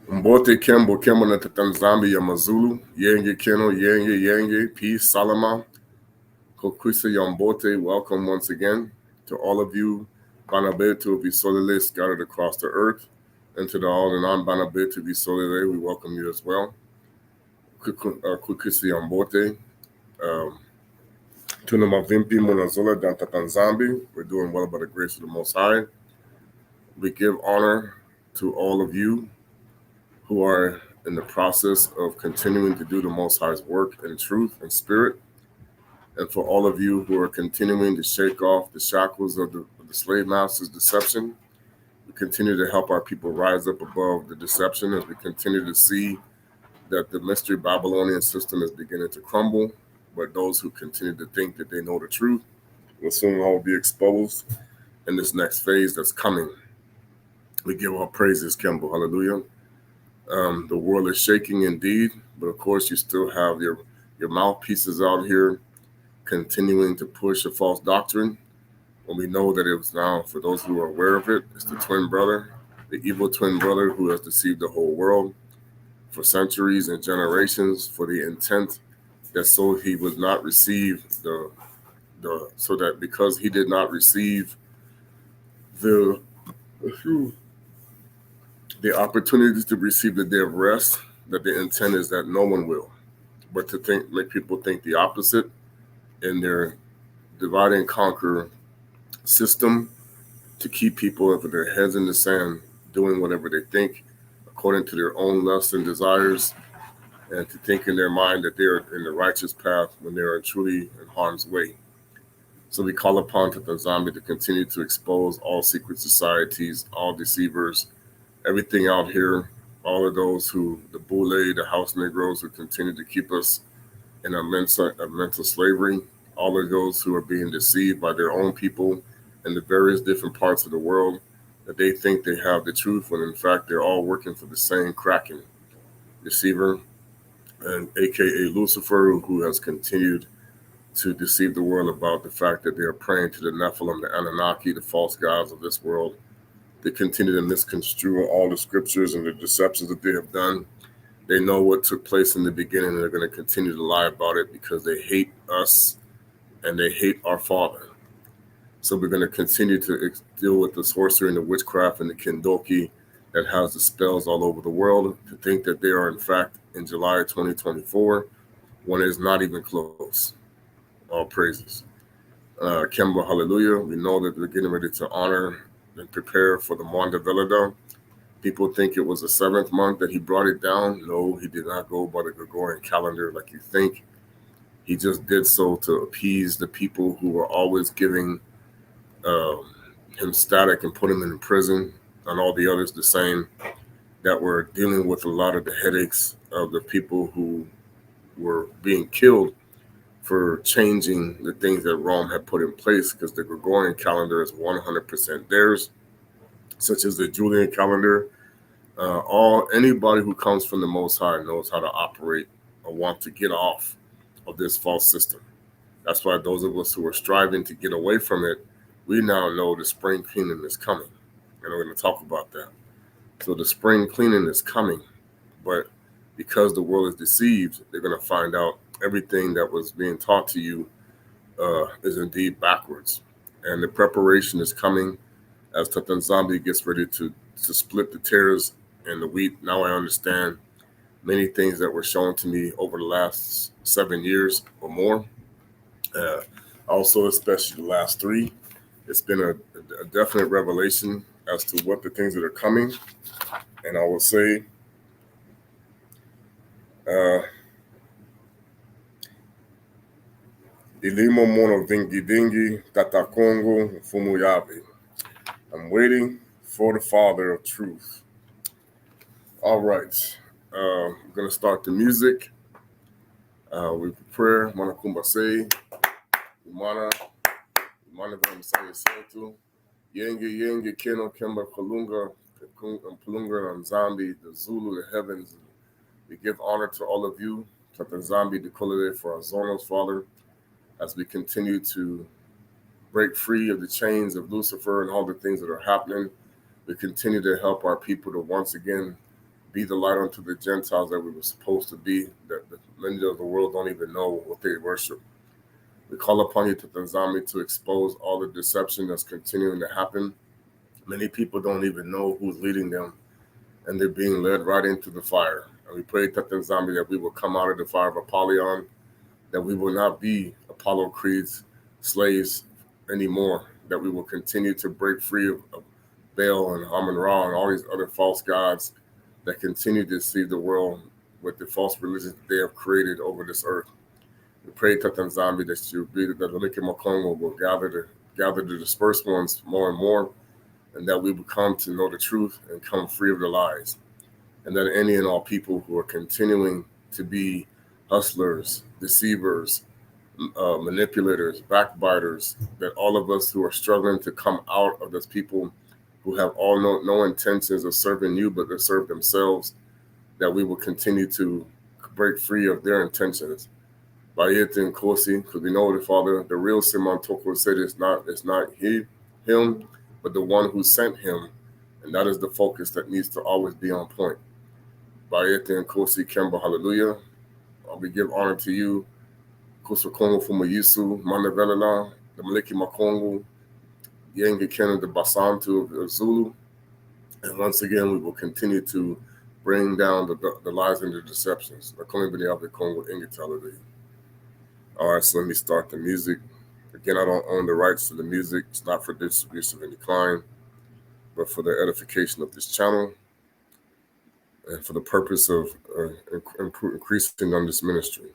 Mbote Kembo Kembo na nZambi ya Mazulu, Yenge Keno, Yenge, Peace, Salama, Kokwisa Yambote, welcome once again to all of you, Banabetu Visolele scattered across the earth, and to the all the non-Banabetu Visolele, we welcome you as well. Kokwisa Yambote, Tuna Mavimpi Monazola Danta nZambi, we're doing well by the grace of the Most High. We give honor to all of you who are in the process of continuing to do the Most High's work in truth and spirit, and for all of you who are continuing to shake off the shackles of the slave master's deception. We continue to help our people rise up above the deception as we continue to see that the mystery Babylonian system is beginning to crumble, but those who continue to think that they know the truth will soon all be exposed in this next phase that's coming. We give all praises, Kembo, hallelujah. The world is shaking indeed, but of course you still have your mouthpieces out here continuing to push a false doctrine. When we know that it was now, for those who are aware of it, it's the twin brother, the evil twin brother who has deceived the whole world for centuries and generations for the intent that so he would not receive so that because he did not receive the opportunities to receive the day of rest, that the intent is that no one will, but to make people think the opposite in their divide and conquer system to keep people with their heads in the sand, doing whatever they think according to their own lusts and desires, and to think in their mind that they're in the righteous path when they are truly in harm's way. So we call upon nZambi to continue to expose all secret societies, all deceivers, everything out here, all of those who, the Boule, the house Negroes who continue to keep us in a mental slavery, all of those who are being deceived by their own people in the various different parts of the world, that they think they have the truth when in fact they're all working for the same Kraken, deceiver, and aka Lucifer, who has continued to deceive the world about the fact that they are praying to the Nephilim, the Anunnaki, the false gods of this world. They continue to misconstrue all the scriptures and the deceptions that they have done. They know what took place in the beginning, and they're going to continue to lie about it because they hate us and they hate our Father. So we're going to continue to deal with the sorcery and the witchcraft and the Kendoki that has the spells all over the world to think that they are in fact in July 2024 when it is not even close. All praises. Kemba, hallelujah. We know that we're getting ready to honor and prepare for the Mois de Velada. People think it was the 7th month that he brought it down. No, he did not go by the Gregorian calendar like you think. He just did so to appease the people who were always giving him static and put him in prison, and all the others the same, that were dealing with a lot of the headaches of the people who were being killed for changing the things that Rome had put in place, because the Gregorian calendar is 100% theirs, such as the Julian calendar. Anybody who comes from the Most High knows how to operate or want to get off of this false system. That's why those of us who are striving to get away from it, we now know the spring cleaning is coming, and we're going to talk about that. So the spring cleaning is coming, but because the world is deceived, they're going to find out everything that was being taught to you is indeed backwards. And the preparation is coming as nZambi gets ready to split the tares and the wheat. Now I understand many things that were shown to me over the last 7 years or more. Also, especially the last 3. It's been a definite revelation as to what the things that are coming. And I will say, Ilimo mono vingi dingi tatakongo fumuyabe. I'm waiting for the Father of Truth. All right. I'm going to start the music. With prayer. Mana kumbase. Umana vamsaya setu. Yenge keno kemba palunga nZambi, the Zulu, the heavens. We give honor to all of you, nZambi, the Kolide, for our Zonos, Father, as we continue to break free of the chains of Lucifer and all the things that are happening. We continue to help our people to once again be the light unto the Gentiles that we were supposed to be, that many of the world don't even know what they worship. We call upon you, nZambi, to expose all the deception that's continuing to happen. Many people don't even know who's leading them, and they're being led right into the fire. And we pray, nZambi, that we will come out of the fire of Apollyon, that we will not be Apollo Creed's slaves anymore, that we will continue to break free of Baal and Amun-Ra and all these other false gods that continue to deceive the world with the false religions that they have created over this earth. We pray, nZambi, that you be that the Liki Makongo will gather the dispersed ones more and more, and that we will come to know the truth and come free of the lies. And that any and all people who are continuing to be hustlers, deceivers, manipulators, backbiters, that all of us who are struggling to come out of those people who have all no intentions of serving you, but to serve themselves, that we will continue to break free of their intentions. Bayet and Kosi, because we know the Father, the real Simon Toko said it's not him, but the one who sent him, and that is the focus that needs to always be on point. Bayet and Kosi Kemba, hallelujah. We give honor to you, Kusa Kongo Fumayisu, Mandavelala, the Maliki Makongo, Yenge Kenan, the Basantu of Zulu. And once again, we will continue to bring down the lies and the deceptions. All right, so let me start the music. Again, I don't own the rights to the music. It's not for distribution of any kind, but for the edification of this channel and for the purpose of increasing on this ministry.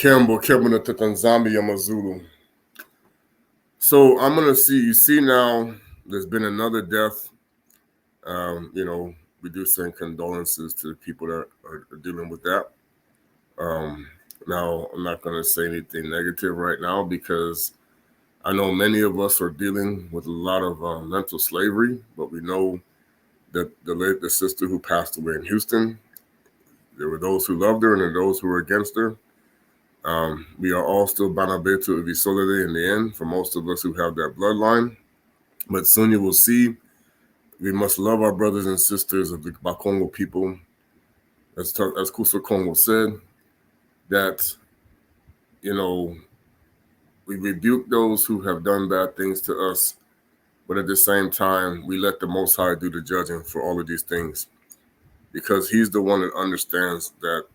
Kembo Kembo nZambi Yamazulu. So I'm gonna see now. There's been another death. We do send condolences to the people that are dealing with that. Now I'm not gonna say anything negative right now because I know many of us are dealing with a lot of mental slavery, but we know that the sister who passed away in Houston, there were those who loved her and there were those who were against her. We are all still Banabetu Uvisolide in the end for most of us who have that bloodline. But soon you will see we must love our brothers and sisters of the Bakongo people. As Kusa Kongo said, that, we rebuke those who have done bad things to us, but at the same time, we let the Most High do the judging for all of these things because he's the one that understands that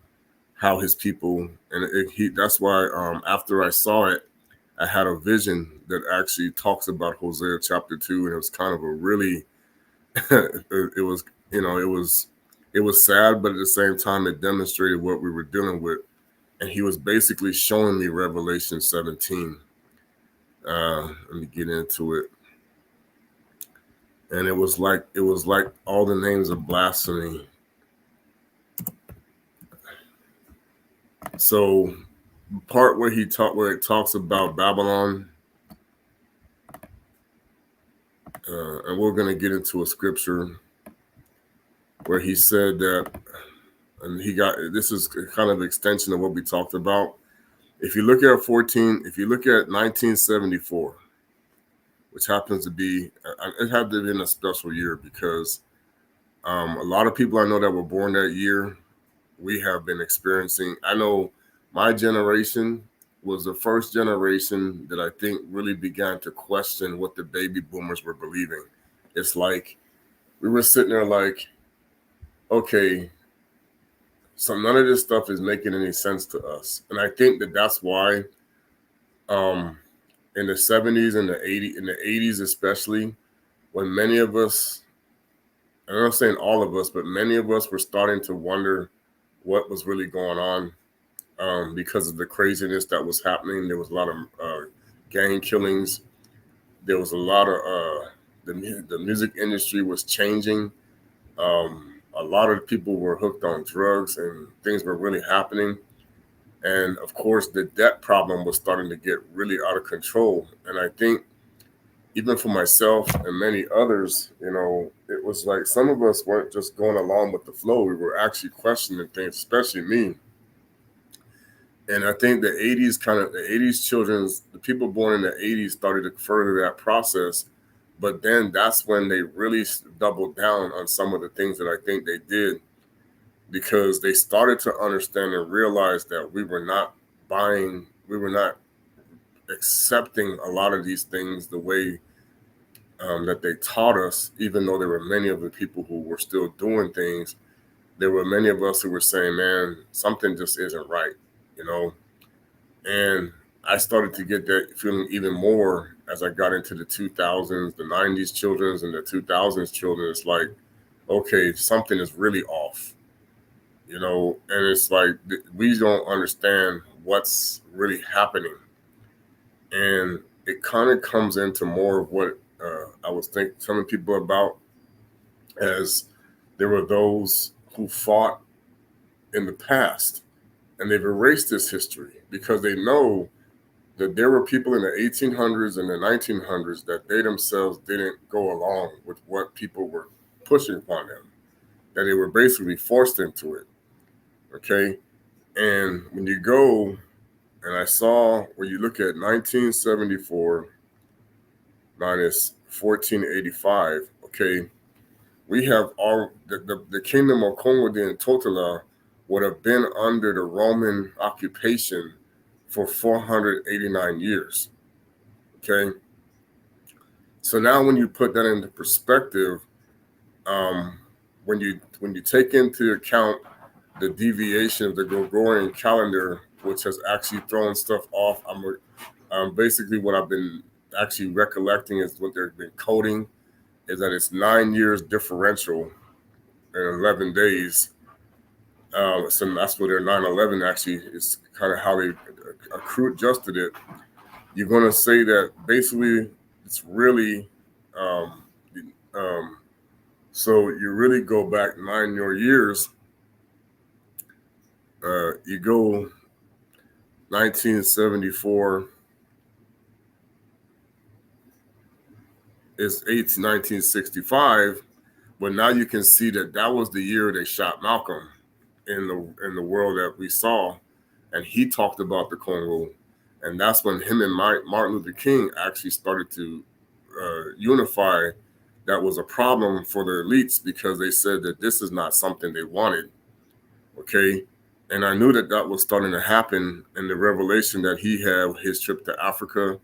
how his people, and that's why after I saw it, I had a vision that actually talks about Hosea chapter 2, and it was kind of a really, it was sad, but at the same time, it demonstrated what we were dealing with. And he was basically showing me Revelation 17. Let me get into it. And it was like all the names of blasphemy. So part where it talks about Babylon, and we're going to get into a scripture where he said that, and this is kind of an extension of what we talked about. If you look at 1974, which happens to be, it had to have been a special year because a lot of people I know that were born that year, we have been experiencing. I know my generation was the first generation that I think really began to question what the baby boomers were believing. It's like we were sitting there like, okay, so none of this stuff is making any sense to us. And I think that that's why in the 70s and the 80s especially, when many of us, and I'm not saying all of us, but many of us were starting to wonder what was really going on because of the craziness that was happening. There was a lot of gang killings. There was a lot of the music industry was changing. A lot of people were hooked on drugs and things were really happening. And of course, the debt problem was starting to get really out of control. And I think even for myself and many others, it was like some of us weren't just going along with the flow. We were actually questioning things, especially me. And I think the 80s children's, the people born in the 80s started to further that process. But then that's when they really doubled down on some of the things that I think they did, because they started to understand and realize that we were not accepting a lot of these things the way that they taught us, even though there were many of the people who were still doing things. There were many of us who were saying, man, something just isn't right, And I started to get that feeling even more as I got into the 2000s, the 90s children's and the 2000s children. It's like, okay, something is really off, and it's like we don't understand what's really happening. And it kind of comes into more of what I was telling people about, as there were those who fought in the past and they've erased this history because they know that there were people in the 1800s and the 1900s that they themselves didn't go along with what people were pushing upon them, that they were basically forced into it. Okay. And when you go, and I saw when you look at 1974 minus 1485, okay, we have all the kingdom of Congo and Totala would have been under the Roman occupation for 489 years. Okay. So now when you put that into perspective, when you take into account the deviation of the Gregorian calendar, which has actually thrown stuff off, basically what I've been actually recollecting is what they've been coding is that it's 9 years differential in 11 days. So that's where their 9/11 actually is kind of how they adjusted it. You're going to say that basically it's really, um, so you really go back 9 more years. You go 1974 is 1965, but now you can see that that was the year they shot Malcolm in the world that we saw, and he talked about the Congo, and that's when him and Martin Luther King actually started to unify. That was a problem for the elites because they said that this is not something they wanted. Okay, and I knew that that was starting to happen in the revelation that he had his trip to Africa.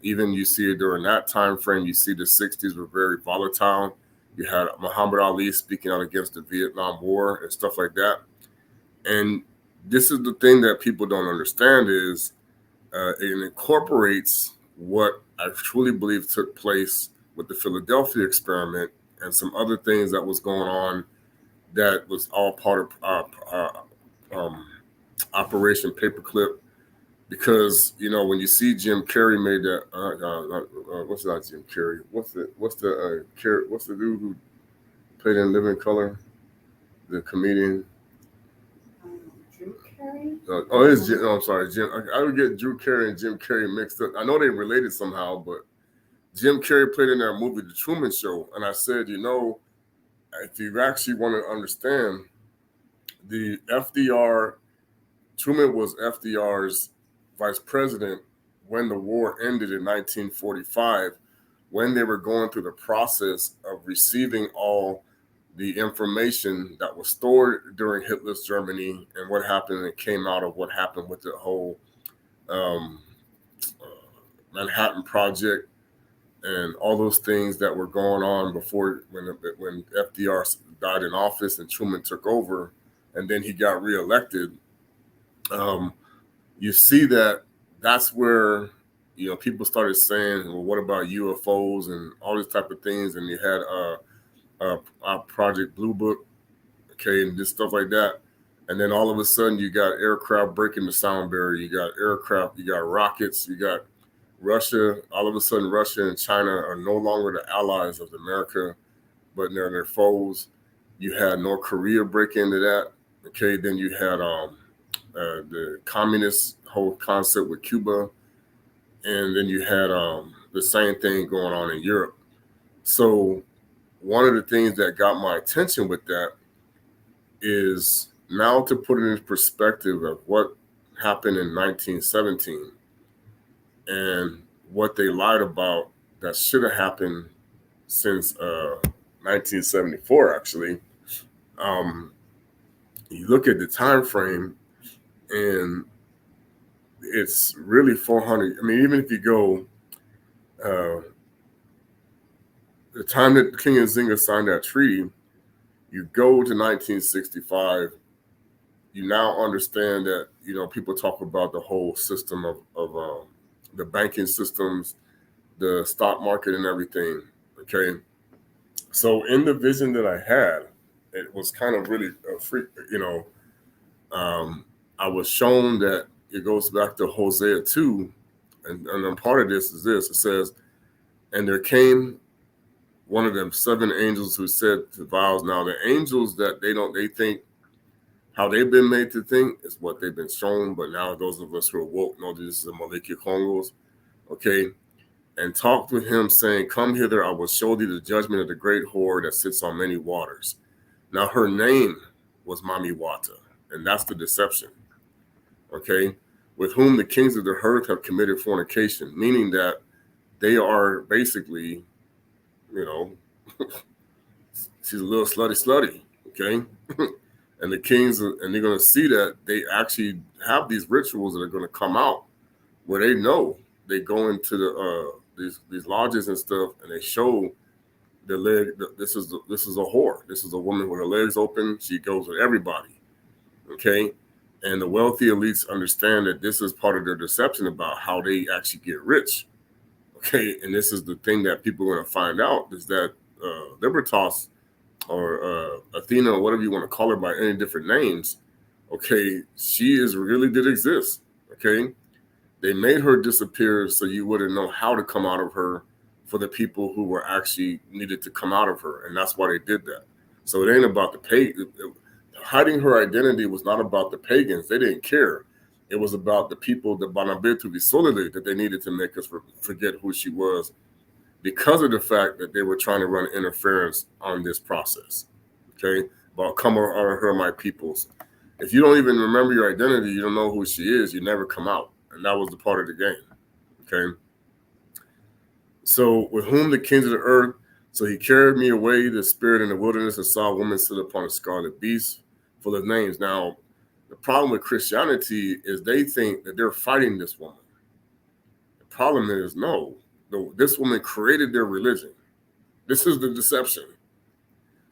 Even you see it during that time frame. You see the 60s were very volatile. You had Muhammad Ali speaking out against the Vietnam War and stuff like that. And this is the thing that people don't understand is it incorporates what I truly believe took place with the Philadelphia experiment and some other things that was going on that was all part of Operation Paperclip. Because when you see Jim Carrey made that, what's not Jim Carrey? What's the dude who played in Living Color, the comedian? Jim Carrey. It's Jim. No, I'm sorry, Jim. I would get Drew Carey and Jim Carrey mixed up. I know they related somehow, but Jim Carrey played in that movie, The Truman Show, and I said, if you actually want to understand, the FDR, Truman was FDR's vice president when the war ended in 1945, when they were going through the process of receiving all the information that was stored during Hitler's Germany and what happened and came out of what happened with the whole Manhattan Project and all those things that were going on before when FDR died in office and Truman took over and then he got reelected. You see that that's where people started saying, well, what about UFOs and all these type of things, and you had Project Blue Book, okay, and just stuff like that. And then all of a sudden you got aircraft breaking the sound barrier, you got aircraft, you got rockets, you got Russia. All of a sudden Russia and China are no longer the allies of America, but they're their foes. You had North Korea break into that, okay, then you had the communist whole concept with Cuba, and then you had the same thing going on in Europe. So one of the things that got my attention with that is now to put it in perspective of what happened in 1917 and what they lied about that should have happened since 1974, actually. You look at the time frame, and it's really 400. I mean, even if you go, the time that King and Zinga signed that treaty, you go to 1965, you now understand that, people talk about the whole system of the banking systems, the stock market and everything, okay? So in the vision that I had, it was kind of really a freak, I was shown that it goes back to Hosea 2, and part of this is this. It says, and there came one of them 7 angels who said to vows. Now the angels that they think how they've been made to think is what they've been shown, but now those of us who are woke know this is a Maliki Kongos, okay? And talked with him, saying, come hither, I will show thee the judgment of the great whore that sits on many waters. Now her name was Mami Wata, and that's the deception, okay? With whom the kings of the earth have committed fornication, meaning that they are basically, she's a little slutty, okay? And the kings, and they're going to see that they actually have these rituals that are going to come out where they know they go into the these lodges and stuff, and they show the leg. This is a whore. This is a woman with her legs open. She goes with everybody, okay? And the wealthy elites understand that this is part of their deception about how they actually get rich, okay? And this is the thing that people are going to find out is that Libertas or Athena, or whatever you want to call her by any different names, okay, she really did exist. Okay, they made her disappear so you wouldn't know how to come out of her for the people who were actually needed to come out of her, and that's why they did that. So it ain't about the hiding her identity was not about the pagans. They didn't care. It was about the people, the Banabetu Visolide, that they needed to make us forget who she was because of the fact that they were trying to run interference on this process. Okay? About come out of her, my peoples. If you don't even remember your identity, you don't know who she is, you never come out. And that was the part of the game. Okay? So, with whom the kings of the earth, so he carried me away, the spirit in the wilderness, and saw a woman sit upon a scarlet beast full of names. Now, the problem with Christianity is they think that they're fighting this woman. The problem is, no, this woman created their religion. This is the deception.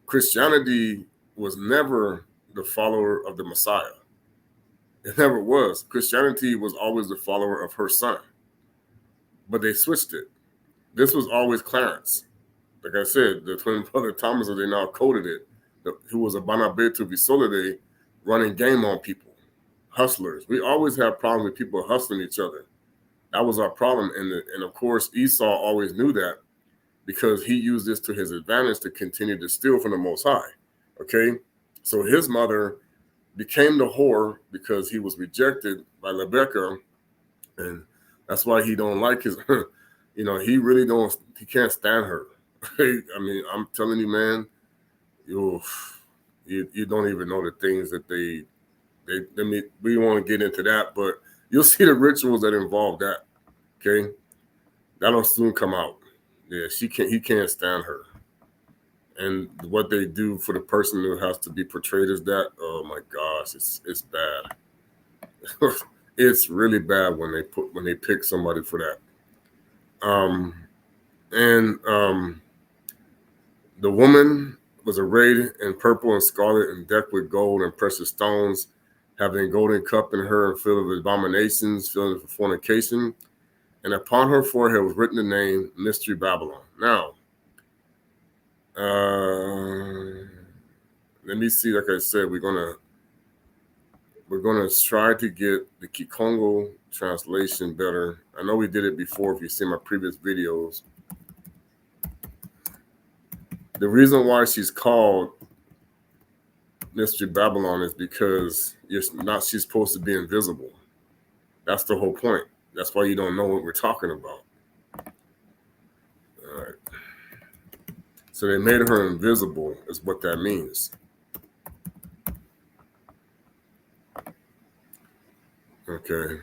Christianity was never the follower of the Messiah. It never was. Christianity was always the follower of her son. But they switched it. This was always Clarence. Like I said, the twin brother Thomas, they now coded it, who was a Banabetu Visolide running game on people, hustlers. We always have problems with people hustling each other. That was our problem. And of course, Esau always knew that because he used this to his advantage to continue to steal from the Most High. Okay? So his mother became the whore because he was rejected by Rebecca, and that's why he don't like his, he can't stand her. I mean, I'm telling you, man, you don't even know the things that we won't get into that, but you'll see the rituals that involve that. Okay, that'll soon come out. Yeah, he can't stand her, and what they do for the person who has to be portrayed as that. Oh my gosh, it's bad. It's really bad when they pick somebody for that. The woman was arrayed in purple and scarlet and decked with gold and precious stones, having a golden cup in her and filled with abominations, filled with fornication. And upon her forehead was written the name Mystery Babylon. Now, let me see. Like I said, we're gonna try to get the Kikongo translation better. I know we did it before. If you see my previous videos, the reason why she's called Mystery Babylon is because she's supposed to be invisible. That's the whole point. That's why you don't know what we're talking about. All right. So they made her invisible, is what that means. Okay.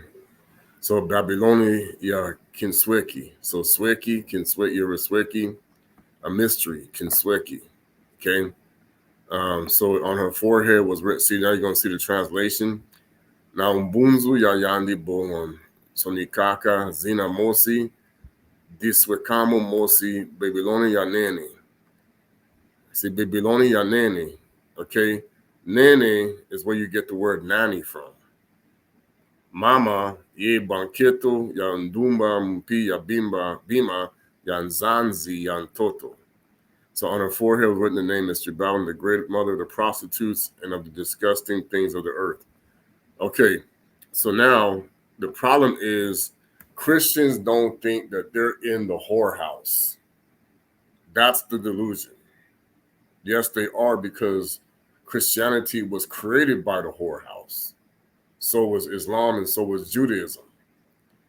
So Babyloni ya Kinsweki. So Sweki, Kinsweki, Yerusweki, a mystery, Kinsweki. Okay. So on her forehead was written. See, now you're gonna see the translation. Now Mbunzu ya Yandi Bolon. Sonikaka Zina Mosi. Diswekamo Mosi Babyloni ya Nene. See, Babyloni ya Nene. Okay. Nene is where you get the word nanny from. Mama ye banketo ya ndumba mpi ya bima ya nzanzi ya ntoto. So on her forehead was written the name Mr. Babylon, the great mother of the prostitutes and of the disgusting things of the earth. Okay, so now the problem is Christians don't think that they're in the whorehouse. That's the delusion. Yes, they are, because Christianity was created by the whorehouse. So was Islam, and so was Judaism.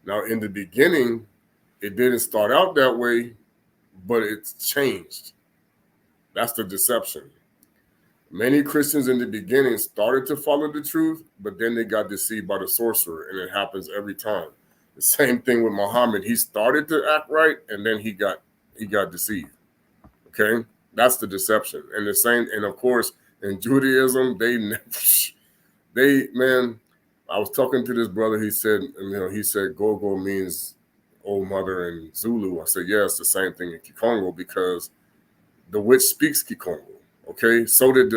Now, in the beginning, it didn't start out that way, but it's changed. That's the deception. Many Christians in the beginning started to follow the truth, but then they got deceived by the sorcerer, and it happens every time. The same thing with Muhammad. He started to act right, and then he got deceived. Okay, that's the deception. And the same, and of course, in Judaism, man. I was talking to this brother. He said, Gogo means old mother in Zulu. I said, yeah, it's the same thing in Kikongo, because the witch speaks Kikongo. Okay, so did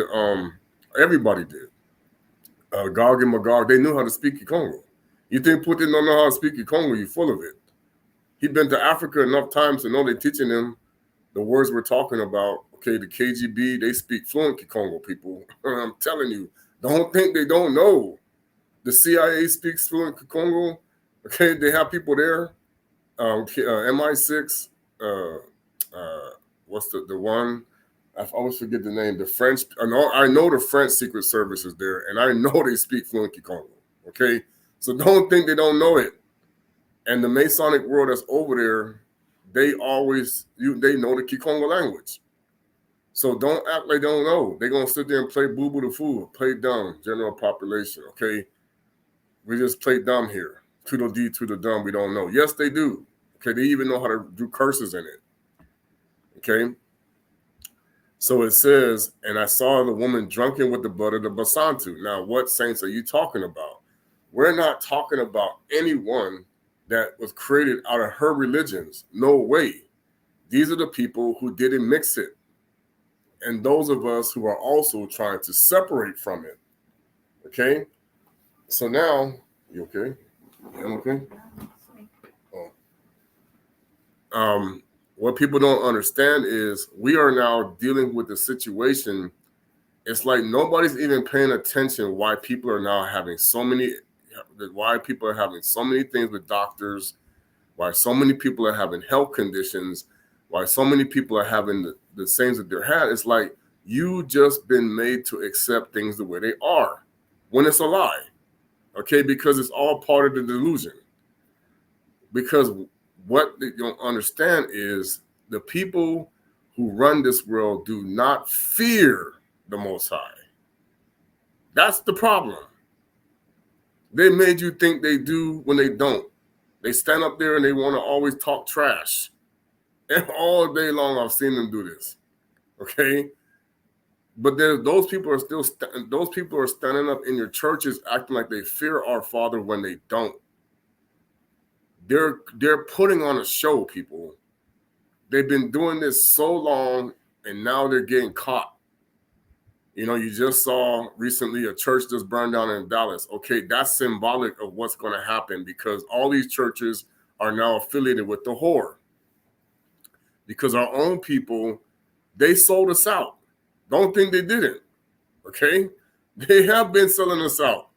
everybody did. Gog and Magog, they knew how to speak Kikongo. You think Putin don't know how to speak Kikongo? You full of it. He's been to Africa enough times to know they're teaching him the words we're talking about Okay, the KGB, they speak fluent Kikongo, people. I'm telling you, don't think they don't know. The CIA speaks fluent Kikongo. Okay, they have people there. MI6, what's the one? I always forget the name. The French. I know the French Secret Service is there, and I know they speak fluent Kikongo. Okay, so don't think they don't know it. And the Masonic world that's over there, they know the Kikongo language. So don't act like they don't know. They're gonna sit there and play boo boo the fool, play dumb, general population. Okay, we just play dumb here. To the D, to the dumb, we don't know. Yes, they do. Okay, they even know how to do curses in it. Okay, so it says, and I saw the woman drunken with the blood of the Basantu. Now, what saints are you talking about? We're not talking about anyone that was created out of her religions. No way. These are the people who didn't mix it. And those of us who are also trying to separate from it. Okay? So now, you okay? I'm okay? Oh. What people don't understand is we are now dealing with a situation. It's like nobody's even paying attention why people are now having so many things with doctors, why so many people are having health conditions, why so many people are having the things that they're had. It's like you just been made to accept things the way they are when it's a lie. Okay, because it's all part of the delusion. Because what they don't understand is the people who run this world do not fear the Most High. That's the problem. They made you think they do when they don't. They stand up there and they want to always talk trash. And all day long, I've seen them do this. Okay? But those people are standing up in your churches acting like they fear our Father when they don't. They're putting on a show, people. They've been doing this so long, and now they're getting caught. You know, you just saw recently a church just burned down in Dallas. Okay, that's symbolic of what's going to happen because all these churches are now affiliated with the whore. Because our own people, they sold us out. Don't think they didn't. Okay? They have been selling us out.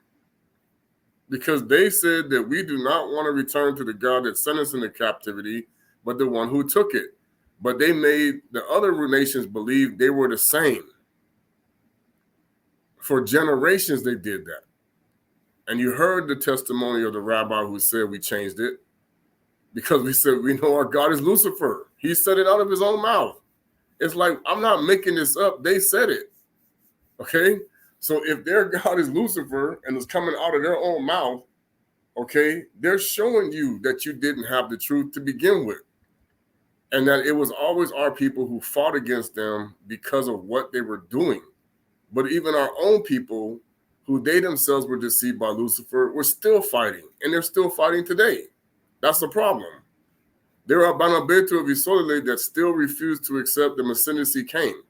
Because they said that we do not want to return to the God that sent us into captivity, but the one who took it. But they made the other nations believe they were the same. For generations, they did that. And you heard the testimony of the rabbi who said we changed it because we said we know our God is Lucifer. He said it out of his own mouth. It's like, I'm not making this up. They said it. Okay? So if their God is Lucifer and it's coming out of their own mouth, okay, they're showing you that you didn't have the truth to begin with. And that it was always our people who fought against them because of what they were doing. But even our own people, who they themselves were deceived by Lucifer, were still fighting. And they're still fighting today. That's the problem. There are Banabetu of Isolele that still refuse to accept the Messianic came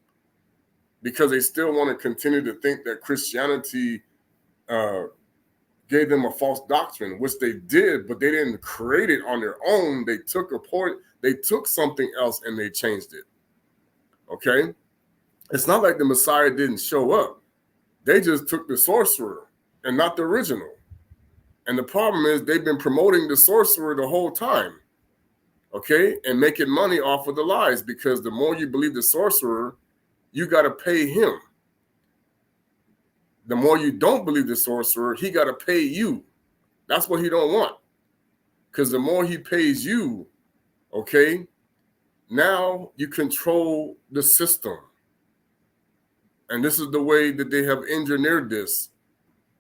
because they still want to continue to think that Christianity gave them a false doctrine, which they did, but they didn't create it on their own. They took something else and they changed it. Okay? It's not like the Messiah didn't show up. They just took the sorcerer and not the original. And the problem is they've been promoting the sorcerer the whole time. Okay, and making money off of the lies because the more you believe the sorcerer, you got to pay him. The more you don't believe the sorcerer, he got to pay you. That's what he don't want. Because the more he pays you, okay, now you control the system. And this is the way that they have engineered this.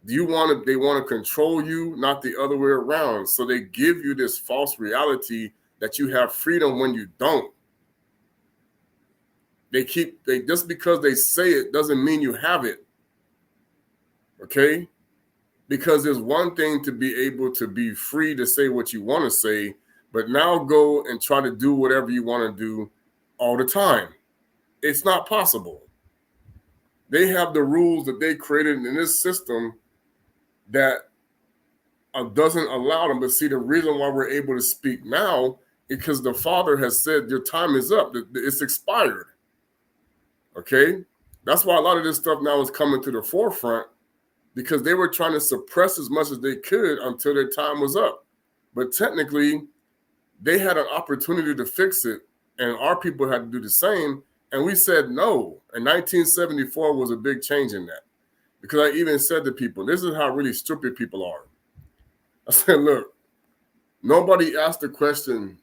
They want to control you, not the other way around. So they give you this false reality that you have freedom when you don't. They just because they say it doesn't mean you have it. Okay? Because there's one thing to be able to be free to say what you want to say, but now go and try to do whatever you want to do all the time. It's not possible. They have the rules that they created in this system that doesn't allow them. But see, the reason why we're able to speak now is because the Father has said your time is up. It's expired. Okay? That's why a lot of this stuff now is coming to the forefront, because they were trying to suppress as much as they could until their time was up. But technically, they had an opportunity to fix it, and our people had to do the same, and we said no. And 1974 was a big change in that, because I even said to people, this is how really stupid people are. I said, look, nobody asked the question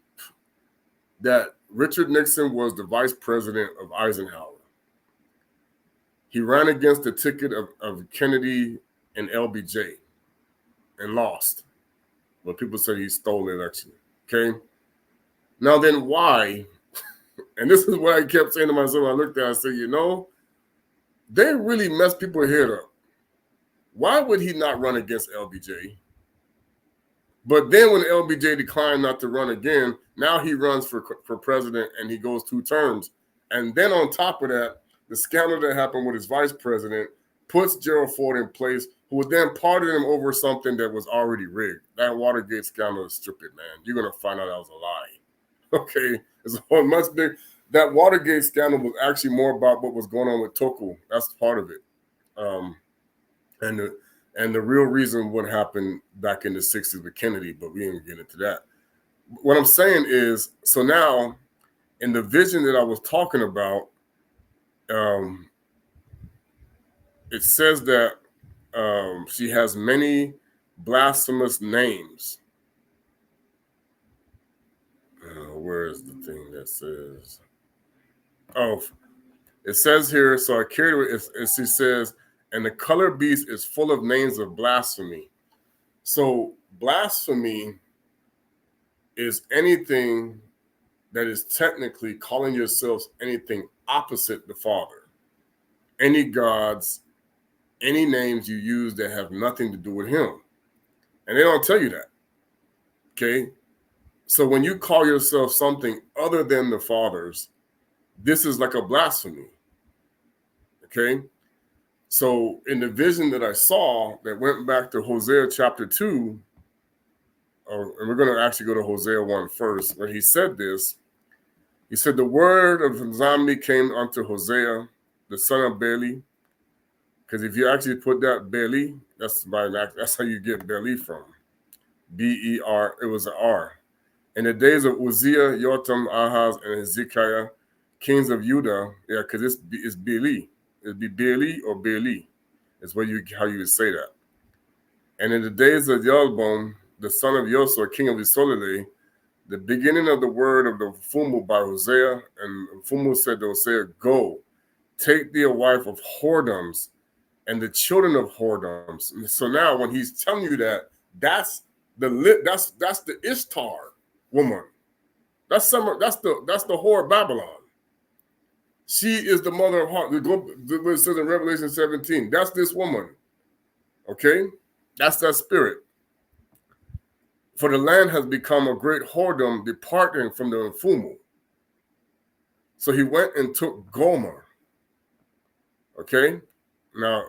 that Richard Nixon was the vice president of Eisenhower. He ran against the ticket of Kennedy and LBJ and lost. But people said he stole the election. Okay? Now then, why? And this is what I kept saying to myself when I looked at it. I said, you know, they really messed people's head up. Why would he not run against LBJ? But then when LBJ declined not to run again, now he runs for president and he goes 2 terms. And then on top of that, the scandal that happened with his vice president puts Gerald Ford in place, who would then pardon him over something that was already rigged. That Watergate scandal is stupid, man. You're going to find out that was a lie. Okay? It's a much big. That Watergate scandal was actually more about what was going on with Toko. That's part of it. And the real reason what happened back in the 60s with Kennedy, but we ain't get into that. What I'm saying is, so now in the vision that I was talking about, it says that she has many blasphemous names. Where is the thing that says? Oh, it says here, so I carried it, she says, and the color beast is full of names of blasphemy. So blasphemy is anything that is technically calling yourselves anything opposite the Father. Any gods, any names you use that have nothing to do with him. And they don't tell you that. Okay? So when you call yourself something other than the Father's, this is like a blasphemy. Okay? So in the vision that I saw that went back to Hosea chapter 2, and we're going to actually go to Hosea 1 first, where he said this. He said, the word of nZambi came unto Hosea, the son of Beli. Because if you actually put that Beli, that's how you get Beli from. B-E-R, it was an R. In the days of Uzziah, Jotham, Ahaz, and Hezekiah, kings of Judah, yeah, because it's Beli. It'd be Beli or Beli. Is how you would say that. And in the days of Jeroboam, the son of Yosua, king of Isolele, the beginning of the word of the Fumu by Hosea, and Fumu said to Hosea, go, take thee a wife of whoredoms and the children of whoredoms. And so now when he's telling you that, that's the Ishtar woman. That's the whore of Babylon. She is the mother of heart. It says in Revelation 17. That's this woman. Okay? That's that spirit. For the land has become a great whoredom, departing from the Mfumu. So he went and took Gomer. Okay? Now,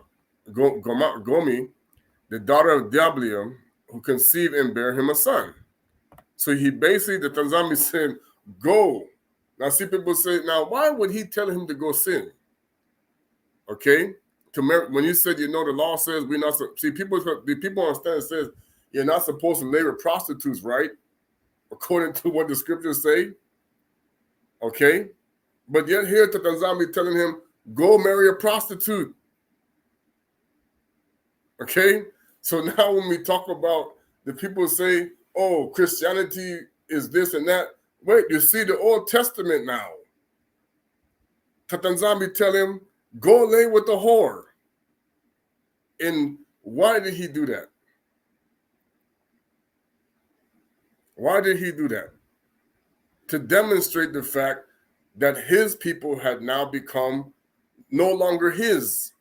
Gomi, the daughter of Diablium, who conceived and bare him a son. So he basically, the nZambi said, go. Now, see, people say, now, why would he tell him to go sin? Okay? When you said, the law says we're not, see, people understand it says you're not supposed to lay with prostitutes, right? According to what the scriptures say. Okay? But yet here the nZambi telling him, go marry a prostitute. Okay? So now when we talk about the people say, oh, Christianity is this and that. Wait, you see the Old Testament now. nZambi tell him, go lay with the whore. And why did he do that? Why did he do that? To demonstrate the fact that his people had now become no longer his.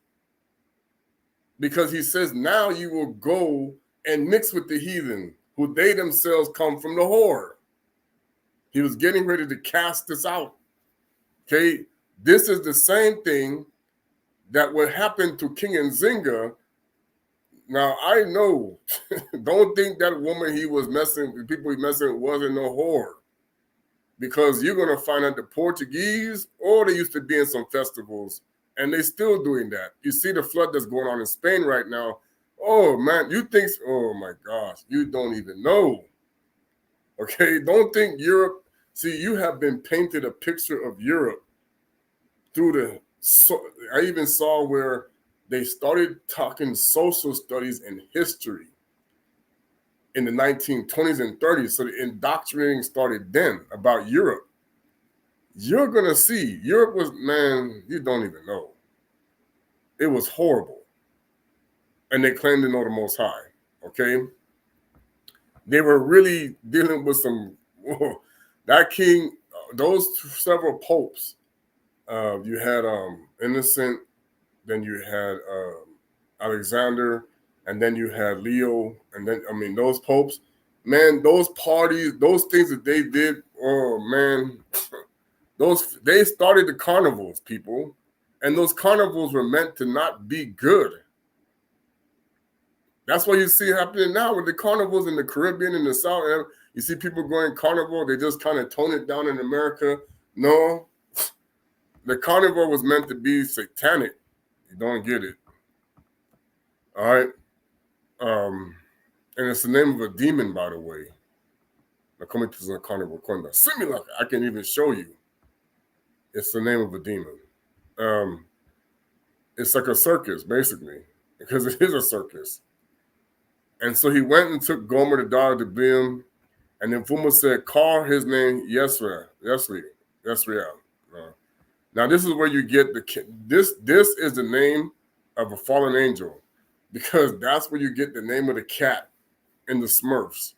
Because he says, now you will go and mix with the heathen, who they themselves come from the whore. He was getting ready to cast this out. Okay? This is the same thing that would happen to King Nzinga. Now, I know, don't think that woman he was messing with, people he messing with, wasn't no whore. because you're going to find out the Portuguese, they used to be in some festivals, and they still doing that. You see the flood that's going on in Spain right now. Oh, man, you think, oh, my gosh, you don't even know. Okay, don't think Europe. See, you have been painted a picture of Europe through the. I even saw where they started talking social studies and history in the 1920s and 30s. So the indoctrinating started then about Europe. You're going to see Europe was, man, you don't even know. It was horrible. And they claimed to know the Most High. Okay. They were really dealing with some, that king, those several popes. You had Innocent, then you had Alexander, and then you had Leo, and then, I mean, those popes, man, those parties, those things that they did, oh, man, they started the carnivals, people, and those carnivals were meant to not be good. That's what you see happening now with the carnivals in the Caribbean and the South. You see people going carnival, they just kind of tone it down in America. No, the carnival was meant to be satanic. You don't get it. All right. And it's the name of a demon, by the way. The coming to the carnival conda. Similar. I can even show you. It's the name of a demon. It's like a circus, basically, because it is a circus. And so he went and took Gomer, the daughter of Bim, and then Fuma said, call his name Yesra. Now this is where you get this is the name of a fallen angel, because that's where you get the name of the cat in the Smurfs.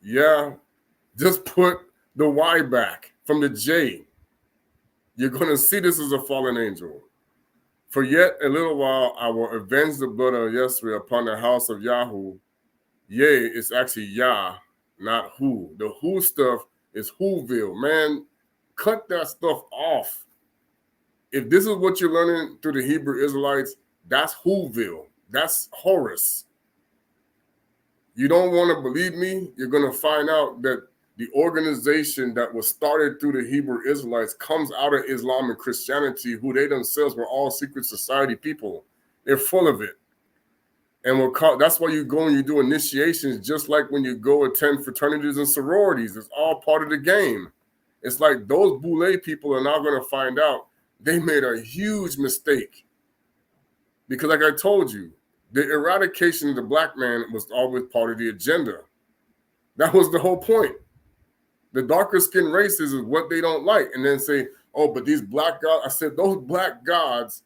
Yeah, just put the Y back from the J. You're going to see this as a fallen angel. For yet a little while, I will avenge the blood of Yesra upon the house of Yahoo. Yea, it's actually Yah, not who. The who stuff is Whoville. Man, cut that stuff off. If this is what you're learning through the Hebrew Israelites, that's Whoville. That's Horus. You don't want to believe me? You're going to find out that the organization that was started through the Hebrew Israelites comes out of Islam and Christianity, who they themselves were all secret society people. They're full of it. And that's why you go and you do initiations, just like when you go attend fraternities and sororities. It's all part of the game. It's like those Boule people are now going to find out they made a huge mistake. Because like I told you, the eradication of the black man was always part of the agenda. That was the whole point. The darker skinned races is what they don't like. And then say, oh, but these black gods, I said, those black gods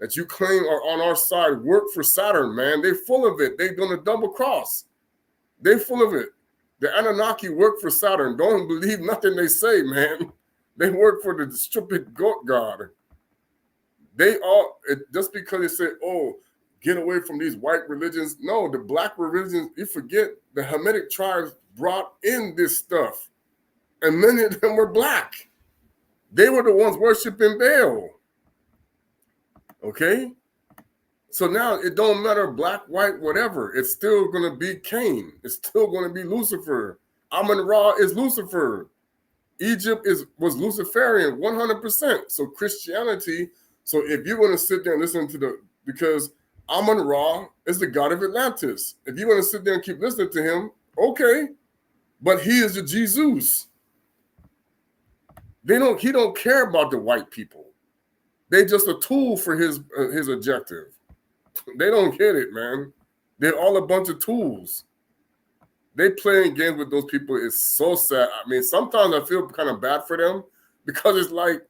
that you claim are on our side work for Saturn, man. They're full of it. They're going to double cross. They're full of it. The Anunnaki work for Saturn. Don't believe nothing they say, man. They work for the stupid goat god. Just because they say, oh, get away from these white religions. No, the black religions, you forget the Hamitic tribes brought in this stuff. And many of them were black. They were the ones worshiping Baal. Okay? So now it don't matter black, white, whatever. It's still going to be Cain. It's still going to be Lucifer. Amun-Ra is Lucifer. Egypt was Luciferian 100%. So Christianity, so if you're going to sit there and listen to because Amun-Ra is the god of Atlantis. If you're going to sit there and keep listening to him, okay. But he is the Jesus. He don't care about the white people. They're just a tool for his objective. They don't get it, man. They're all a bunch of tools. They playing games with those people is so sad. I mean, sometimes I feel kind of bad for them because it's like,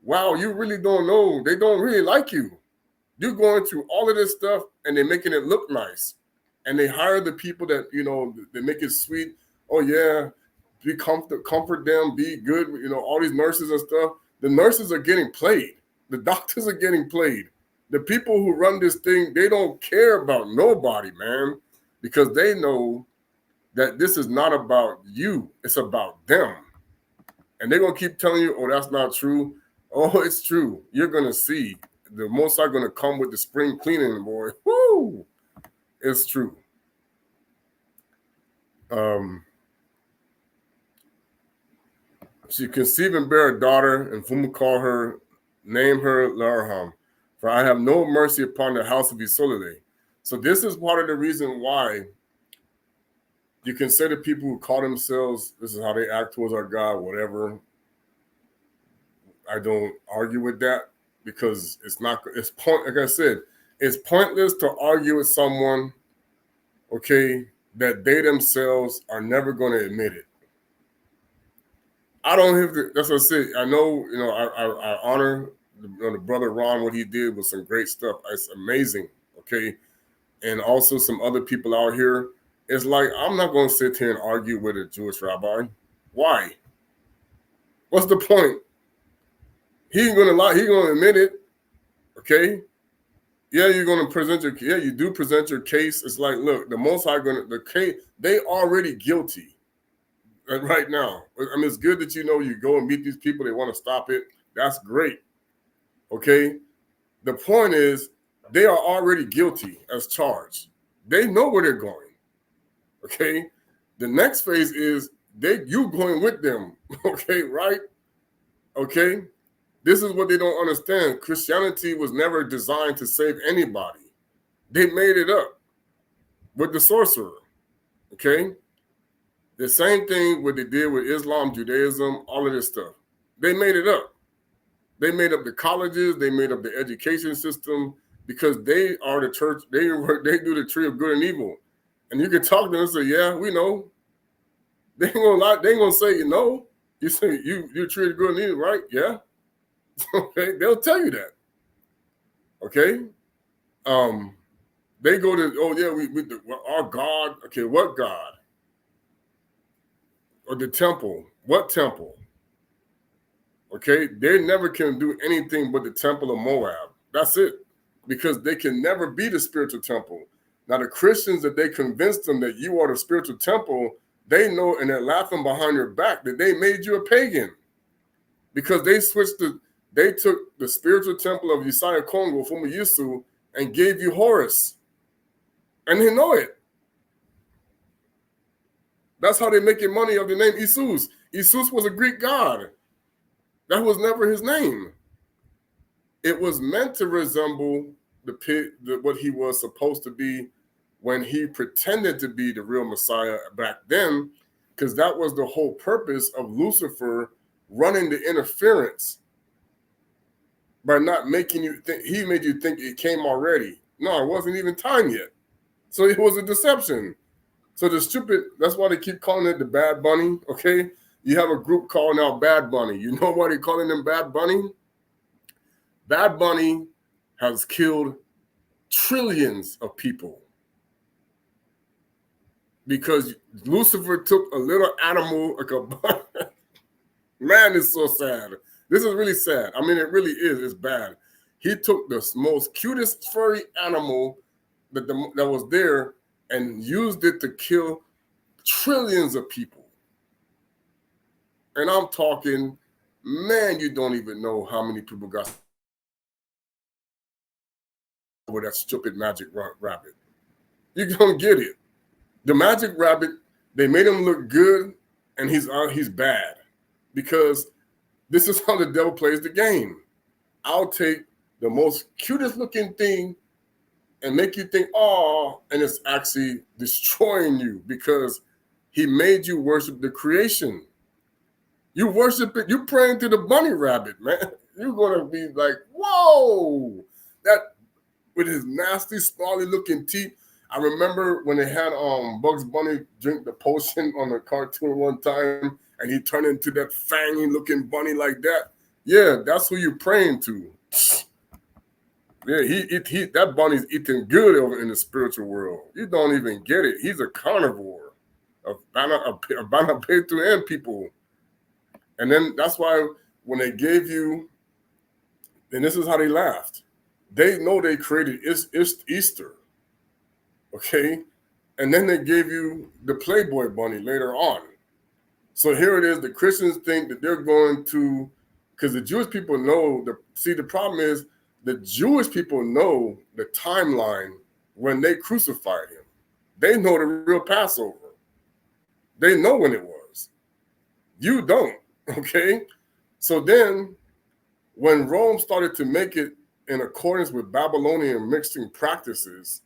wow, you really don't know. They don't really like you. You're going through all of this stuff and they're making it look nice. And they hire the people that, they make it sweet. Oh, yeah, be comfort them, be good. All these nurses and stuff. The nurses are getting played. The doctors are getting played. The people who run this thing, they don't care about nobody, man, because they know that this is not about you. It's about them. And they're going to keep telling you, oh, that's not true. Oh, it's true. You're going to see. The Most are going to come with the spring cleaning, boy. Woo! It's true. She conceived and bare a daughter, and whom call her, name her Larham, for I have no mercy upon the house of Isolde. So this is part of the reason why you can say to people who call themselves, this is how they act towards our God, whatever. I don't argue with that because like I said, it's pointless to argue with someone, okay, that they themselves are never going to admit it. I don't have to, that's what I said. I know, I honor the brother Ron, what he did was some great stuff. It's amazing, okay? And also some other people out here. It's like, I'm not going to sit here and argue with a Jewish rabbi. Why? What's the point? He ain't going to lie. He going to admit it, okay? Yeah, you're going to present you do present your case. It's like, look, the Most High the case, they already guilty. Right now, I mean, it's good that you go and meet these people. They want to stop it. That's great. Okay. The point is, they are already guilty as charged. They know where they're going. Okay. The next phase is you going with them. Okay, right? Okay. This is what they don't understand. Christianity was never designed to save anybody. They made it up with the sorcerer. Okay. The same thing what they did with Islam, Judaism, all of this stuff. They made it up. They made up the colleges. They made up the education system because they are the church. They do the tree of good and evil. And you can talk to them and say, yeah, we know. They ain't gonna lie. They ain't gonna say, you say you tree of good and evil, right? Yeah. Okay. They'll tell you that. Okay. They go to, our God. Okay. What God? Or the temple. What temple? Okay, they never can do anything but the temple of Moab. That's it. Because they can never be the spiritual temple. Now, the Christians, that they convinced them that you are the spiritual temple, they know, and they're laughing behind your back, that they made you a pagan. Because they took the spiritual temple of Yesaya Kongo, Fumu and gave you Horus. And they know it. That's how they're making money of the name Isus. Isus was a Greek god. That was never his name. It was meant to resemble what he was supposed to be when he pretended to be the real Messiah back then, because that was the whole purpose of Lucifer running the interference by not making you think. He made you think it came already. No, it wasn't even time yet. So it was a deception. So that's why they keep calling it the Bad Bunny, okay? You have a group calling out Bad Bunny. You know why they're calling them Bad Bunny? Bad Bunny has killed trillions of people because Lucifer took a little animal, like a bunny. Man, it's so sad. This is really sad. I mean, it really is. It's bad. He took the most cutest furry animal that was there and used it to kill trillions of people. And I'm talking, man, you don't even know how many people got over that stupid magic rabbit. You don't get it. The magic rabbit, they made him look good, and he's bad, because this is how the devil plays the game. I'll take the most cutest looking thing and make you think, oh, and it's actually destroying you because he made you worship the creation. You worship it. You praying to the bunny rabbit, man. You're gonna be like, whoa, that with his nasty, snarly looking teeth. I remember when they had Bugs Bunny drink the potion on the cartoon one time, and he turned into that fangy looking bunny like that. Yeah, that's who you're praying to. Yeah, that bunny's eating good over in the spiritual world. You don't even get it. He's a carnivore of Banapetu and people. And then that's why when they gave you, and this is how they laughed. They know they created Easter. Okay? And then they gave you the Playboy bunny later on. So here it is. The Christians think that they're going to, because the Jewish people know, the problem is the Jewish people know the timeline when they crucified him. They know the real Passover. They know when it was. You don't. Okay? So then, when Rome started to make it in accordance with Babylonian mixing practices,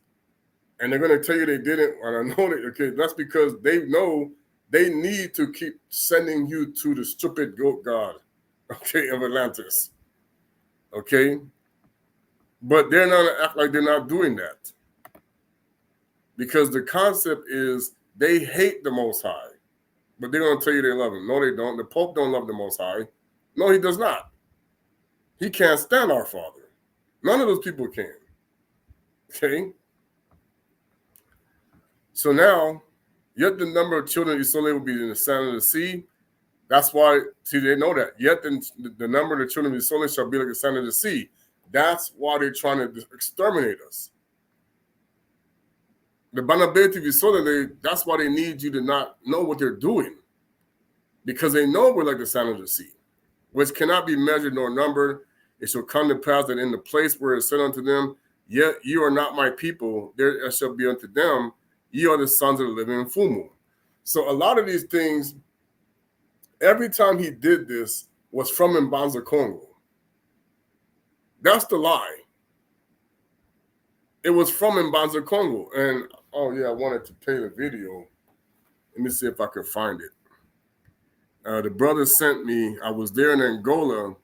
and they're going to tell you they didn't, and I know that, okay, that's because they know they need to keep sending you to the stupid goat god, okay, of Atlantis. Okay? But they're not act like they're not doing that. Because the concept is they hate the Most High, but they're going to tell you they love him. No, they don't. The Pope don't love the Most High. No, he does not. He can't stand our Father. None of those people can. Okay? So now, yet the number of children of Israel will be in the sand of the sea. That's why, see, they know that. Yet the number of the children of Israel shall be like the sand of the sea. That's why they're trying to exterminate us. The Banabeti of Israel, that's why they need you to not know what they're doing. Because they know we're like the sand of the sea, which cannot be measured nor numbered. It shall come to pass that in the place where it said unto them, yet you are not my people, there shall be unto them, ye are the sons of the living Fumu. So a lot of these things, every time he did this, was from Mbanza Congo. That's the lie. It was from Mbanza Congo. And, oh yeah, I wanted to play the video. Let me see if I can find it. The brother sent me, I was there in Angola,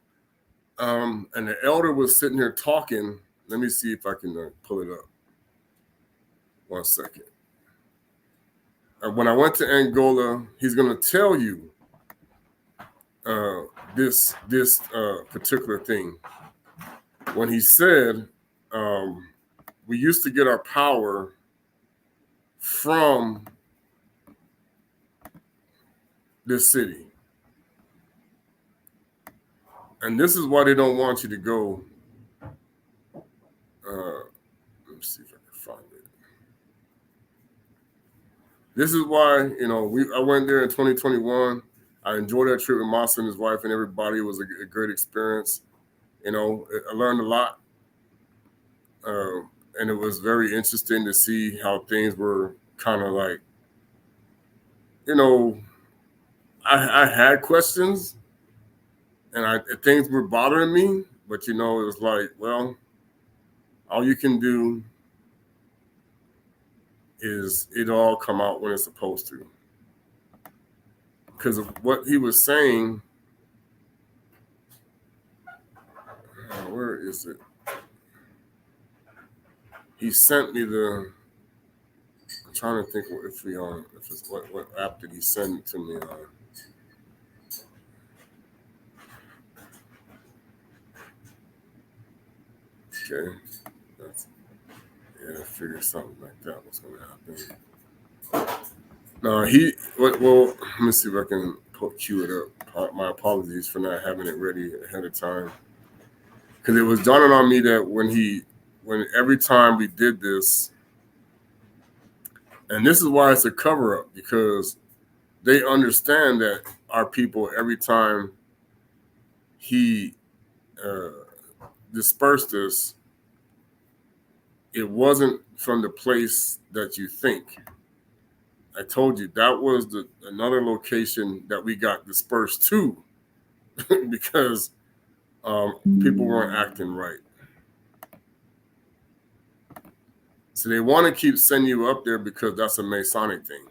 and the elder was sitting here talking. Let me see if I can pull it up. 1 second. When I went to Angola, he's going to tell you this particular thing. When he said, we used to get our power from this city. And this is why they don't want you to go. Let me see if I can find it. This is why, I went there in 2021. I enjoyed that trip with Masa and his wife and everybody. It was a great experience. I learned a lot. And it was very interesting to see how things were kind of like, I had questions and things were bothering me, but it was like, well, all you can do is it all come out when it's supposed to. Because of what he was saying, where is it? He sent me I'm trying to think if it's what app did he send it to me on? Okay, I figured something like that was going to happen. No, well, let me see if I can cue it up. My apologies for not having it ready ahead of time. Because it was dawning on me that when every time we did this, and this is why it's a cover up, because they understand that our people, every time he dispersed us, it wasn't from the place that you think. I told you that was another location that we got dispersed to because people weren't acting right. So they want to keep sending you up there because that's a Masonic thing.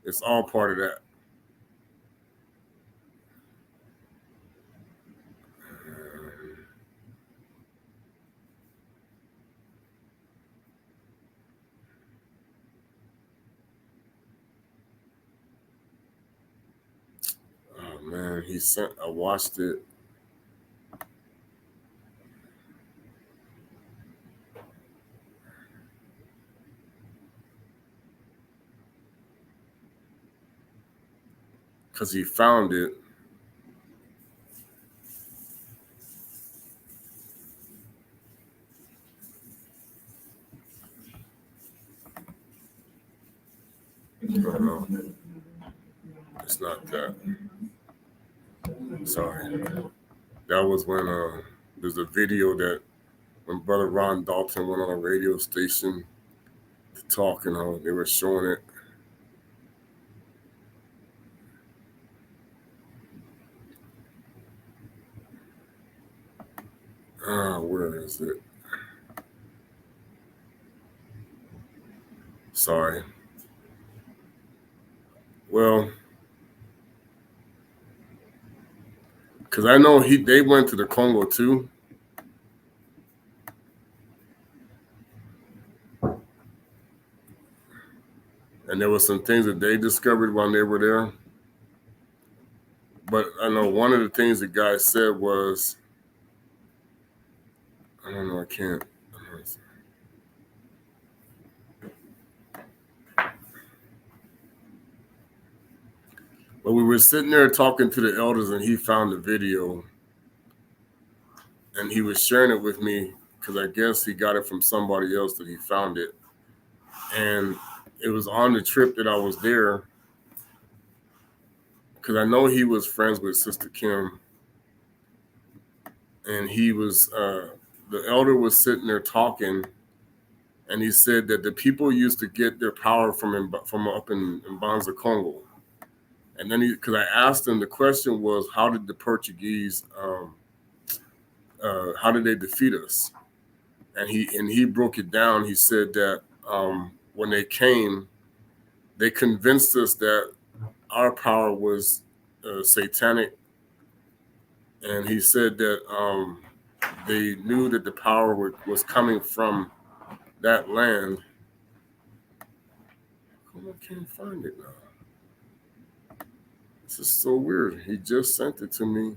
It's all part of that. Oh man, I watched it. Because he found it. No, it's not that. Sorry. That was when there's a video that when Brother Ron Dalton went on a radio station to talk, they were showing it. Where is it? Sorry. Well, because I know they went to the Congo too. And there were some things that they discovered while they were there. But I know one of the things the guy said was, I don't know, I can't. But we were sitting there talking to the elders, and he found the video, and he was sharing it with me because I guess he got it from somebody else that he found it. And it was on the trip that I was there, because I know he was friends with Sister Kim, and he was the elder was sitting there talking, and he said that the people used to get their power from up in Banza, Congo. And then because I asked him, the question was, how did the Portuguese, how did they defeat us? And he broke it down. He said that when they came, they convinced us that our power was satanic, and he said that they knew that the power was coming from that land. I can't find it now. This is so weird. He just sent it to me.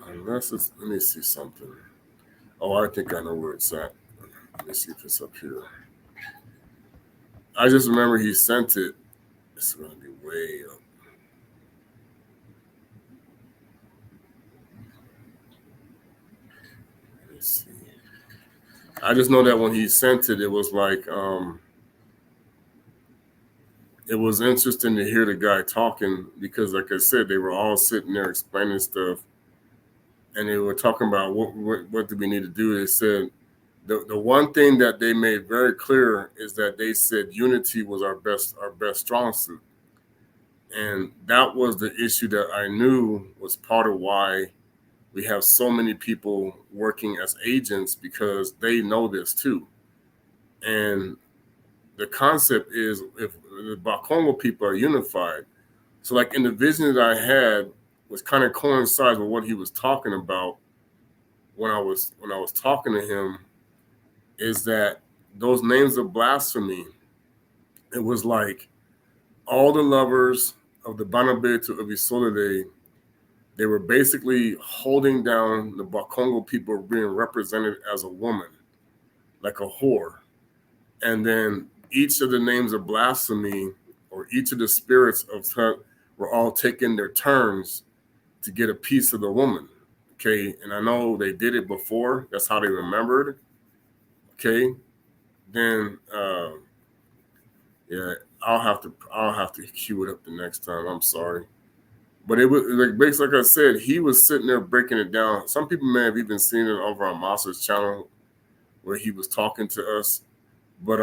Unless it's, let me see something. Oh, I think I know where it's at. Let me see if it's up here. I just remember he sent it. It's going to be way up. Let me see. I just know that when he sent it, it was like, it was interesting to hear the guy talking because, like I said, they were all sitting there explaining stuff, and they were talking about what do we need to do. They said the one thing that they made very clear is that they said unity was our best strong suit, and that was the issue that I knew was part of why we have so many people working as agents, because they know this too. And the concept is, if the Bakongo people are unified, so like in the vision that I had was kind of coincides with what he was talking about when I was talking to him, is that those names of blasphemy, it was like all the lovers of the Banabetu of Isolde, they were basically holding down the Bakongo people being represented as a woman, like a whore. And then each of the names of blasphemy, or each of the spirits of were all taking their turns to get a piece of the woman. Okay, and I know they did it before. That's how they remembered. Okay, then yeah, I'll have to cue it up the next time. I'm sorry, but it was like basically, like I said, he was sitting there breaking it down. Some people may have even seen it over on Master's channel where he was talking to us, but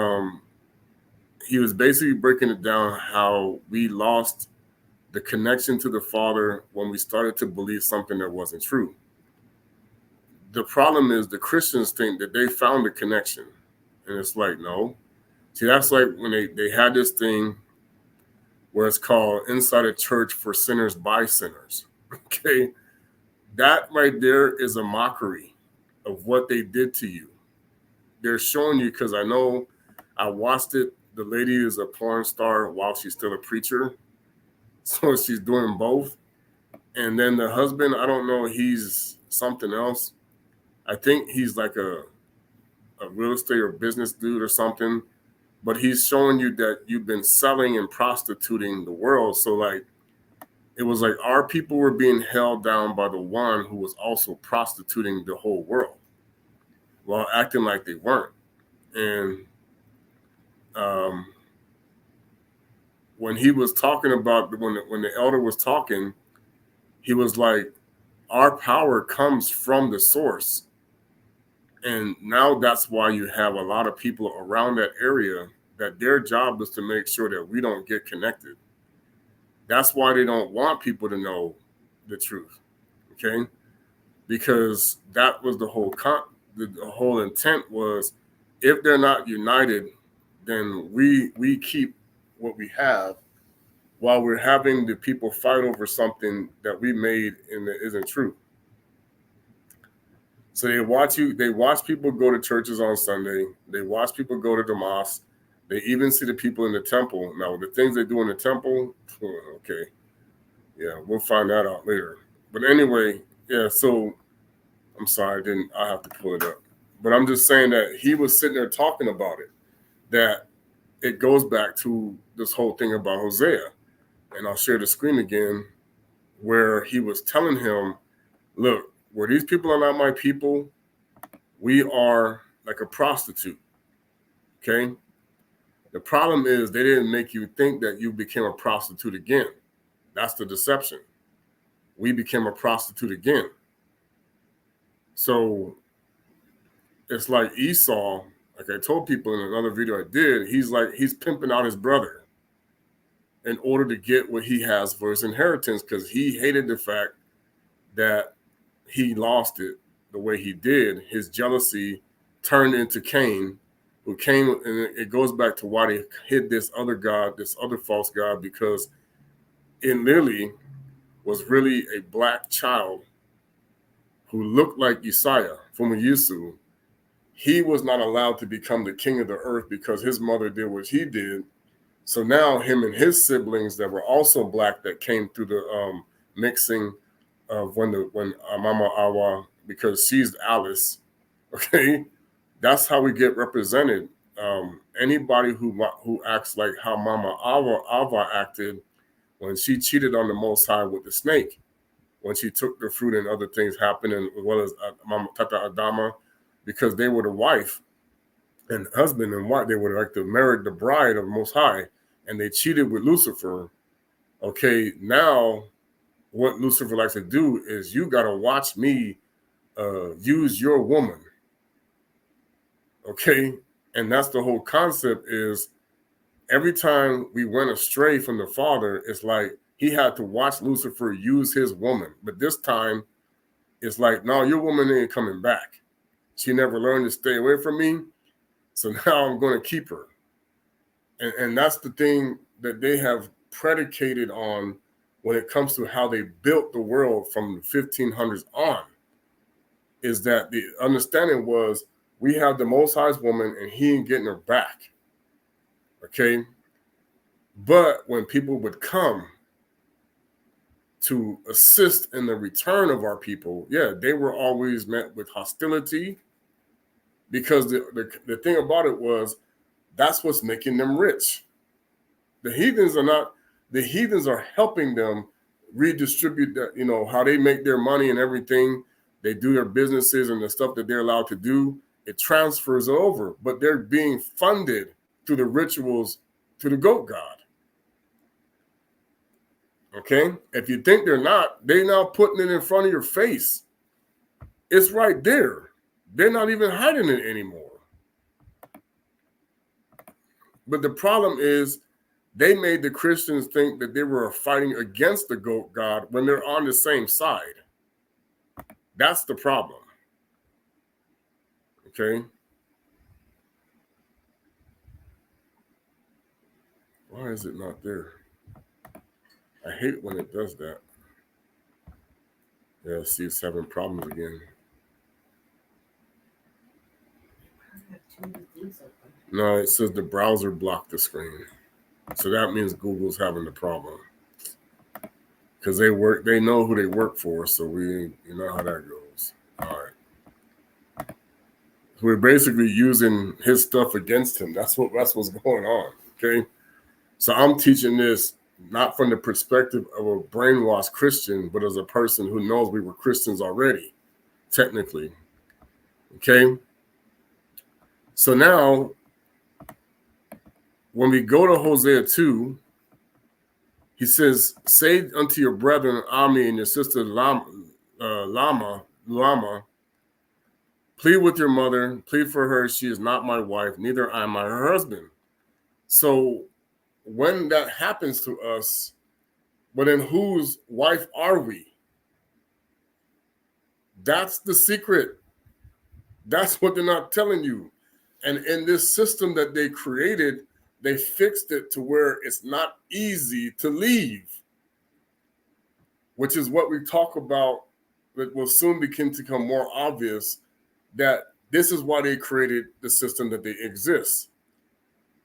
he was basically breaking it down how we lost the connection to the Father when we started to believe something that wasn't true. The problem is the Christians think that they found the connection, and it's like, no. See, that's like when they had this thing where it's called Inside a Church for Sinners by Sinners. Okay, that right there is a mockery of what they did to you. They're showing you, because I know I watched it. The lady is a porn star while she's still a preacher, so she's doing both. And then the husband, I don't know, he's something else. I think he's like a real estate or business dude or something, but he's showing you that you've been selling and prostituting the world. So like, it was like our people were being held down by the one who was also prostituting the whole world while acting like they weren't. And when he was talking about, when the elder was talking, he was like, our power comes from the source. And now that's why you have a lot of people around that area that their job is to make sure that we don't get connected. That's why they don't want people to know the truth. okay? Because that was the whole intent was, if they're not united, then we keep what we have while we're having the people fight over something that we made and that isn't true. So they watch people go to churches on Sunday, they watch people go to the mosque, they even see the people in the temple. Now the things they do in the temple, okay, yeah, we'll find that out later. But anyway, yeah, so I'm sorry, I have to pull it up. But I'm just saying that he was sitting there talking about it, that it goes back to this whole thing about Hosea. And I'll share the screen again, where he was telling him, look, where these people are not my people, we are like a prostitute. Okay? The problem is they didn't make you think that you became a prostitute again. That's the deception. We became a prostitute again. So it's like Esau, like I told people in another video I did, he's pimping out his brother in order to get what he has for his inheritance, because he hated the fact that he lost it the way he did. His jealousy turned into Cain, who came, and it goes back to why they hid this other God, this other false God, because it literally was really a black child who looked like Isaiah from Yesu. He was not allowed to become the king of the earth because his mother did what he did. So now him and his siblings that were also black, that came through the mixing of when Mama Awa, because she's Alice, okay, that's how we get represented. Anybody who acts like how Mama Awa acted when she cheated on the Most High with the snake, when she took the fruit and other things happened, and as well as Mama Tata Adama, because they were the wife and husband and wife. They were like married the bride of Most High, and they cheated with Lucifer. Okay, now what Lucifer likes to do is, you got to watch me use your woman. Okay, and that's the whole concept. Is every time we went astray from the Father, it's like he had to watch Lucifer use his woman. But this time, it's like, no, your woman ain't coming back. She never learned to stay away from me, so now I'm going to keep her. And that's the thing that they have predicated on when it comes to how they built the world from the 1500s on, is that the understanding was, we have the Most High's woman and he ain't getting her back. Okay? But when people would come to assist in the return of our people, yeah, they were always met with hostility, because the thing about it was, that's what's making them rich. The heathens are helping them redistribute that, how they make their money and everything. They do their businesses and the stuff that they're allowed to do. It transfers over, but they're being funded through the rituals to the goat god. Okay? If you think they're not, they're now putting it in front of your face. It's right there. They're not even hiding it anymore. But the problem is, they made the Christians think that they were fighting against the goat god when they're on the same side. That's the problem. Okay? Why is it not there? I hate when it does that. Yeah, see, it's having problems again. No, it says the browser blocked the screen. So that means Google's having the problem. Because they know who they work for, so you know how that goes. All right. We're basically using his stuff against him. That's what's going on. Okay. So I'm teaching this not from the perspective of a brainwashed Christian, but as a person who knows we were Christians already, technically. Okay. So now, when we go to Hosea 2, he says, say unto your brethren Ami and your sister Lama, plead with your mother, plead for her, she is not my wife, neither am I her husband. So when that happens to us, but in whose wife are we? That's the secret. That's what they're not telling you. And in this system that they created, they fixed it to where it's not easy to leave, which is what we talk about that will soon begin to become more obvious, that this is why they created the system that they exist.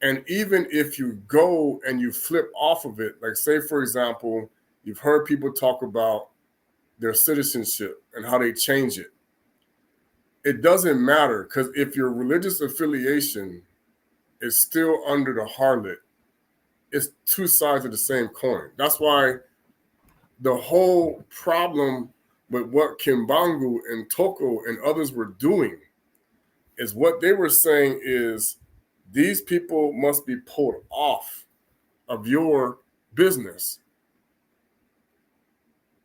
And even if you go and you flip off of it, like say, for example, you've heard people talk about their citizenship and how they change it. It doesn't matter, because if your religious affiliation is still under the harlot, it's two sides of the same coin. That's why the whole problem with what Kimbangu and Toko and others were doing is what they were saying is these people must be pulled off of your business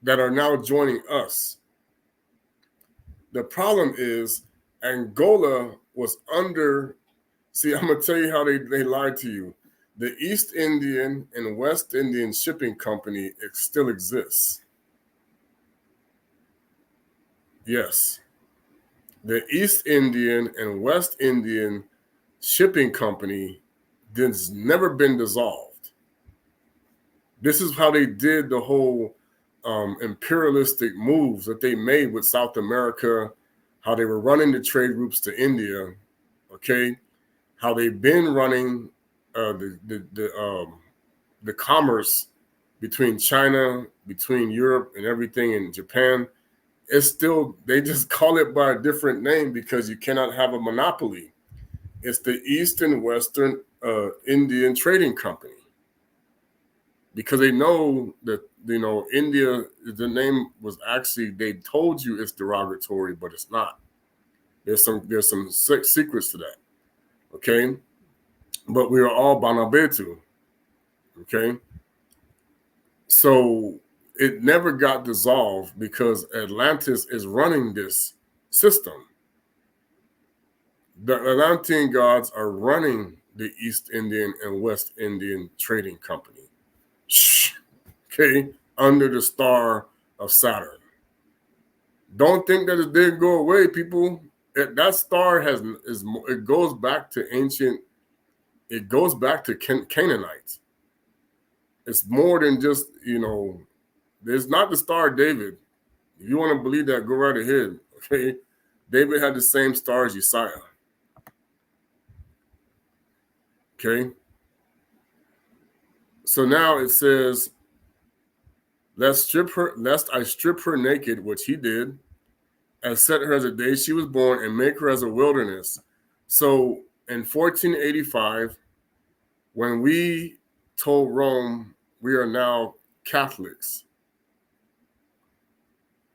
that are now joining us. The problem is Angola was under, see, I'm going to tell you how they lied to you. The East Indian and West Indian Shipping Company, it still exists. Yes. The East Indian and West Indian Shipping Company has never been dissolved. This is how they did the whole imperialistic moves that they made with South America, how they were running the trade routes to India, okay? How they've been running the commerce between China, between Europe and everything in Japan. It's still, they just call it by a different name because you cannot have a monopoly. It's the East and Western Indian Trading Company. Because they know that, you know, India, the name was actually, they told you it's derogatory, but it's not. There's some secrets to that, okay? But we are all Banabetu, okay? So it never got dissolved because Atlantis is running this system. The Atlantean gods are running the East Indian and West Indian Trading Company. Okay, under the star of Saturn. Don't think that it didn't go away, people. That star it goes back to ancient. It goes back to Canaanites. It's more than just, you know. It's not the star of David. If you want to believe that, go right ahead. Okay, David had the same star as Uzziah. Okay. So now it says, lest I strip her naked, which he did, and set her as a day she was born, and make her as a wilderness. So in 1485, when we told Rome we are now Catholics,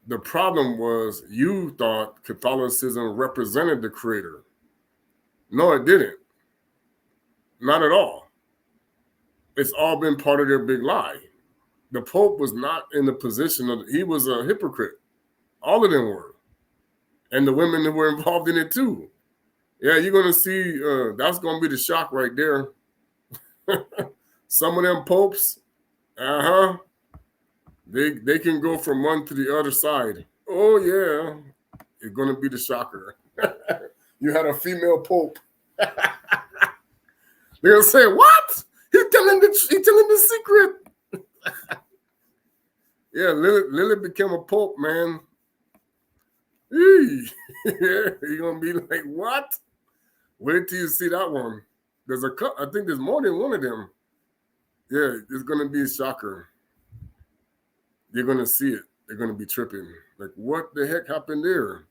the problem was you thought Catholicism represented the Creator. No, it didn't. Not at all. It's all been part of their big lie. The Pope was not in the position of, he was a hypocrite. All of them were. And the women that were involved in it too. Yeah, you're going to see, that's going to be the shock right there. Some of them popes, they can go from one to the other side. Oh, yeah, it's going to be the shocker. You had a female pope. They're going to say, what? He's telling the secret. Yeah, Lily became a pope, man. You're going to be like, what? Wait till you see that one. There's I think there's more than one of them. Yeah, it's going to be a shocker. You're going to see it. They're going to be tripping. Like, what the heck happened there?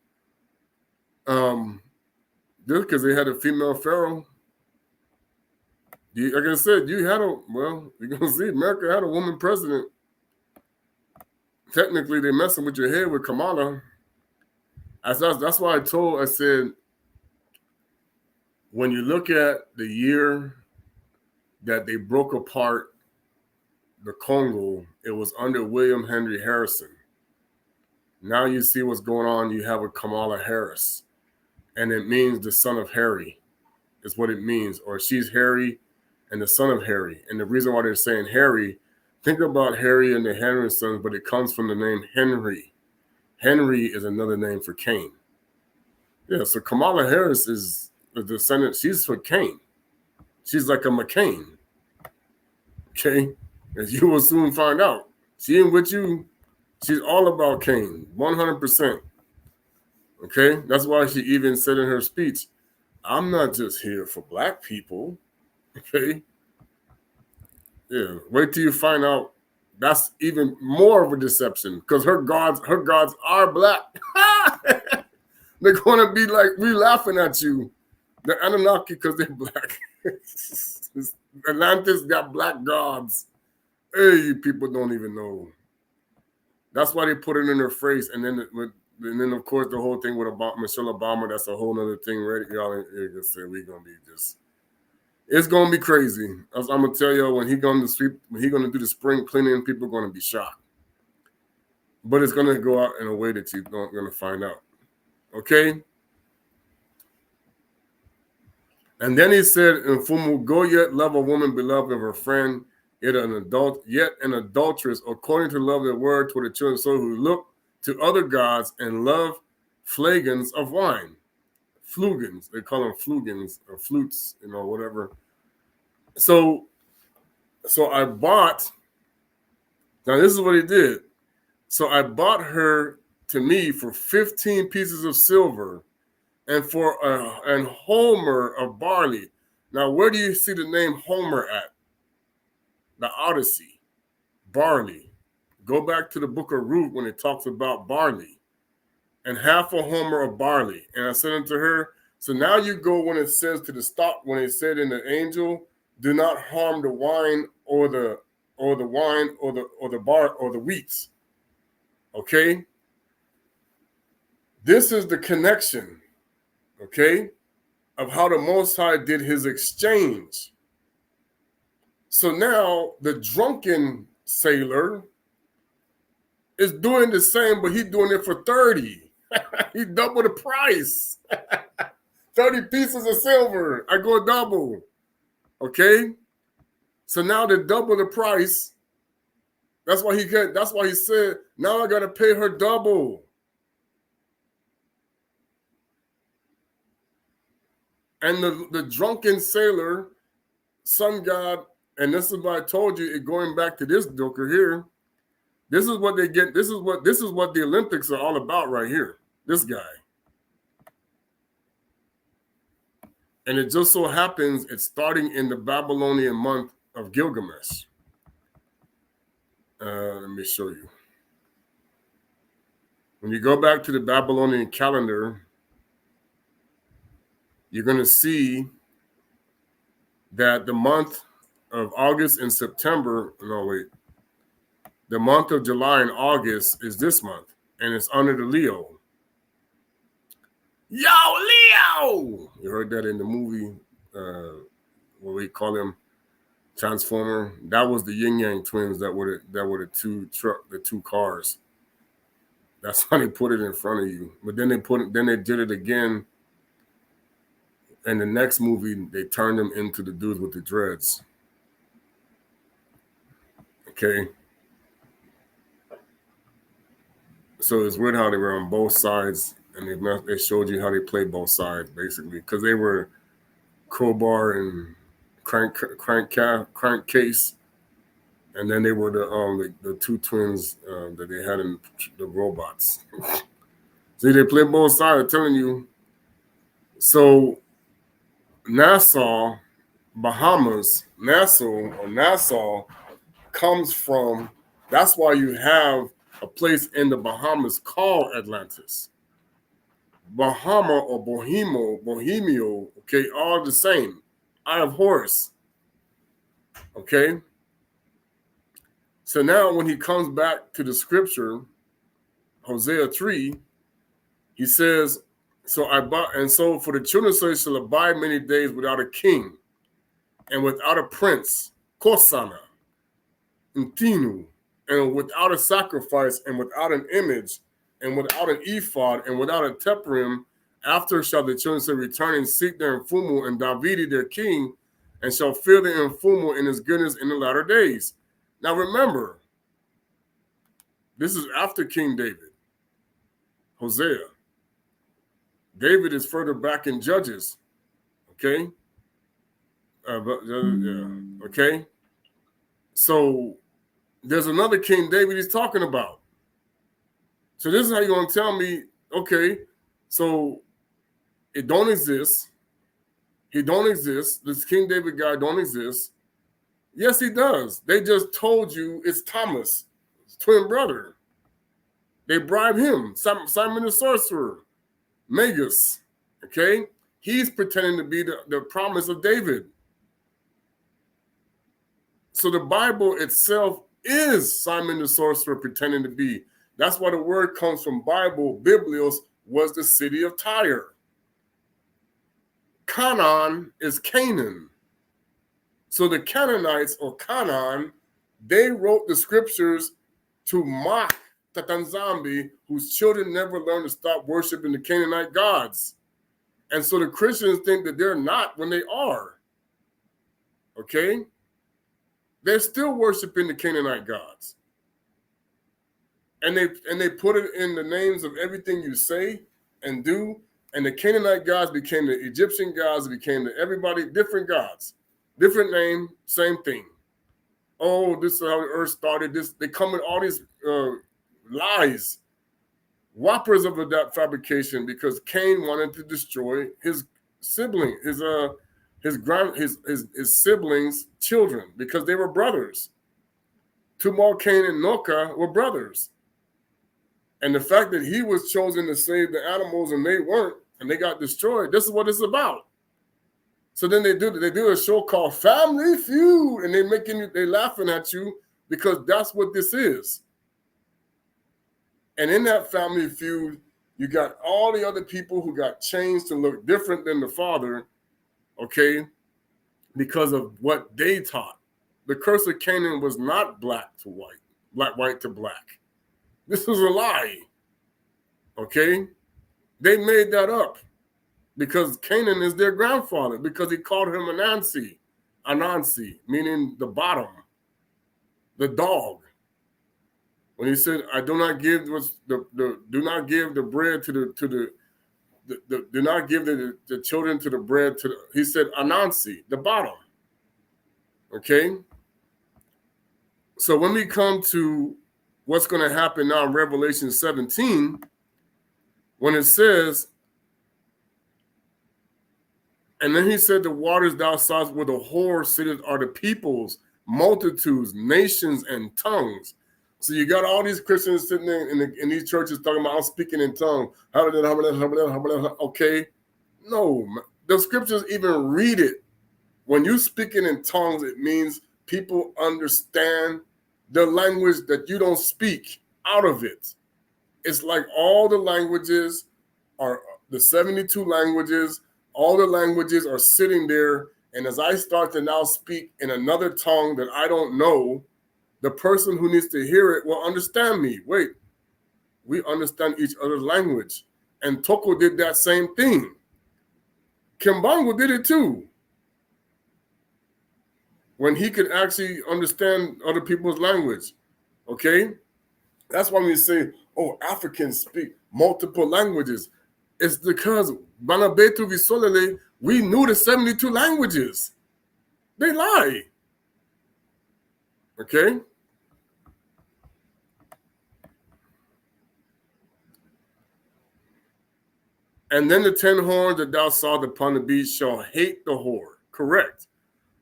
Just because they had a female pharaoh. Like I said, you're going to see America had a woman president. Technically, they're messing with your head with Kamala. That's why I said, when you look at the year that they broke apart the Congo, it was under William Henry Harrison. Now you see what's going on. You have a Kamala Harris, and it means the son of Harry is what it means, or she's Harry and the son of Harry. And the reason why they're saying Harry, think about Harry and the Hendersons, but it comes from the name Henry. Henry is another name for Cain. Yeah, so Kamala Harris is the descendant. She's for Cain. She's like a McCain. Okay? As you will soon find out. She ain't with you. She's all about Cain, 100%. Okay? That's why she even said in her speech, I'm not just here for black people. Okay? Yeah. Wait till you find out. That's even more of a deception because her gods are black. They're gonna be like, we laughing at you. The Anunnaki because they're black. Atlantis got black gods. Hey, you people don't even know. That's why they put it in their face. And then of course the whole thing with Michelle Obama, that's a whole other thing, right? Y'all can say we're gonna be just, it's gonna be crazy. I'm gonna tell you, when he's gonna do the spring cleaning, people are gonna be shocked. But it's gonna go out in a way that you're not gonna find out. Okay? And then he said, Mfumu, go yet love a woman beloved of her friend, yet an adulteress, according to love the word toward the children, so who look to other gods and love flagons of wine. Flugans, they call them flugans or flutes, whatever. So I bought, now this is what he did. So I bought her to me for 15 pieces of silver and for an homer of barley. Now, where do you see the name Homer at? The Odyssey, barley. Go back to the book of Ruth when it talks about barley. And half a homer of barley. And I said unto her, so now you go when it says to the stop, when it said in the angel, do not harm the wine or the wine or the bar or the wheats. Okay? This is the connection, okay, of how the Most High did his exchange. So now the drunken sailor is doing the same, but he's doing it for 30. He doubled the price. 30 pieces of silver. I go double. Okay? So now they double the price. That's why he said, now I gotta pay her double. And the drunken sailor, sun god, and this is what I told you, going back to this joker here. This is what they get. This is what the Olympics are all about right here. This guy. And it just so happens it's starting in the Babylonian month of Gilgamesh. Let me show you. When you go back to the Babylonian calendar, you're going to see that the month of August and September, the month of July and August is this month, and it's under the Leo. Yo, Leo! You heard that in the movie, what we call him, Transformer. That was the Yin Yang twins that were the two cars. That's how they put it in front of you. But then they did it again. And the next movie, they turned them into the dudes with the dreads. Okay. So it's weird how they were on both sides, and they showed you how they played both sides, basically, because they were crowbar and crankcase, and then they were the two twins that they had in the robots. See, they play both sides. I'm telling you. So Nassau, Bahamas, Nassau comes from. That's why you have a place in the Bahamas called Atlantis. Bahama or Bohemio, okay, all the same. Eye of Horus. Okay? So now when he comes back to the scripture, Hosea 3, he says, so for the children of Israel shall abide many days without a king and without a prince, Kosana, Intinu, and without a sacrifice, and without an image, and without an ephod, and without a teperim, after shall the children say, return and seek their Mfumu and Davidi their king, and shall fear the Mfumu in his goodness in the latter days. Now remember, this is after King David. Hosea. David is further back in Judges. Okay? Okay? So there's another King David he's talking about. So this is how you're going to tell me, okay, so it don't exist. He don't exist. This King David guy don't exist. Yes, he does. They just told you it's Thomas, his twin brother. They bribe him, Simon the sorcerer, Magus, okay? He's pretending to be the promise of David. So the Bible itself is Simon the sorcerer pretending to be. That's why the word comes from Bible. Biblios was the city of Tyre. Canaan is Canaan. So the Canaanites or Canaan, they wrote the scriptures to mock the nZambi, whose children never learned to stop worshiping the Canaanite gods. And so the Christians think that they're not when they are. Okay? They're still worshiping the Canaanite gods. And they put it in the names of everything you say and do. And the Canaanite gods became the Egyptian gods, became the everybody, different gods. Different name, same thing. Oh, this is how the earth started. They come with all these lies, whoppers of that fabrication, because Cain wanted to destroy his sibling, his siblings' children, because they were brothers. Tubal, Cain, and Noka were brothers. And the fact that he was chosen to save the animals and they weren't, and they got destroyed, this is what it's about. So then they do a show called Family Feud, and they laughing at you because that's what this is. And in that Family Feud, you got all the other people who got changed to look different than the father, okay, because of what they taught. The curse of Canaan was not black to white, white to black. This was a lie, okay? They made that up. Because Canaan is their grandfather, because he called him Anansi, meaning the bottom, the dog. When he said, "I do not give do not give the bread do not give the children to the bread he said Anansi, the bottom." Okay. So when we come to what's going to happen now in Revelation 17, when it says, and then he said, the waters thou sawest where the whore sitteth are the peoples, multitudes, nations, and tongues. So you got all these Christians sitting there in these churches talking about, I'm speaking in tongues. Okay. No, the scriptures even read it. When you speaking in tongues, it means people understand the language that you don't speak out of it. It's like all the languages are the 72 languages. All the languages are sitting there, and as I start to now speak in another tongue that I don't know, the person who needs to hear it will understand me. Wait, we understand each other's language. And Toko did that same thing. Kimbangu did it too. When he could actually understand other people's language, okay? That's why we say, oh, Africans speak multiple languages. It's because Banabetu Visolele, we knew the 72 languages. They lie. Okay? And then the 10 horns that thou sawest upon the beast shall hate the whore. Correct.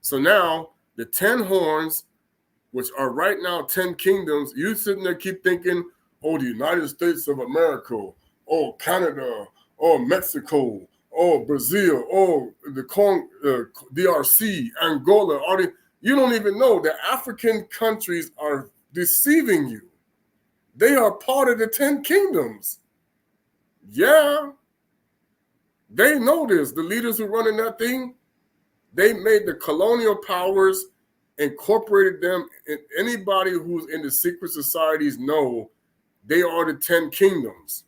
So now the 10 horns, which are right now 10 kingdoms, you sitting there keep thinking, oh, the United States of America, oh, Canada, oh, Mexico, oh, Brazil, oh, the DRC, Angola, you don't even know the African countries are deceiving you. They are part of the 10 kingdoms. Yeah. They know this. The leaders who run in that thing, they made the colonial powers, incorporated them. And anybody who's in the secret societies know they are the 10 kingdoms.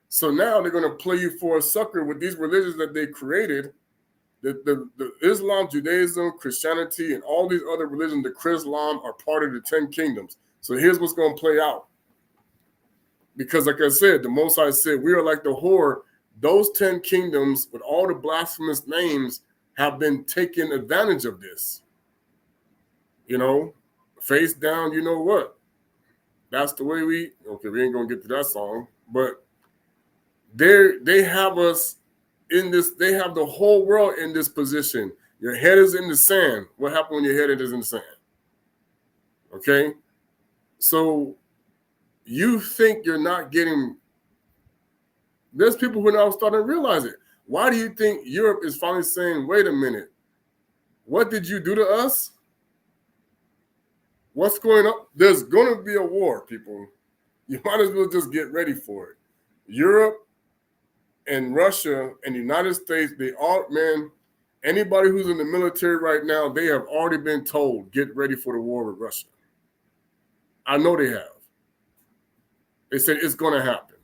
So now they're going to play you for a sucker with these religions that they created. The Islam, Judaism, Christianity, and all these other religions, the Chrislam, are part of the 10 kingdoms. So here's what's going to play out. Because like I said, the Most High said, we are like the whore. Those 10 kingdoms with all the blasphemous names have been taking advantage of this. You know, face down, you know what? That's the way we ain't gonna get to that song, but they have us in this, they have the whole world in this position. Your head is in the sand. What happened when your head is in the sand? Okay? So you think you're not getting, there's people who are now starting to realize it. Why do you think Europe is finally saying, wait a minute, what did you do to us? What's going on? There's going to be a war, people. You might as well just get ready for it. Europe and Russia and the United States, they all, man, anybody who's in the military right now, they have already been told, get ready for the war with Russia. I know they have. They said it's going to happen.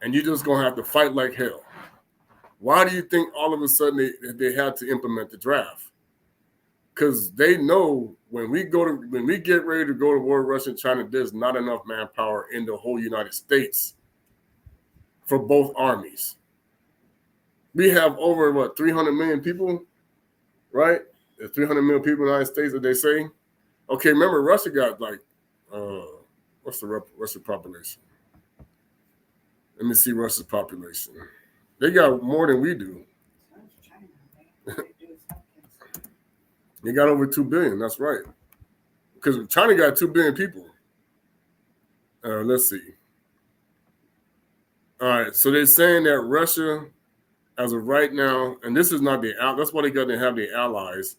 And you're just going to have to fight like hell. Why do you think all of a sudden they had to implement the draft? Because they know when we get ready to go to war with Russia and China, there's not enough manpower in the whole United States for both armies. We have over 300 million people, right? There's 300 million people in the United States that they say. Okay, remember Russia got like what's the Russian population? Let me see Russia's population. They got more than we do. They got over 2 billion. That's right. Because China got 2 billion people. Let's see. All right. So they're saying that Russia, as of right now, and this is not that's why they got to have the allies.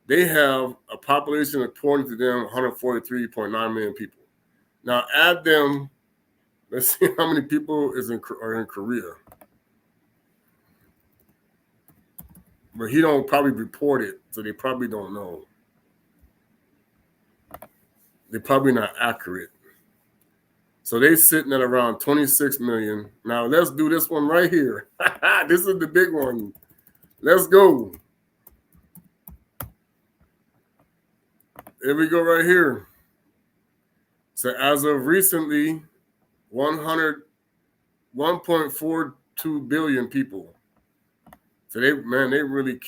They have a population, according to them, 143.9 million people. Now add them. Let's see how many people are in Korea. But he don't probably report it, so they probably don't know. They're probably not accurate. So they're sitting at around 26 million. Now let's do this one right here. This is the big one. Let's go. Here we go right here. So as of recently, 1.42 billion people. So they really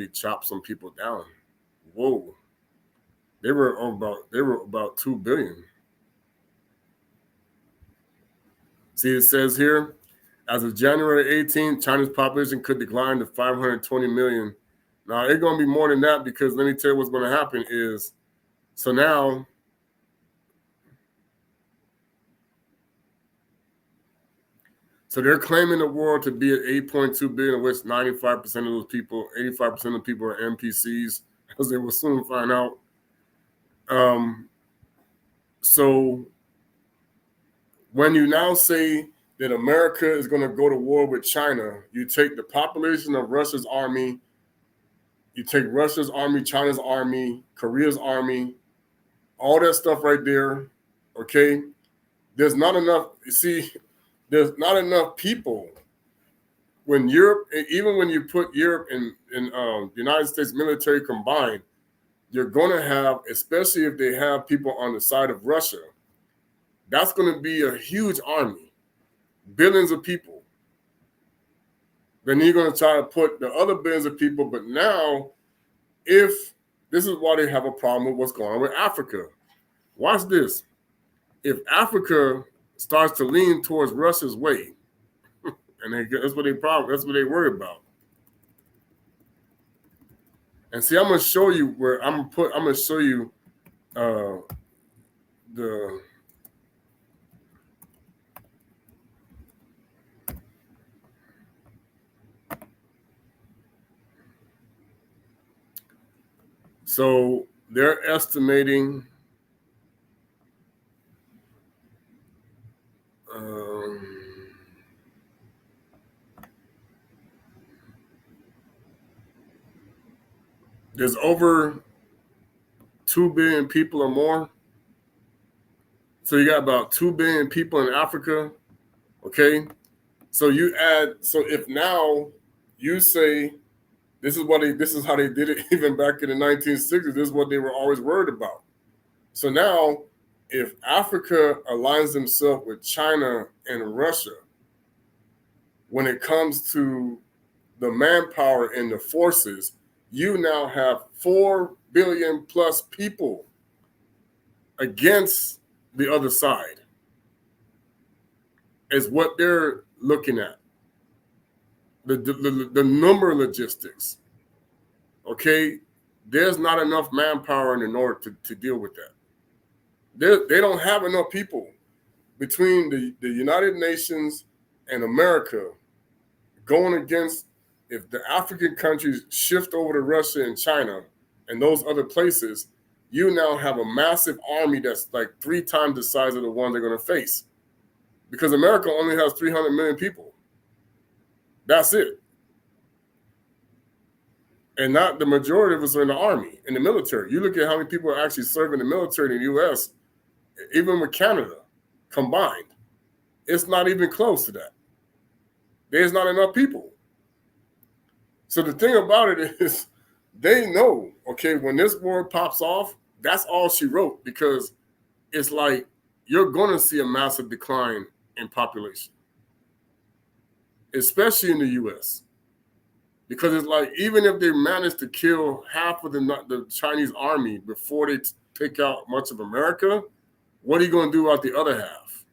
chopped some people down. Whoa. They were about 2 billion. See, it says here, as of January 18th, China's population could decline to 520 million. Now, it's going to be more than that, because let me tell you what's going to happen is, so now, so they're claiming the world to be at 8.2 billion, of which 95% of those people, 85% of people are NPCs, as they will soon find out. So when you now say that America is going to go to war with China, you take the population of Russia's army, you take Russia's army, China's army, Korea's army, all that stuff right there, okay? There's not enough, there's not enough people. When Europe, even when you put Europe and the United States military combined, you're going to have, especially if they have people on the side of Russia, that's going to be a huge army, billions of people. Then you're going to try to put the other billions of people. But now, if this is why they have a problem with what's going on with Africa. Watch this. If Africa starts to lean towards Russia's way, and that's what they worry about. And see, I'm going to show you where I'm going to show you the. So they're estimating there's over 2 billion people or more. So you got about 2 billion people in Africa. Okay. So if now you say this is how they did it even back in the 1960s, this is what they were always worried about. So now if Africa aligns themselves with China and Russia when it comes to the manpower and the forces, you now have 4 billion plus people against the other side, is what they're looking at. The number logistics. Okay, there's not enough manpower in the north to deal with that. They don't have enough people between the United Nations and America going against. If the African countries shift over to Russia and China and those other places, you now have a massive army that's like 3 times the size of the one they're going to face. Because America only has 300 million people. That's it. And not the majority of us are in the army, in the military. You look at how many people are actually serving the military in the U.S., even with Canada combined, it's not even close to that. There's not enough people. So the thing about it is they know, okay, when this war pops off, that's all she wrote, because it's like you're going to see a massive decline in population, especially in the U.S. Because it's like, even if they manage to kill half of the Chinese army before they take out much of America, what are you going to do about the other half?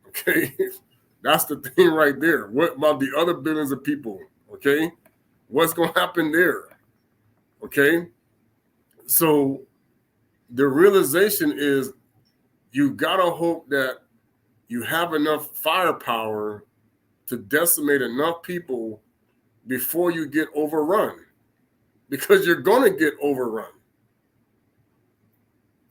Okay, that's the thing right there. What about the other billions of people? Okay, what's going to happen there? Okay, so the realization is you got to hope that you have enough firepower to decimate enough people before you get overrun, because you're going to get overrun.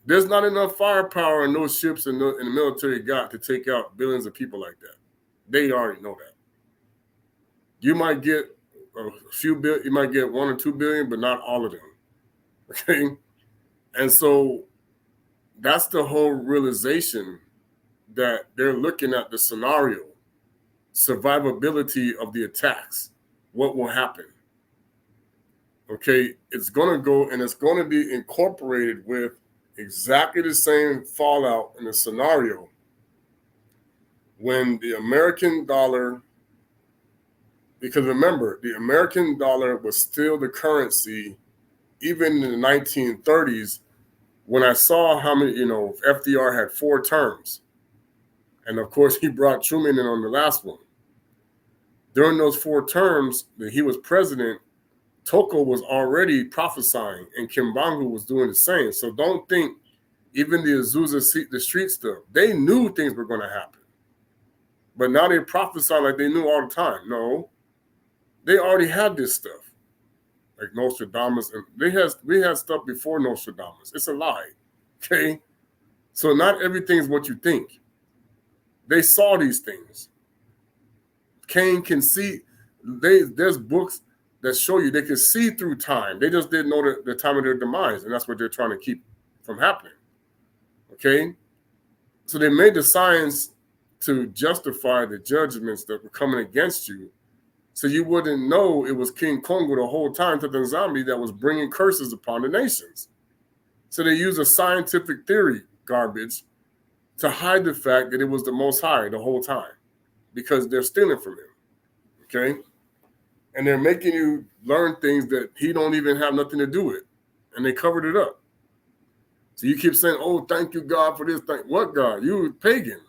There's not enough firepower in those ships and the military got to take out billions of people like that. They already know that. You might get a few billion, you might get 1 or 2 billion, but not all of them. Okay? And so that's the whole realization, that they're looking at the scenario, survivability of the attacks, what will happen. Okay, it's going to go, and it's going to be incorporated with exactly the same fallout in the scenario when the American dollar, because remember, the American dollar was still the currency even in the 1930s, when I saw how many, FDR had 4 terms. And of course, he brought Truman in on the last one. During those 4 terms that he was president, Toko was already prophesying, and Kimbangu was doing the same. So don't think even the Azusa, the street stuff, they knew things were going to happen. But now they prophesy like they knew all the time. No, they already had this stuff. Like Nostradamus, and we had stuff before Nostradamus. It's a lie. Okay? So not everything is what you think. They saw these things. Cain can see, there's books that show you they can see through time. They just didn't know the time of their demise, and that's what they're trying to keep from happening. Okay? So they made the science to justify the judgments that were coming against you, so you wouldn't know it was King Kongo the whole time, to the nZambi that was bringing curses upon the nations. So they use a scientific theory garbage to hide the fact that it was the Most High the whole time, because they're stealing from him. Okay? And they're making you learn things that he don't even have nothing to do with, and they covered it up. So you keep saying, "Oh, thank you, God, for this." What God? You pagan.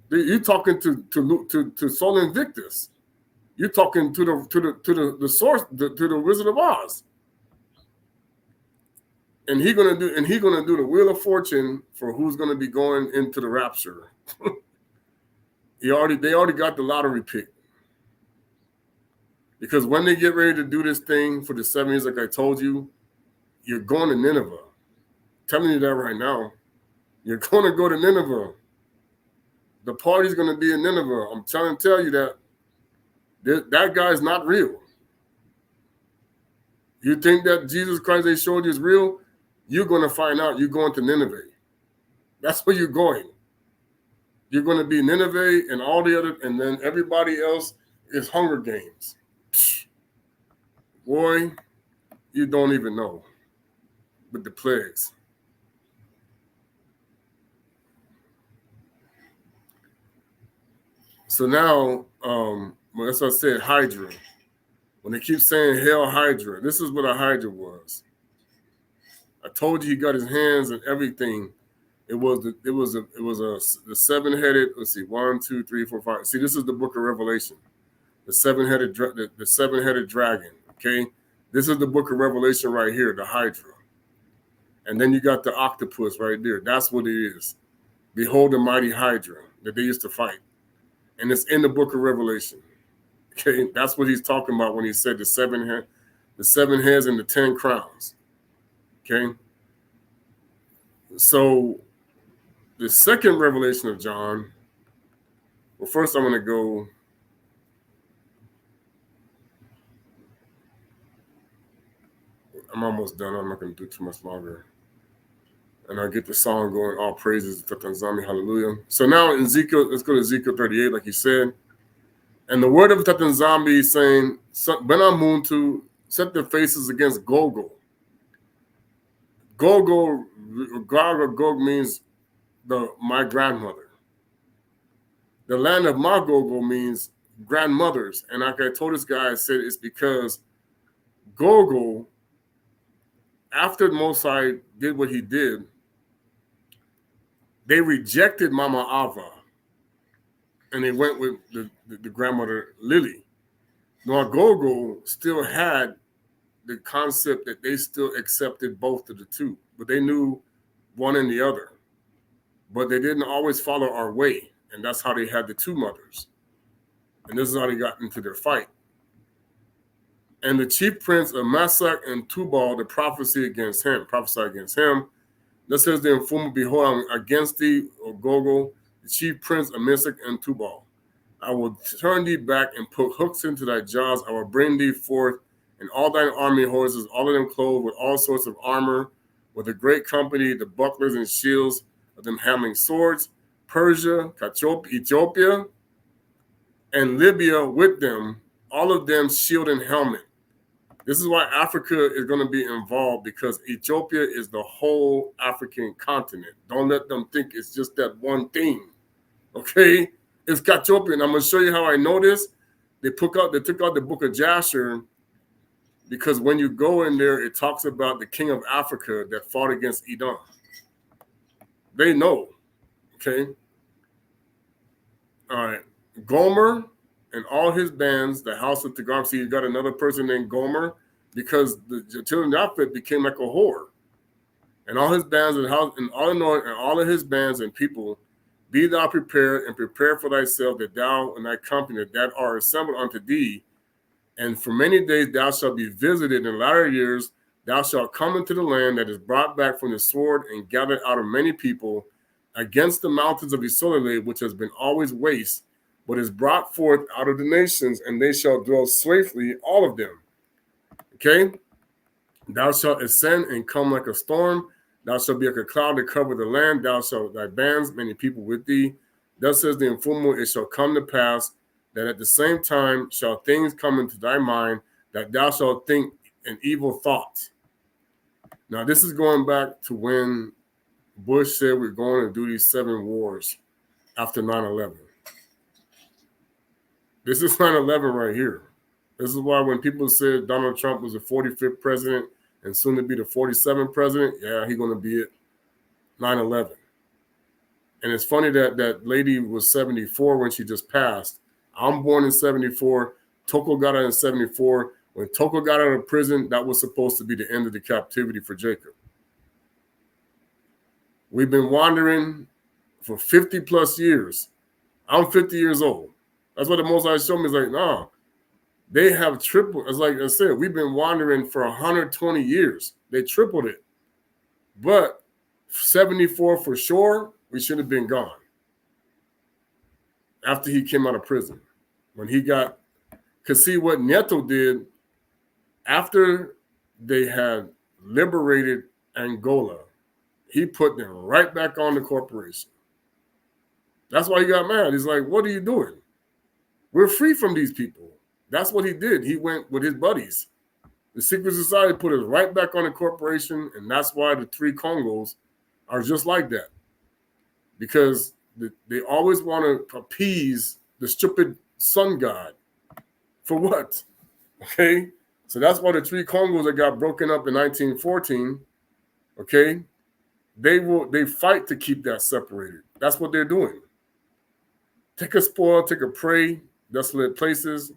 You're talking to Sol Invictus. You're talking to the source, to the Wizard of Oz, and he's gonna do the Wheel of Fortune for who's gonna be going into the rapture. They already got the lottery pick, because when they get ready to do this thing for the 7 years, like I told you, you're going to Nineveh. I'm telling you that right now, you're going to go to Nineveh. The party's going to be in Nineveh. I'm trying to tell you that guy's not real. You think that Jesus Christ they showed you is real? You're going to find out you're going to Nineveh. That's where you're going. You're going to be Nineveh and all the other, and then everybody else is Hunger Games. Boy, you don't even know. With the plagues. So now, that's what I said, Hydra. When they keep saying Hail Hydra, this is what a Hydra was. I told you he got his hands and everything. It was the 7-headed. Let's see, 1, 2, 3, 4, 5. See, this is the book of Revelation. The 7-headed dragon. Okay, this is the book of Revelation right here, the Hydra. And then you got the octopus right there. That's what it is. Behold the mighty Hydra that they used to fight. And it's in the book of Revelation. Okay, that's what he's talking about when he said the 7 heads and the 10 crowns. Okay. So the second revelation of John, well, first I'm going to go. I'm almost done. I'm not going to do too much longer. And I'll get the song going, all praises to nZambi, hallelujah. So now in Ezekiel, let's go to Ezekiel 38, like he said. And the word of nZambi is saying, Benamuntu set their faces against Gogo. Gog means my grandmother. The land of Magogo means grandmothers. And like I told this guy, I said it's because Gogo, after Mosai did what he did, they rejected Mama Ava. And they went with the grandmother Lily. Now Gogo still had the concept that they still accepted both of the two, but they knew one and the other. But they didn't always follow our way, and that's how they had the two mothers. And this is how they got into their fight. And the chief prince of Masak and Tubal, the prophesied against him. That says the informer, behold, I'm against thee, O Gogo, the chief prince of Masak and Tubal. I will turn thee back and put hooks into thy jaws. I will bring thee forth and all thine army horses, all of them clothed with all sorts of armor, with a great company, the bucklers and shields of them handling swords, Persia, Ethiopia, and Libya with them, all of them shield and helmet. This is why Africa is going to be involved, because Ethiopia is the whole African continent. Don't let them think it's just that one thing. Okay? It's Ethiopia. And I'm going to show you how I know this. They took out the book of Jasher, because when you go in there, it talks about the king of Africa that fought against Edom. They know. Okay? All right. Gomer and all his bands, the house of Tigam. See, you got another person named Gomer, because the children of Japheth became like a whore. And all his bands and all of his bands and people, be thou prepared and prepare for thyself, that thou and thy company that are assembled unto thee. And for many days thou shalt be visited. In latter years thou shalt come into the land that is brought back from the sword and gathered out of many people against the mountains of Isolde, which has been always waste, but is brought forth out of the nations, and they shall dwell safely, all of them. Okay? Thou shalt ascend and come like a storm. Thou shalt be like a cloud to cover the land. Thou shalt thy bands, many people with thee. Thus says the informer, it shall come to pass that at the same time shall things come into thy mind, that thou shalt think an evil thought. Now, this is going back to when Bush said we're going to do these 7 wars after 9/11. This is 9/11 right here. This is why when people said Donald Trump was the 45th president and soon to be the 47th president, yeah, he's going to be it. 9/11. And it's funny that that lady was 74 when she just passed. I'm born in 74. Toko got out in 74. When Toko got out of prison, that was supposed to be the end of the captivity for Jacob. We've been wandering for 50 plus years. I'm 50 years old. That's what the Most High showed me. Is like, nah, they have tripled. It's like I said, we've been wandering for 120 years. They tripled it. But 74 for sure, we should have been gone. After he came out of prison. When he got, because see what Neto did, after they had liberated Angola, he put them right back on the corporation. That's why he got mad. He's like, what are you doing? We're free from these people. That's what he did. He went with his buddies. The secret society put us right back on the corporation, and that's why the 3 Congos are just like that. Because they always want to appease the stupid sun god. For what? Okay, so that's why the three Congos that got broken up in 1914, okay, they fight to keep that separated. That's what they're doing. Take a spoil, take a prey, desolate places.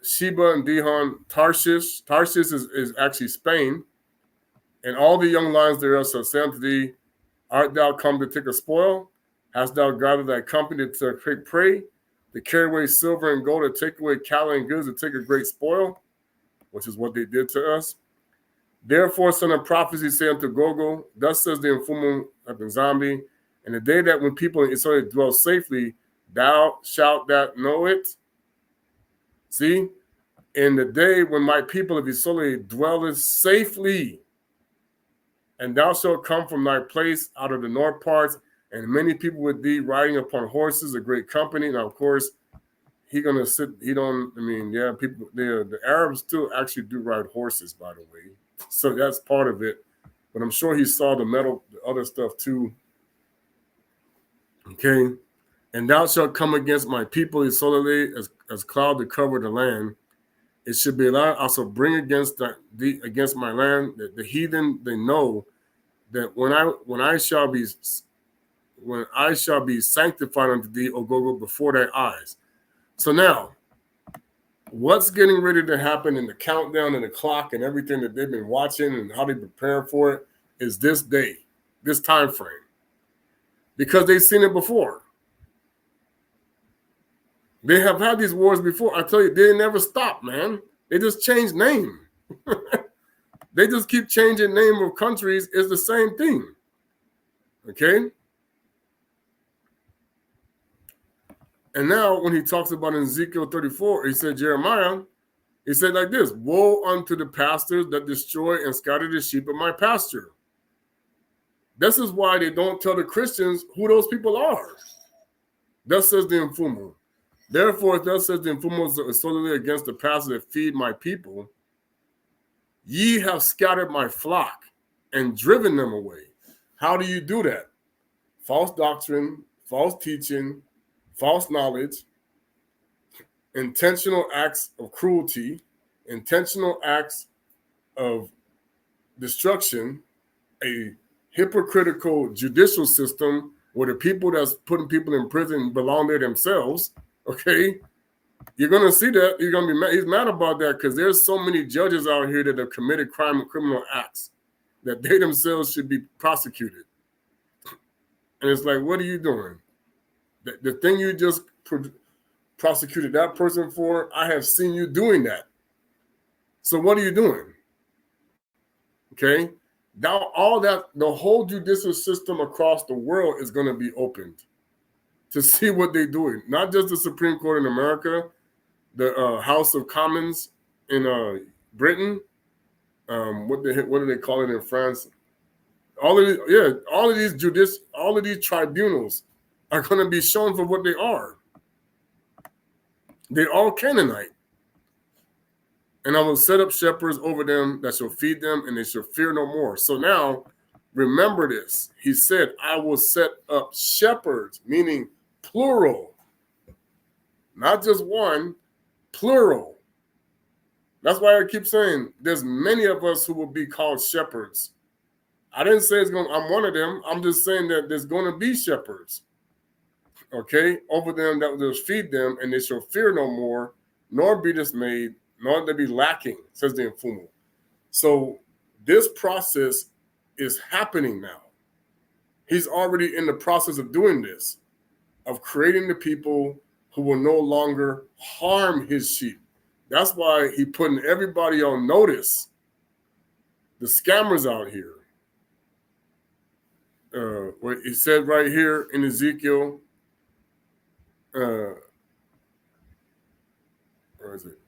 Sheba and Dihon, Tarshish. Tarshish is actually Spain. And all the young lions thereof shall say unto thee, art thou come to take a spoil? Hast thou gathered thy company to take prey, to carry away silver and gold, to take away cattle and goods, to take a great spoil? Which is what they did to us. Therefore, son of prophecy, say unto Gogo, thus says the Infumo of nZambi, and the day that when people in Israel dwell safely, thou shalt that know it. See? In the day when my people of Israel dwelleth safely, and thou shalt come from thy place out of the north parts, and many people with thee riding upon horses, a great company. Now, of course, he gonna sit. He don't. I mean, yeah, people. The Arabs still actually do ride horses, by the way. So that's part of it. But I'm sure he saw the other stuff too. Okay, and thou shalt come against my people Israel as cloud to cover the land. It should be allowed also bring against my land that the heathen they know that when I shall be sanctified unto thee, O Gogo, before thy eyes. So now, what's getting ready to happen in the countdown and the clock and everything that they've been watching and how they prepare for it is this day, this time frame, because they've seen it before. They have had these wars before. I tell you, they never stop, man. They just change name. They just keep changing name of countries. It's the same thing. Okay? And now when he talks about in Ezekiel 34, he said, Jeremiah, he said like this, woe unto the pastors that destroy and scatter the sheep of my pasture. This is why they don't tell the Christians who those people are. Thus says the Infumo. Therefore, thus says the Infumo solely against the pastors that feed my people. Ye have scattered my flock and driven them away. How do you do that? False doctrine, false teaching, false knowledge, intentional acts of cruelty, intentional acts of destruction, a hypocritical judicial system where the people that's putting people in prison belong there themselves, okay? You're going to see that. You're going to be mad. He's mad about that because there's so many judges out here that have committed crime and criminal acts that they themselves should be prosecuted. And it's like, what are you doing? The thing you just prosecuted that person for, I have seen you doing that. So what are you doing? Okay? Now all that, the whole judicial system across the world is going to be opened to see what they're doing. Not just the Supreme Court in America, the House of Commons in Britain. What do they call it in France? All of these tribunals are going to be shown for what they are. They're all Canaanite. And I will set up shepherds over them that shall feed them, and they shall fear no more. So now, remember this. He said, I will set up shepherds, meaning plural. Not just one, plural. That's why I keep saying there's many of us who will be called shepherds. I didn't say I'm one of them. I'm just saying that there's going to be shepherds, okay, over them that will feed them, and they shall fear no more, nor be dismayed, nor they be lacking, says the Infumo. So this process is happening now. He's already in the process of doing this, of creating the people who will no longer harm his sheep. That's why he's putting everybody on notice. The scammers out here. What he said right here in Ezekiel, where is it?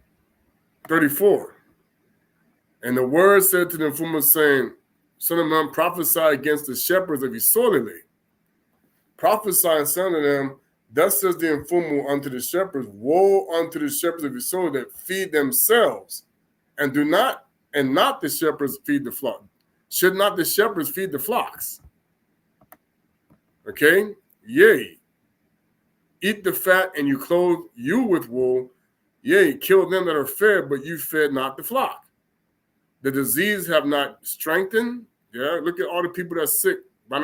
34. And the word said to the Infumo, saying, Son of man, prophesy against the shepherds of Isolele. Prophesy and say unto them, thus says the Infumo unto the shepherds, woe unto the shepherds of Isolele that feed themselves, and not the shepherds feed the flock. Should not the shepherds feed the flocks? Okay? Yea. eat the fat and you clothe you with wool. Yea, kill them that are fed, but you fed not the flock. The disease have not strengthened. Yeah, look at all the people that's sick. Look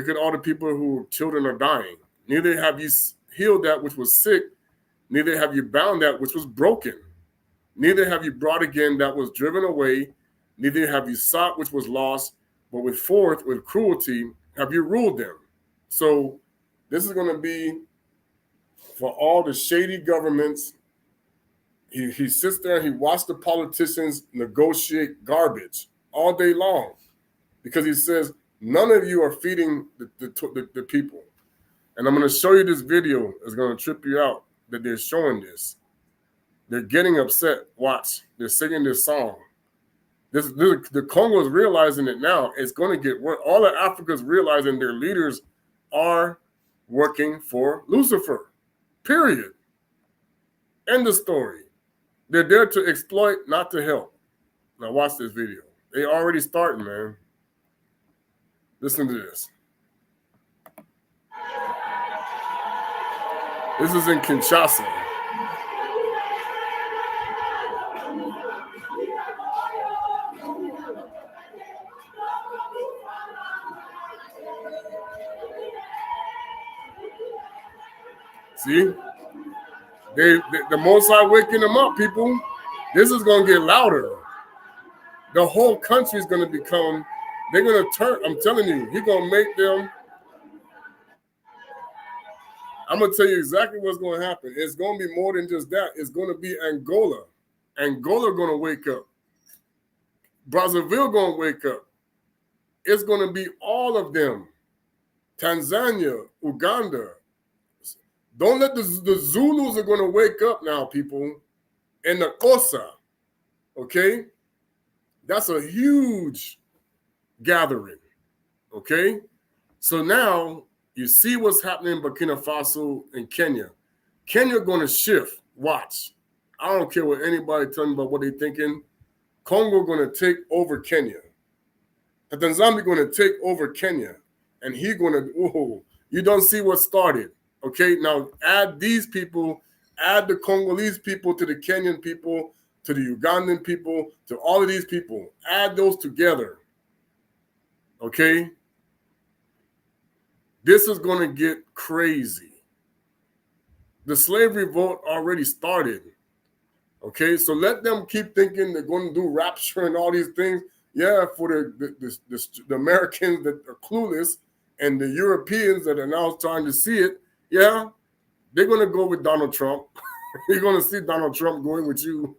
at all the people who children are dying. Neither have you healed that which was sick, neither have you bound that which was broken. Neither have you brought again that was driven away, neither have you sought which was lost, but with cruelty have you ruled them. So this is going to be for all the shady governments. He sits there and he watches the politicians negotiate garbage all day long because he says, none of you are feeding the people. And I'm going to show you this video. It's going to trip you out that they're showing this. They're getting upset. Watch. They're singing this song. The Congo is realizing it now. It's going to get worse. All of Africa is realizing their leaders are working for Lucifer. Period. End of story. They're there to exploit, not to help. Now watch this video. They already starting, man. Listen to this. This is in Kinshasa. See? The Most High waking them up, people. This is going to get louder. The whole country is going to become, they're going to turn, I'm telling you, he's going to make them. I'm going to tell you exactly what's going to happen. It's going to be more than just that. It's going to be Angola. Angola going to wake up. Brazzaville going to wake up. It's going to be all of them. Tanzania, Uganda. Don't let the Zulus are going to wake up now, people. And the Kosa. Okay? That's a huge gathering. Okay? So now you see what's happening in Burkina Faso and Kenya. Kenya going to shift. Watch. I don't care what anybody telling me about what they're thinking. Congo going to take over Kenya. And then nZambi going to take over Kenya. And he going to, you don't see what started. Okay, now add these people, add the Congolese people to the Kenyan people, to the Ugandan people, to all of these people. Add those together. Okay? This is going to get crazy. The slave revolt already started. Okay, so let them keep thinking they're going to do rapture and all these things. Yeah, for the Americans that are clueless and the Europeans that are now trying to see it, yeah, they're going to go with Donald Trump. You're going to see Donald Trump going with you.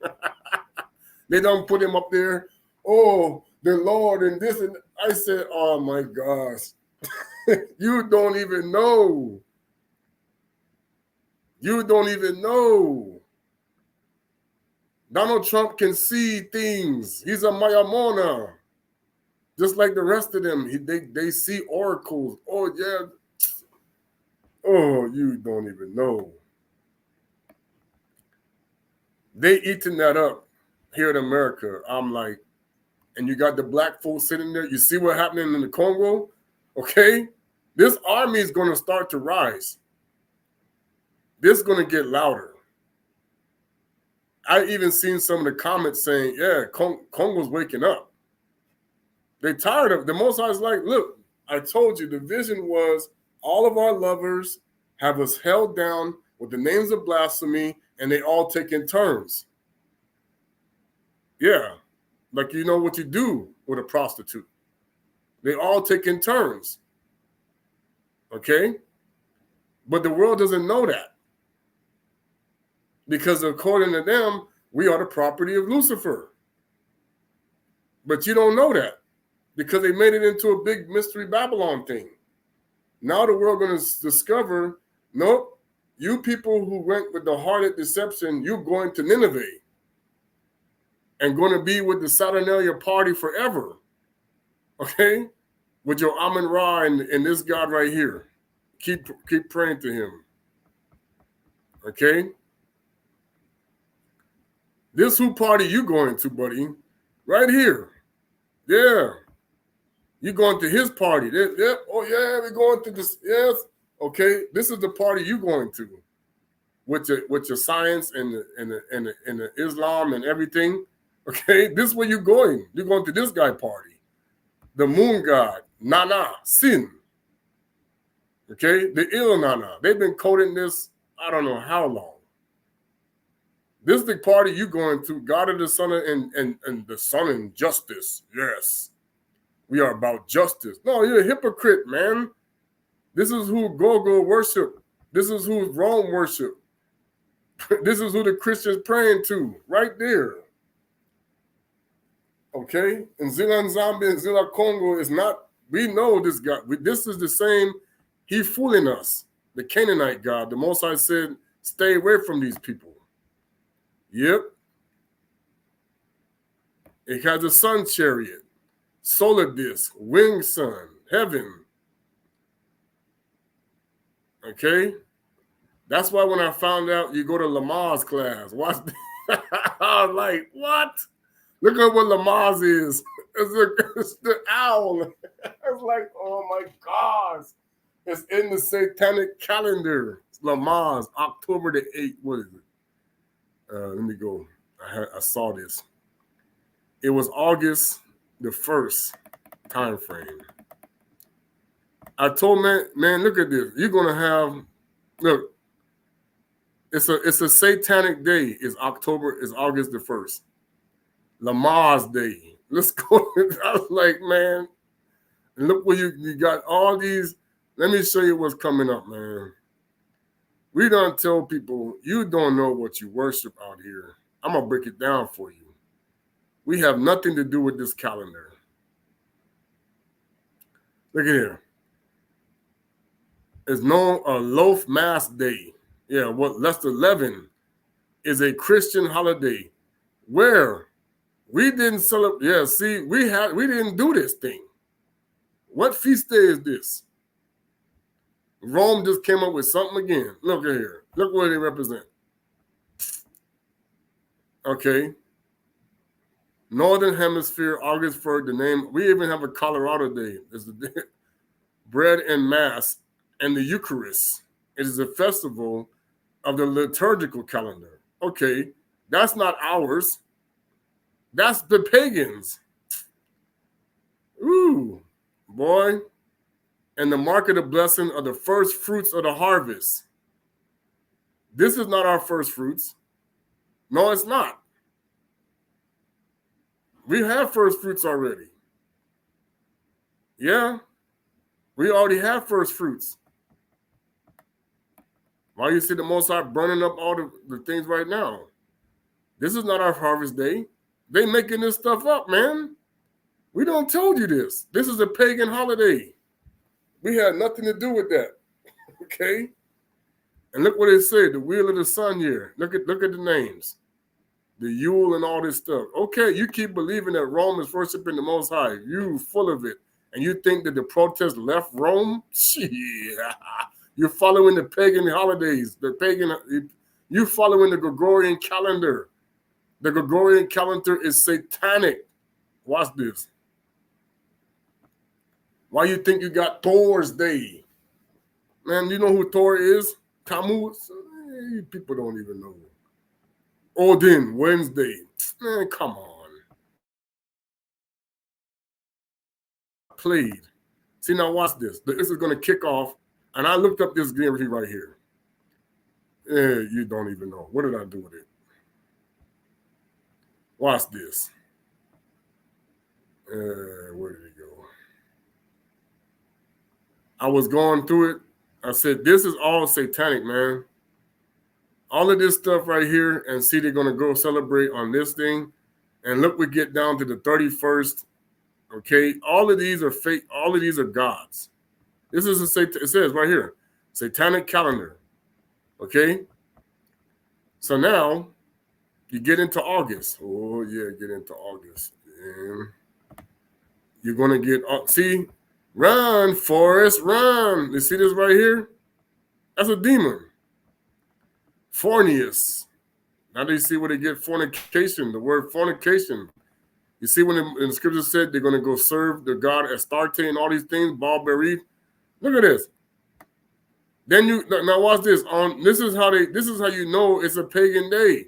They don't put him up there. Oh, the Lord and this. And I said, oh, my gosh. You don't even know. You don't even know. Donald Trump can see things. He's a Mayamona. Just like the rest of them. They see oracles. Oh, yeah. Oh, you don't even know. They eating that up here in America. I'm like, and you got the black folks sitting there. You see what happening in the Congo? Okay? This army is going to start to rise. This is going to get louder. I even seen some of the comments saying, yeah, Congo's waking up. They're tired of it. The Most High is like, look, I told you the vision was all of our lovers have us held down with the names of blasphemy, and they all take in turns. Yeah, like you know what you do with a prostitute. They all take in turns. Okay? But the world doesn't know that. Because according to them, we are the property of Lucifer. But you don't know that because they made it into a big mystery Babylon thing. Now the world going to discover, nope, you people who went with the hearted deception, you're going to Nineveh and going to be with the Saturnalia party forever. Okay? With your Amun-Ra and this God right here. Keep praying to him. Okay? This who party you going to, buddy? Right here. Yeah. You going to his party. Oh, yeah, we're going to this. Yes. Okay, this is the party you going to with your science and the Islam and everything. Okay, this is where you're going. You're going to this guy party. The moon god, Nana, Sin. Okay, the ill Nana. They've been coding this, I don't know how long. This is the party you going to, God of the Son and the Son and justice. Yes. We are about justice. No, you're a hypocrite, man. This is who Gogo worship. This is who Rome worship. This is who the Christians praying to, right there. Okay? And nZambi and Zilla Congo is not, we know this God. This is the same, he fooling us. The Canaanite God, the Most High said, stay away from these people. Yep. It has a sun chariot, solar disk, winged sun, heaven. Okay? That's why when I found out you go to Lamar's class, watch, I was like, what? Look at what Lamar's is. It's the owl. It's like, oh my gosh. It's in the satanic calendar. It's Lamar's, October the 8th. What is it? Let me go. I saw this. It was August the 1st time frame. I told man, look at this. You're gonna have, look, it's a satanic day. It's August the 1st. Lamar's Day. Let's go. I was like, man, look where you got all these. Let me show you what's coming up, man. We don't tell people, you don't know what you worship out here. I'm going to break it down for you. We have nothing to do with this calendar. Look at here. It's known a Loaf Mass Day. Yeah, what Lester 11 is a Christian holiday where we didn't celebrate. Yeah, see, we didn't do this thing. What feast day is this? Rome just came up with something again. Look at here. Look what they represent. Okay. Northern Hemisphere, August 1st, the name. We even have a Colorado Day. It's the day, bread and mass and the Eucharist. It is a festival of the liturgical calendar. Okay. That's not ours. That's the pagans. Ooh, boy. And the mark of the blessing of the first fruits of the harvest. This is not our first fruits. No, it's not. We have first fruits already. Yeah, we already have first fruits. Why you see the Most High burning up all the things right now? This is not our harvest day. They making this stuff up, man. We don't told you this. This is a pagan holiday. We had nothing to do with that. Okay? And look what it said, the wheel of the sun here. Look at the names. The Yule and all this stuff. Okay, you keep believing that Rome is worshiping the Most High. You full of it. And you think that the protest left Rome? Shit. You're following the pagan holidays. You're following the Gregorian calendar. The Gregorian calendar is satanic. Watch this. Why you think you got Thor's Day? Man, you know who Thor is? Tammuz? People don't even know. Odin, Wednesday. Man, come on. Played. See, now watch this. This is going to kick off. And I looked up this game right here. You don't even know. What did I do with it? Watch this. Where did it go? I was going through it. I said, this is all satanic, man. All of this stuff right here, and see, they're going to go celebrate on this thing. And look, we get down to the 31st. Okay, all of these are fake. All of these are gods. This is it says right here, satanic calendar. Okay, so now you get into August. Oh yeah, get into August. And you're gonna get see, run, Forrest, run. You see this right here? That's a demon. Fornius. Now do you see where they get fornication? The word fornication. You see when the scripture said they're going to go serve the god Astarte and all these things, Baal Berith. Look at this. Then you now watch this. This is how you know it's a pagan day.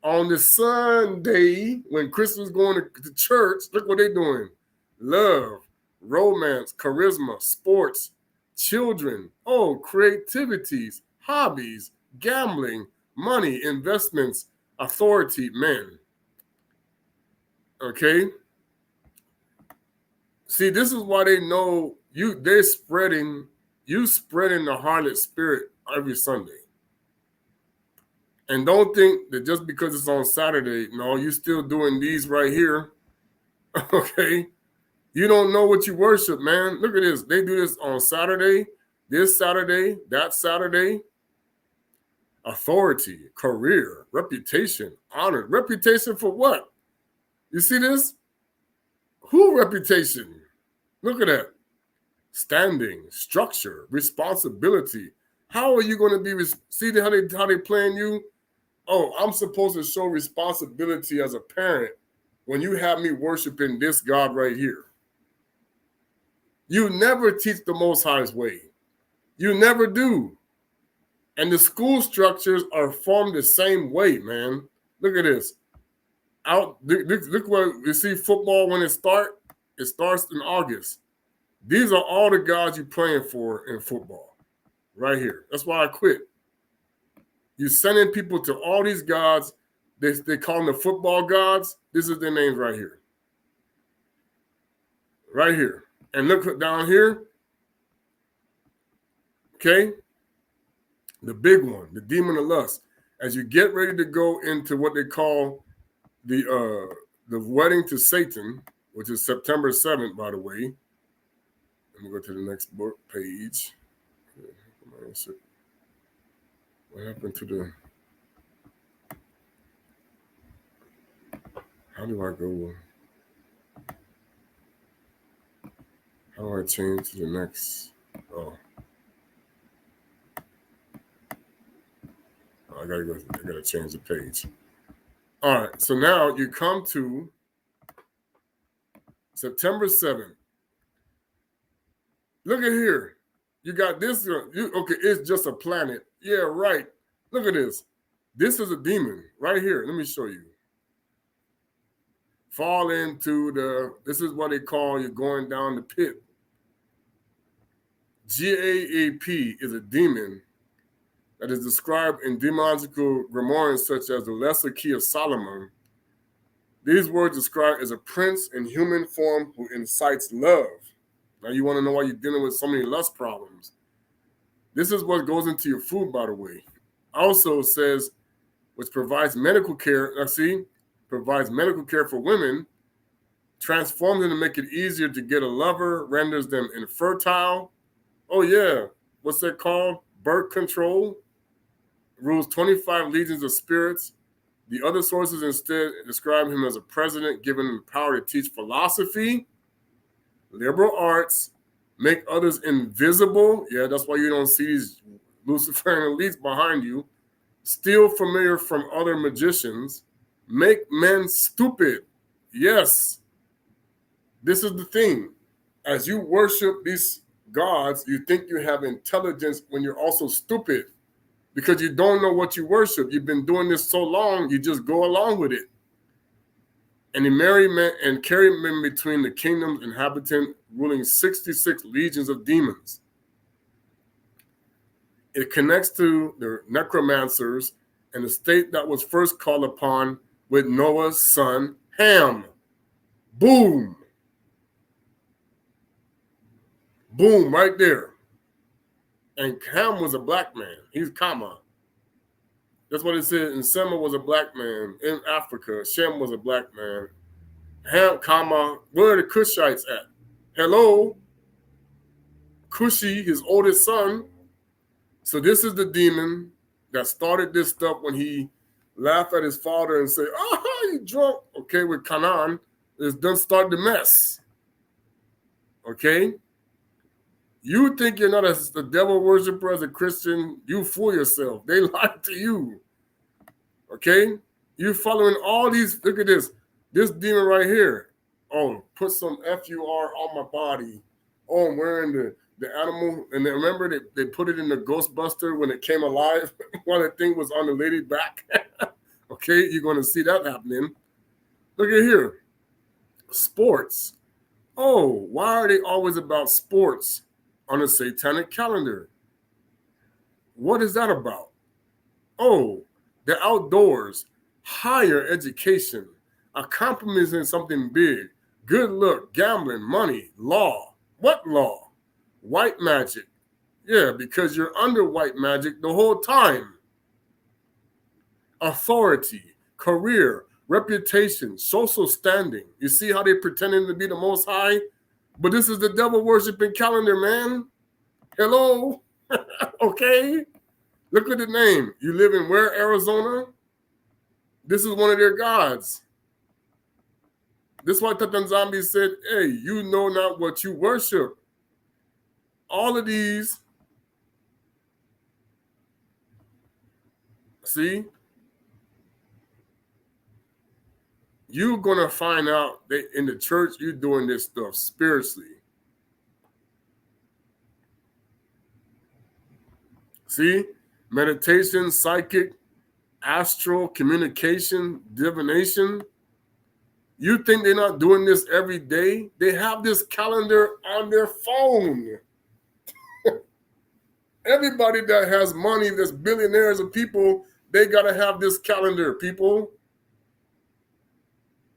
On the Sunday, when Christians going to church, look what they're doing. Love, romance, charisma, sports, children, creativities, hobbies, gambling, money, investments, authority, men. Okay? See, this is why they know they're spreading the harlot spirit every Sunday. And don't think that just because it's on Saturday, no, you're still doing these right here. Okay? You don't know what you worship, man. Look at this. They do this on Saturday, this Saturday, that Saturday. Authority, career, reputation, honor. Reputation for what? You see this? Who reputation? Look at that. Standing, structure, responsibility. How are you going to be? See how they playing you? Oh, I'm supposed to show responsibility as a parent when you have me worshiping this God right here. You never teach the Most High's way. You never do. And the school structures are formed the same way, man. Look at this. Look what you see. Football when it starts in August. These are all the gods you're praying for in football, right here. That's why I quit. You're sending people to all these gods. They call them the football gods. This is their names right here. Right here. And look down here. Okay? The big one, the demon of lust. As you get ready to go into what they call the wedding to Satan, which is September 7th, by the way. Let me go to the next book page. What happened to the... How do I go? How do I change to the next? Oh. I gotta change the page. All right, so now you come to September 7th. Look at here. You got this. Okay, it's just a planet. Yeah, right. Look at this. This is a demon right here. Let me show you. Fall into this is what they call you going down the pit. GAAP is a demon that is described in demonical grimoires such as the Lesser Key of Solomon. These words describe as a prince in human form who incites love. Now you want to know why you're dealing with so many lust problems. This is what goes into your food, by the way. Also says, which provides medical care. Provides medical care for women, transforms them to make it easier to get a lover, renders them infertile. Oh yeah, what's that called? Birth control. Rules 25 legions of spirits. The other sources instead describe him as a president, given him the power to teach philosophy, liberal arts, make others invisible. Yeah, that's why you don't see these Luciferian elites behind you. Steal familiar from other magicians. Make men stupid. Yes. This is the thing. As you worship these gods, you think you have intelligence when you're also stupid because you don't know what you worship. You've been doing this so long, you just go along with it. And he married men and carried men between the kingdom's inhabitant, ruling 66 legions of demons. It connects to the necromancers and the state that was first called upon with Noah's son, Ham. Boom. Boom, right there. And Ham was a black man. He's Kama. That's what it said. And Sema was a black man. In Africa, Shem was a black man. Ham, Kama, where are the Cushites at? Hello? Cushi, his oldest son. So this is the demon that started this stuff when he laughed at his father and said, you drunk. Okay, with Canaan, it's done start the mess. Okay? You think you're not a devil worshiper as a Christian, you fool yourself. They lied to you. Okay? You're following all these, look at this. This demon right here. Oh, put some FUR on my body. Oh, I'm wearing the animal, and then remember they put it in the Ghostbuster when it came alive while the thing was on the lady's back. Okay, you're going to see that happening. Look at here. Sports. Oh, why are they always about sports on a satanic calendar? What is that about? Oh, the outdoors, higher education, accomplishing something big, good look, gambling, money, law. What law? White magic. Yeah, because you're under white magic the whole time. Authority, career, reputation, social standing. You see how they're pretending to be the most high? But this is the devil worshiping calendar, man. Hello? Okay? Look at the name. You live in where, Arizona? This is one of their gods. This is why nZambi said, hey, you know not what you worship. All of these, see, you're going to find out that in the church, you're doing this stuff spiritually. See, meditation, psychic, astral, communication, divination. You think they're not doing this every day? They have this calendar on their phone. Everybody that has money, that's billionaires of people, they got to have this calendar, people.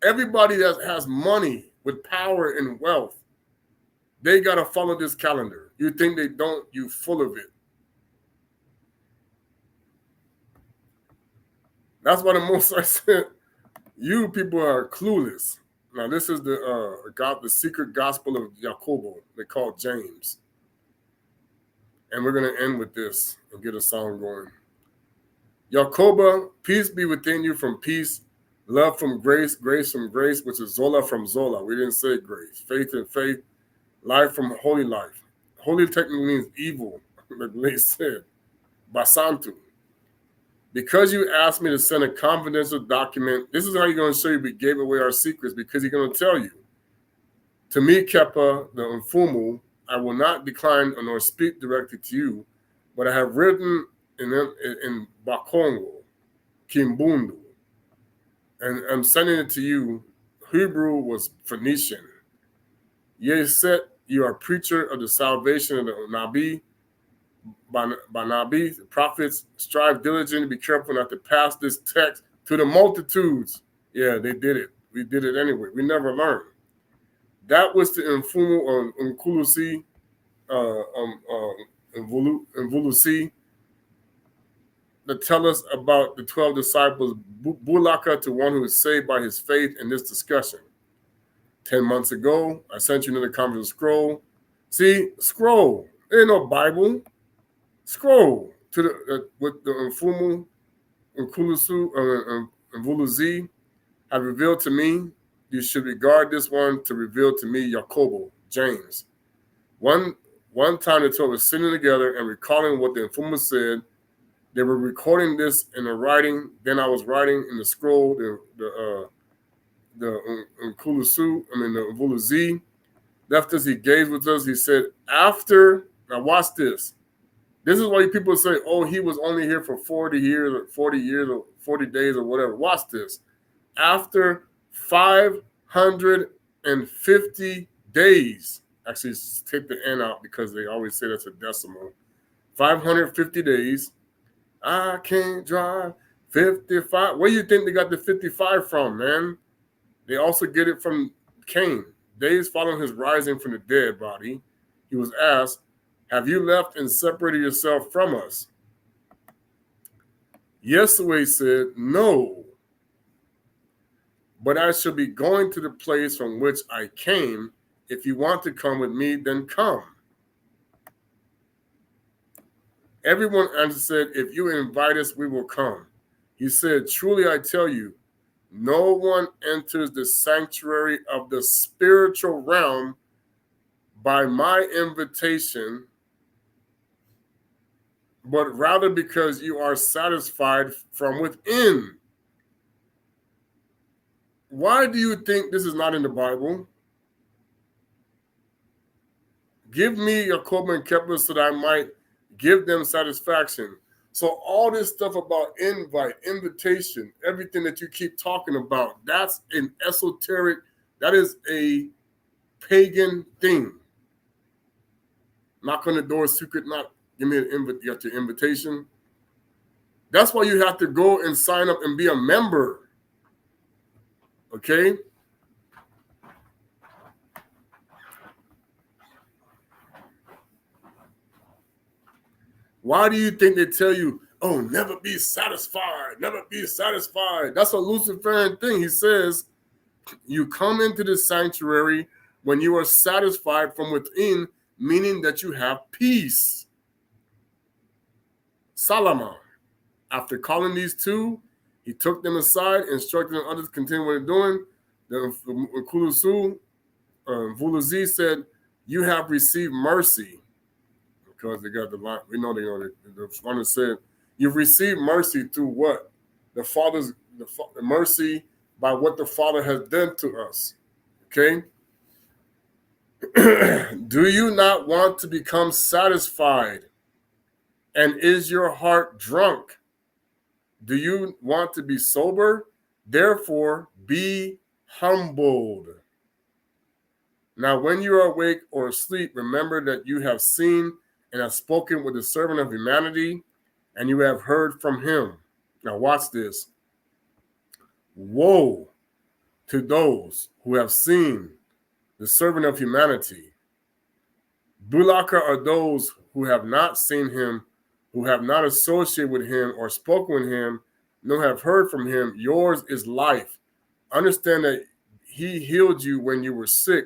Everybody that has money with power and wealth, they got to follow this calendar. You think they don't, you full of it. That's why the Most I said, you people are clueless. Now, this is the secret gospel of Jacobo. They call it James. And we're going to end with this and get a song going. Jacoba, peace be within you from peace, love from grace, grace from grace, which is Zola from Zola. We didn't say grace. Faith and faith, life from holy life. Holy technically means evil, like they said. Basantu. Because you asked me to send a confidential document, this is how you're going to show you we gave away our secrets, because he's going to tell you. To me, Kepa, the Mfumu, I will not decline nor speak directly to you, but I have written in Bakongo, Kimbundu, and I'm sending it to you. Hebrew was Phoenician. Ye said you are a preacher of the salvation of the Nabi. By Nabi, the prophets, strive diligently, be careful not to pass this text to the multitudes. Yeah, they did it. We did it anyway. We never learned. That was the Mfumu on Nkulusi, Mvulusi, that tell us about the 12 disciples, Bulaka to one who is saved by his faith in this discussion. 10 months ago, I sent you another conference scroll. See, scroll. There ain't no Bible. Scroll to the with the Mfumu, Nkulusu, Mvuluzi have revealed to me. You should regard this one to reveal to me Jacobo, James. One time the two were sitting together and recalling what the Mfumu said. They were recording this in the writing. Then I was writing in the scroll, the Nkulusu, the Mvuluzi left us. He gazed with us. He said, after, now watch this. This is why people say, oh, he was only here for 40 years or 40 days or whatever. Watch this. After 550 days, actually take the N out because they always say that's a decimal. 550 days, I can't drive 55. Where do you think they got the 55 from, man? They also get it from Cain. Days following his rising from the dead body, he was asked, have you left and separated yourself from us? Yeswah said, no. But I shall be going to the place from which I came. If you want to come with me, then come. Everyone answered, if you invite us, we will come. He said, truly I tell you, no one enters the sanctuary of the spiritual realm by my invitation, but rather because you are satisfied from within. Why do you think this is not in the Bible? Give me Jacob and Kepler so that I might give them satisfaction. So all this stuff about invite, invitation, everything that you keep talking about, that's an esoteric, that is a pagan thing. Knock on the door, secret knock, give me you got your invitation. That's why you have to go and sign up and be a member. Okay? Why do you think they tell you, oh, never be satisfied, never be satisfied? That's a Luciferian thing. He says, you come into the sanctuary when you are satisfied from within, meaning that you have peace. Solomon, after calling these two, he took them aside, instructed them others to continue what they're doing. The Kulusu, Vuluzi said, you have received mercy. Because they got the line, we know the one said, you've received mercy through what? The mercy by what the Father has done to us. Okay? Do you not want to become satisfied? And is your heart drunk? Do you want to be sober? Therefore, be humbled. Now, when you are awake or asleep, remember that you have seen and have spoken with the servant of humanity, and you have heard from him. Now watch this. Woe to those who have seen the servant of humanity. Bulaka are those who have not seen him, who have not associated with him or spoken with him, nor have heard from him. Yours is life. Understand that he healed you when you were sick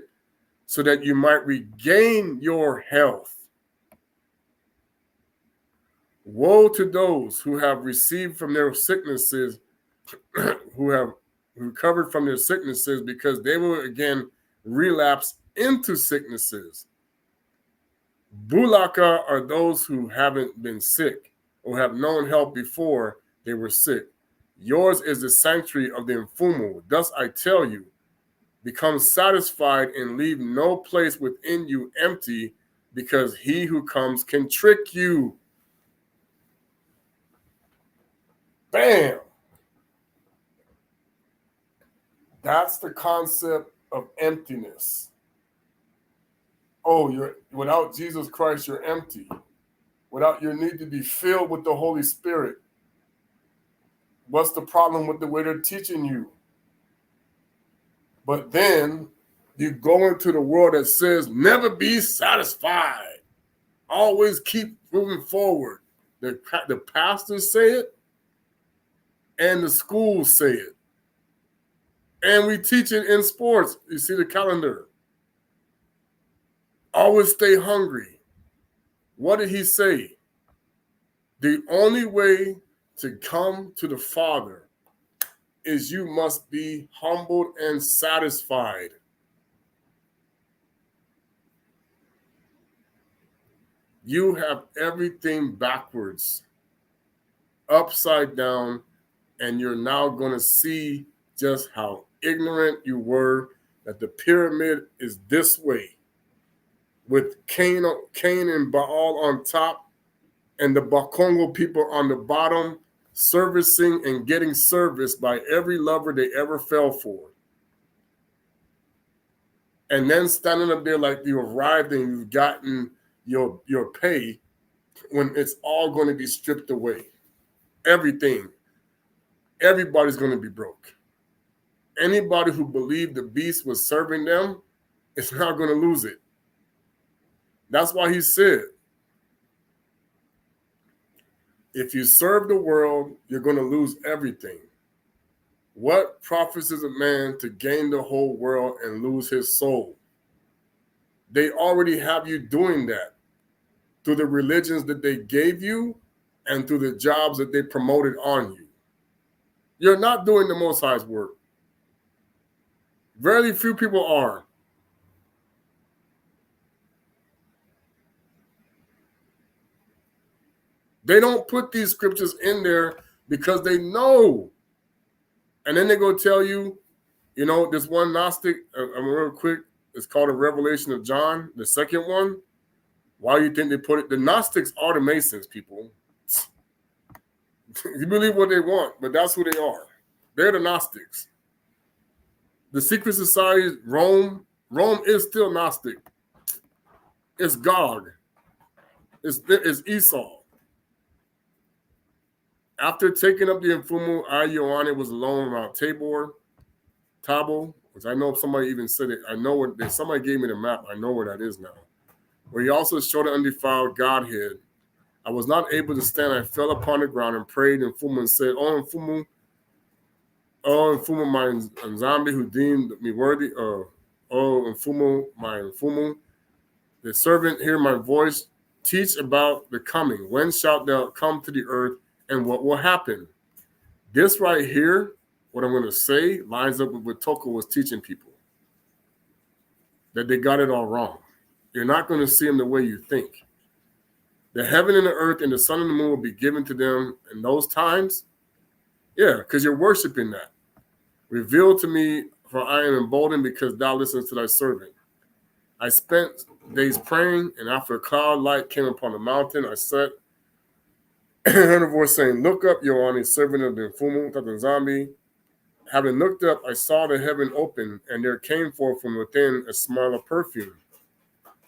so that you might regain your health. Woe to those who have received from their sicknesses, who have recovered from their sicknesses, because they will again relapse into sicknesses. Bulaka are those who haven't been sick or have known health before they were sick. Yours is the sanctuary of the Mfumu. Thus I tell you, become satisfied and leave no place within you empty, because he who comes can trick you. Bam! That's the concept of emptiness. Oh, without Jesus Christ, you're empty. Without your need to be filled with the Holy Spirit. What's the problem with the way they're teaching you? But then you go into the world that says, never be satisfied. Always keep moving forward. The pastors say it, and the schools say it. And we teach it in sports. You see the calendar. Always stay hungry. What did he say? The only way to come to the Father is you must be humbled and satisfied. You have everything backwards, upside down, and you're now going to see just how ignorant you were, that the pyramid is this way, with Cain and Baal on top, and the Bakongo people on the bottom, servicing and getting serviced by every lover they ever fell for. And then standing up there like you arrived and you've gotten your pay, when it's all going to be stripped away. Everything. Everybody's going to be broke. Anybody who believed the beast was serving them is not going to lose it. That's why he said, if you serve the world, you're going to lose everything. What profits is a man to gain the whole world and lose his soul? They already have you doing that through the religions that they gave you and through the jobs that they promoted on you. You're not doing the Most High's work. Very few people are. They don't put these scriptures in there because they know. And then they go tell you, you know, this one Gnostic, real quick, it's called a Revelation of John, the second one. Why do you think they put it? The Gnostics are the Masons, people. You believe what they want, but that's who they are. They're the Gnostics. The secret society, Rome is still Gnostic. It's Gog. It's Esau. After taking up the Mfumu, Ioane was alone around Tabo, which I know somebody even said it. I know what somebody gave me the map. I know where that is now. Where he also showed an undefiled Godhead. I was not able to stand. I fell upon the ground and prayed in Mfumu and said, "Oh Mfumu, my nZambi who deemed me worthy. Oh Mfumu, my Mfumu, the servant hear my voice. Teach about the coming. When shalt thou come to the earth, and what will happen?" This right here, what I'm going to say, lines up with what Toko was teaching people. That they got it all wrong. You're not going to see them the way you think. The heaven and the earth and the sun and the moon will be given to them in those times. Yeah, because you're worshiping that. Reveal to me, for I am emboldened because thou listens to thy servant. I spent days praying, and after a cloud light came upon the mountain, I sat and heard a voice saying, "Look up, Yohani, servant of the Mfumu, Tata nZambi." Having looked up, I saw the heaven open, and there came forth from within a smell of perfume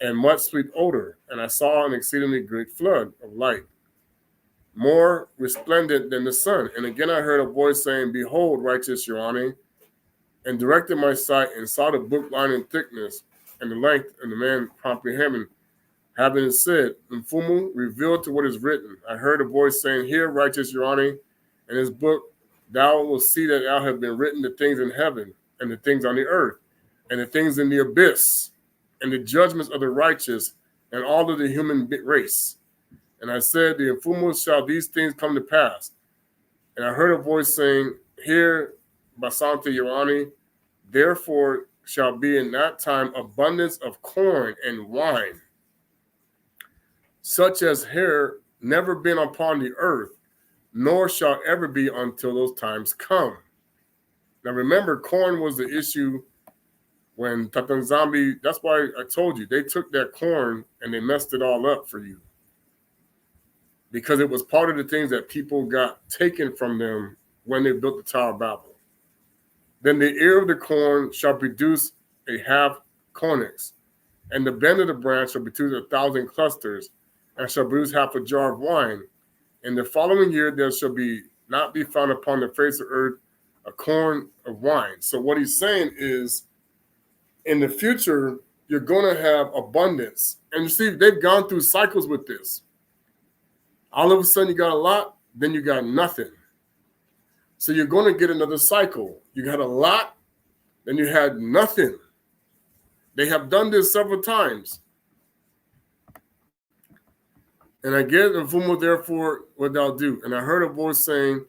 and much sweet odor, and I saw an exceedingly great flood of light, more resplendent than the sun. And again I heard a voice saying, "Behold, righteous Yohani," and directed my sight and saw the book lying in thickness and the length, and the man comprehending, having said, "Mfumu, revealed to what is written." I heard a voice saying, "Hear, righteous Yohani, in this book thou wilt see that thou have been written the things in heaven, and the things on the earth, and the things in the abyss, and the judgments of the righteous, and all of the human race." And I said, "The Mfumu shall these things come to pass." And I heard a voice saying, "Hear, Basanta Yohani, therefore shall be in that time abundance of corn and wine, such as hair never been upon the earth, nor shall ever be until those times come. Now remember, corn was the issue when Tata nZambi, that's why I told you, they took that corn and they messed it all up for you. Because it was part of the things that people got taken from them when they built the Tower of Babel. Then the ear of the corn shall produce a half conix, and the bend of the branch shall produce 1,000 clusters, and shall produce half a jar of wine. In the following year there shall not be found upon the face of earth a corn of wine. So what he's saying is, in the future, you're going to have abundance. And you see, they've gone through cycles with this. All of a sudden you got a lot, then you got nothing. So you're going to get another cycle. You got a lot, then you had nothing. They have done this several times. And I get Mfumu, therefore, what thou do. And I heard a voice saying,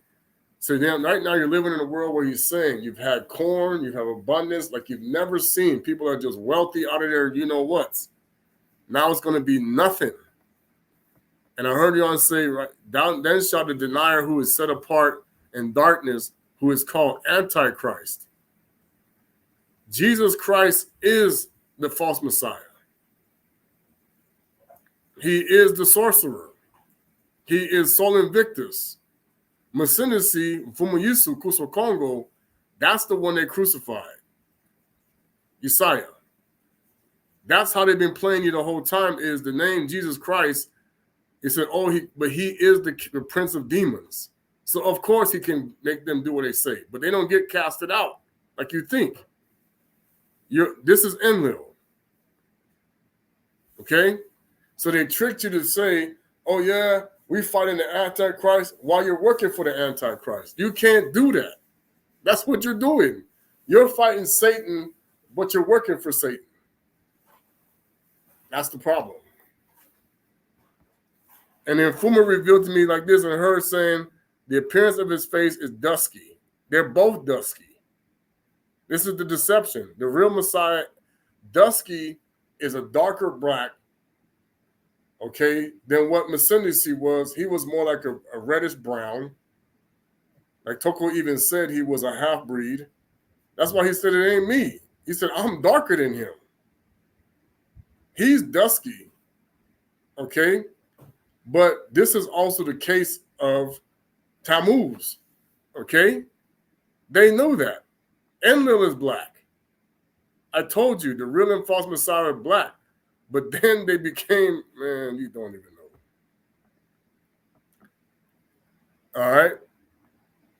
so then right now you're living in a world where he's saying you've had corn, you have abundance like you've never seen. People are just wealthy out of there, you know what. Now it's going to be nothing. And I heard y'all say, right, then shall the denier who is set apart in darkness, who is called Antichrist. Jesus Christ is the false Messiah. He is the sorcerer. He is Sol Invictus. Masinisi, Fumayisu, Kuso Congo, that's the one they crucified. Yesiah. That's how they've been playing you the whole time, is the name Jesus Christ. He said, but he is the prince of demons. So of course he can make them do what they say, but they don't get casted out like you think. This is Enlil. Okay? So they tricked you to say, oh yeah, we fighting the Antichrist while you're working for the Antichrist. You can't do that. That's what you're doing. You're fighting Satan, but you're working for Satan. That's the problem. And then Fuma revealed to me like this, and her saying, the appearance of his face is dusky. They're both dusky. This is the deception. The real Messiah, dusky, is a darker black, okay, than what Masinisi was. He was more like a reddish brown. Like Toko even said he was a half-breed. That's why he said it ain't me. He said, I'm darker than him. He's dusky. Okay? But this is also the case of Tammuz. Okay? They knew that. Enlil is black. I told you, the real and false Messiah are black. But then they became, man, you don't even know. All right?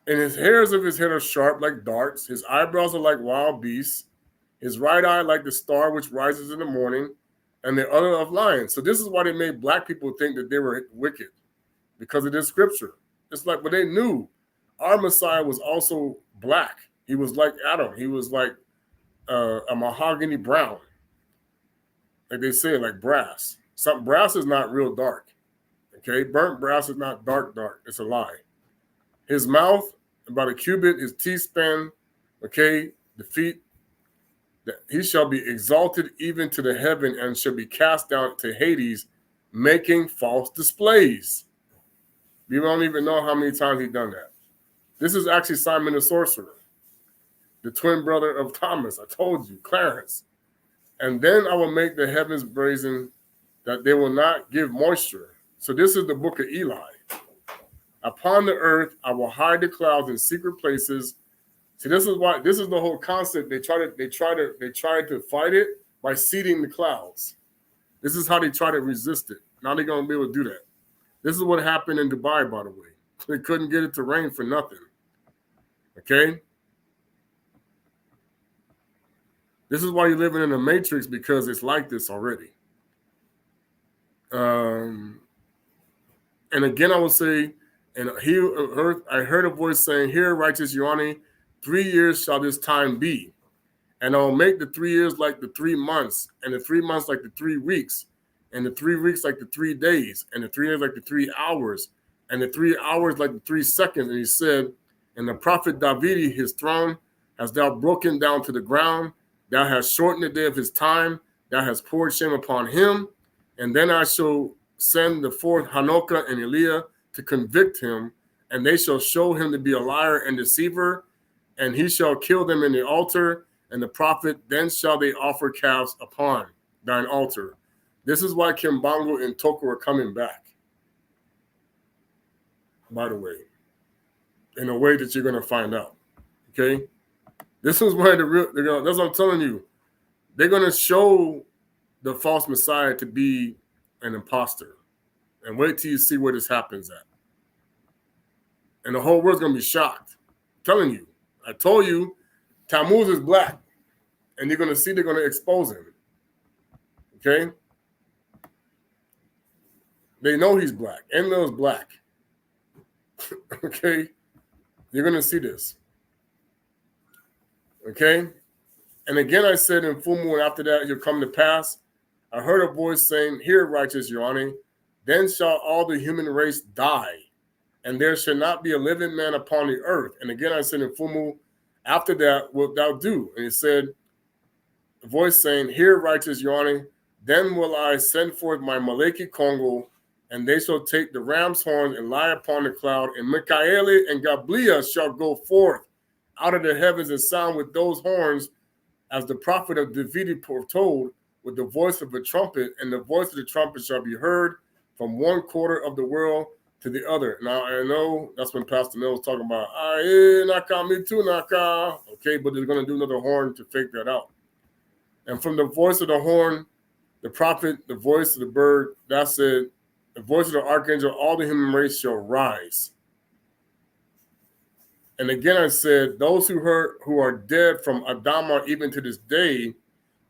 And his hairs of his head are sharp like darts. His eyebrows are like wild beasts. His right eye like the star which rises in the morning, and the other of lions. So this is why they made black people think that they were wicked, because of this scripture. It's like, but they knew our Messiah was also black. He was like Adam. He was like a mahogany brown. Like they say, like brass. Some brass is not real dark. Okay, burnt brass is not dark. It's a lie. His mouth about a cubit, his teeth span. Okay, the feet. That he shall be exalted even to the heaven and shall be cast down to Hades, making false displays. You don't even know how many times he's done that. This is actually Simon the sorcerer, the twin brother of Thomas. I told you, Clarence. And then I will make the heavens brazen, that they will not give moisture. So this is the book of Eli. Upon the earth, I will hide the clouds in secret places. See, this is the whole concept. They try to fight it by seeding the clouds. This is how they try to resist it. Now they're gonna be able to do that. This is what happened in Dubai, by the way. They couldn't get it to rain for nothing. Okay? This is why you're living in a matrix, because it's like this already. And again, I will say, and I heard a voice saying, "Hear, righteous Yorani, 3 years shall this time be. And I'll make the 3 years like the 3 months, and the 3 months like the 3 weeks, and the 3 weeks like the 3 days, and the 3 days like the 3 hours, and the 3 hours like the 3 seconds." And he said, "And the prophet David, his throne, hast thou broken down to the ground. Thou hast shortened the day of his time. Thou hast poured shame upon him. And then I shall send the fourth Hanukkah and Eliah to convict him, and they shall show him to be a liar and deceiver, and he shall kill them in the altar, and the prophet, then shall they offer calves upon thine altar." This is why Kimbangu and Toko are coming back, by the way, in a way that you're going to find out. Okay? This is why that's what I'm telling you. They're going to show the false Messiah to be an imposter. And wait till you see where this happens at. And the whole world's going to be shocked. I'm telling you. I told you, Tammuz is black. And you're going to see they're going to expose him. Okay? They know he's black. Enlil is black. Okay? You're going to see this. Okay? And again, I said in full moon, after that, he'll come to pass. I heard a voice saying, "Hear, righteous Yorani, then shall all the human race die, and there shall not be a living man upon the earth." And again, I said in full moon, after that, wilt thou do? And he said, a voice saying, "Hear, righteous Yorani, then will I send forth my Maleki Kongo, and they shall take the ram's horn and lie upon the cloud, and Mikaeli and Gablia shall go forth out of the heavens and sound with those horns, as the prophet of David foretold, with the voice of a trumpet, and the voice of the trumpet shall be heard from one quarter of the world to the other." Now, I know that's when Pastor Mill was talking about, Naka, me too, Naka. Okay, but they're going to do another horn to fake that out. And from the voice of the horn, the prophet, the voice of the bird, that's it. The voice of the archangel, all the human race shall rise. And again, I said, those who are dead from Adama even to this day,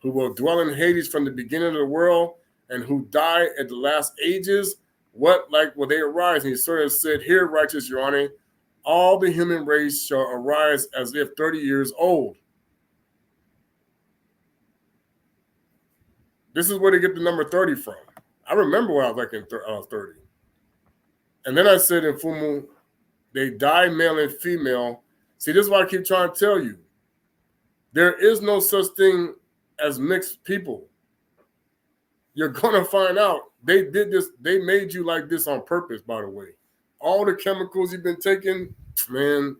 who will dwell in Hades from the beginning of the world, and who die at the last ages, will they arise? And he sort of said, "Here, righteous Yorani, all the human race shall arise as if 30 years old." This is where they get the number 30 from. I remember when I was like I was 30. And then I said in Fumu, they die male and female. See, this is why I keep trying to tell you. There is no such thing as mixed people. You're going to find out. They did this. They made you like this on purpose, by the way. All the chemicals you've been taking, man,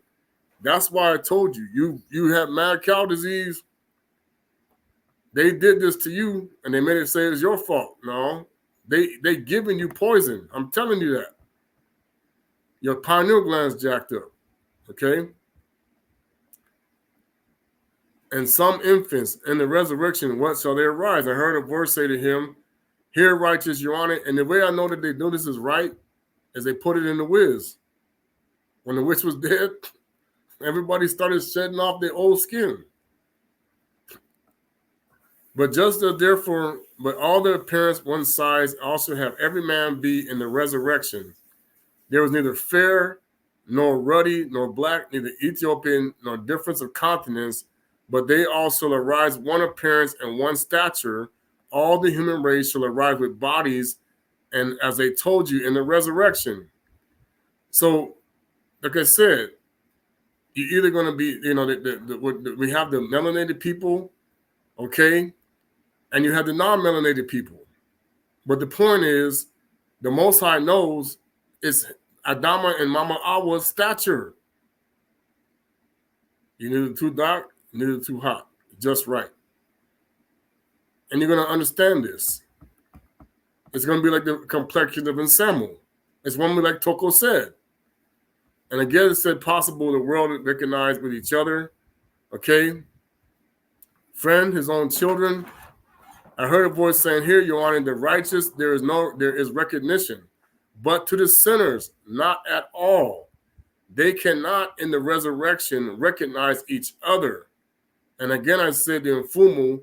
that's why I told you. You have mad cow disease. They did this to you, and they made it say it's your fault. No. They giving you poison. I'm telling you that. Your pineal gland's jacked up. Okay? And some infants in the resurrection, what shall they arise? I heard a voice say to him, "Here, righteous, your honor." And the way I know that they know this is right is they put it in the whiz. When the witch was dead, everybody started shedding off their old skin. But just as therefore, but all their parents one size also have every man be in the resurrection. There was neither fair, nor ruddy, nor black, neither Ethiopian, nor difference of continents, but they all shall arise one appearance and one stature. All the human race shall arise with bodies, and as they told you, in the resurrection. So, like I said, you're either going to be, we have the melanated people, okay, and you have the non-melanated people. But the point is, the Most High knows it's Adama and Mama Awa's stature. You neither too dark, neither too hot, just right. And you're going to understand this. It's going to be like the complexion of Ensemble. It's one like Toko said. And again, it said possible the world recognize with each other. Okay? Friend, his own children. I heard a voice saying, "Here, your honor, the righteous, there is recognition. But to the sinners, not at all. They cannot in the resurrection recognize each other." And again, I said in Fumu,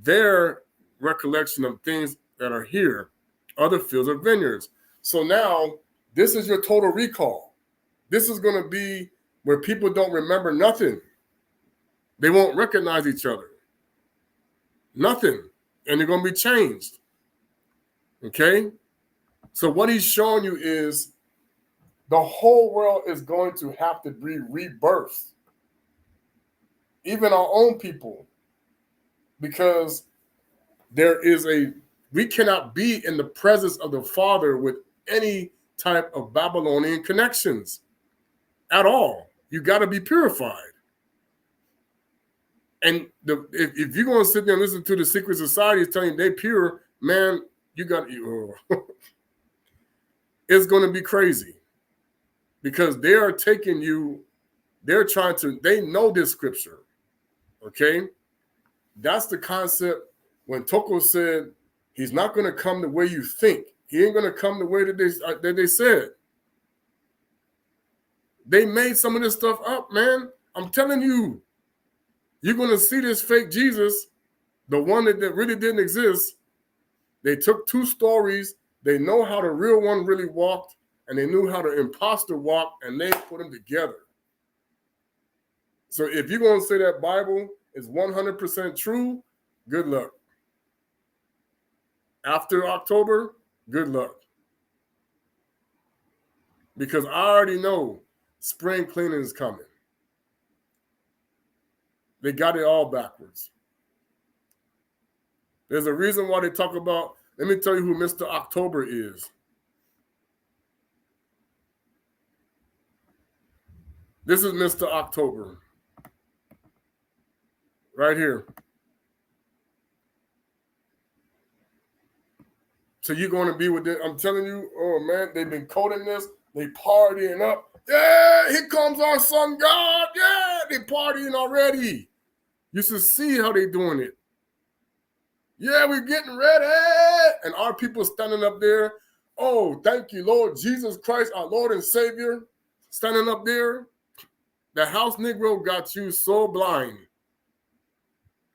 their recollection of things that are here, other fields or vineyards. So now, this is your total recall. This is going to be where people don't remember nothing. They won't recognize each other. Nothing. And they're going to be changed. Okay? So what he's showing you is the whole world is going to have to be rebirthed. Even our own people. Because we cannot be in the presence of the Father with any type of Babylonian connections at all. You got to be purified. And if you're going to sit there and listen to the secret societies telling you they pure, man, you got it's going to be crazy. Because they are taking you, they know this scripture. Okay? That's the concept when Toko said he's not going to come the way you think. He ain't going to come the way that they said. They made some of this stuff up, man. I'm telling you. You're going to see this fake Jesus, the one that really didn't exist. They took two stories. They know how the real one really walked, and they knew how the imposter walked, and they put them together. So if you're going to say that Bible is 100% true, good luck. After October, good luck. Because I already know spring cleaning is coming. They got it all backwards. There's a reason why they talk about, let me tell you who Mr. October is. This is Mr. October. Right here. So you're going to be with it. I'm telling you, oh man, they've been coding this. They partying up. Yeah, here comes our sun god. Yeah, they partying already. You should see how they doing it. Yeah, we're getting ready. And our people standing up there. Oh, thank you, Lord Jesus Christ, our Lord and Savior. Standing up there. The house Negro got you so blind.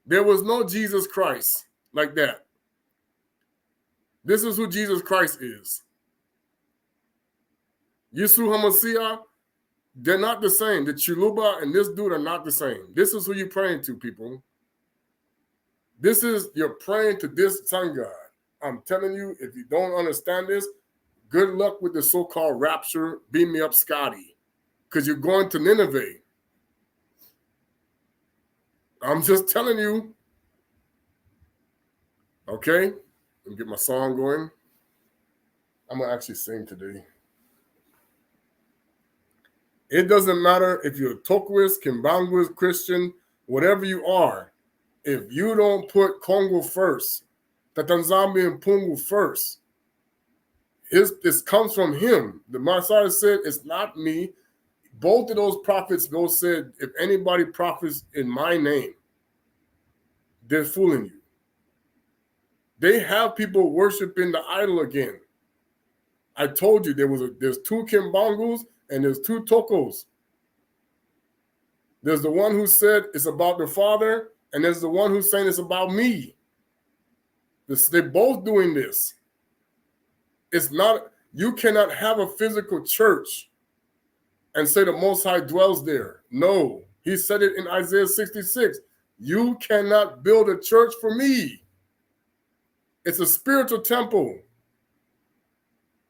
There was no Jesus Christ like that. This is who Jesus Christ is. Yeshua HaMashiach, they're not the same. The Chuluba and this dude are not the same. This is who you're praying to, people. This is, you're praying to this sun god. I'm telling you, if you don't understand this, good luck with the so-called rapture. Beam me up, Scotty. Because you're going to Nineveh. I'm just telling you. Okay? Let me get my song going. I'm going to actually sing today. It doesn't matter if you're a Tokwist, Kimbanguist, Christian, whatever you are. If you don't put Congo first, the nZambi and Pungu first, This comes from him. The Messiah said, it's not me. Both of those prophets both said, if anybody prophets in my name, they're fooling you. They have people worshiping the idol again. I told you there's two Kimbangus and there's two Tokos. There's the one who said it's about the Father, and there's the one who's saying it's about me. They're both doing this. It's not, you cannot have a physical church and say the Most High dwells there. No, he said it in Isaiah 66. You cannot build a church for me. It's a spiritual temple.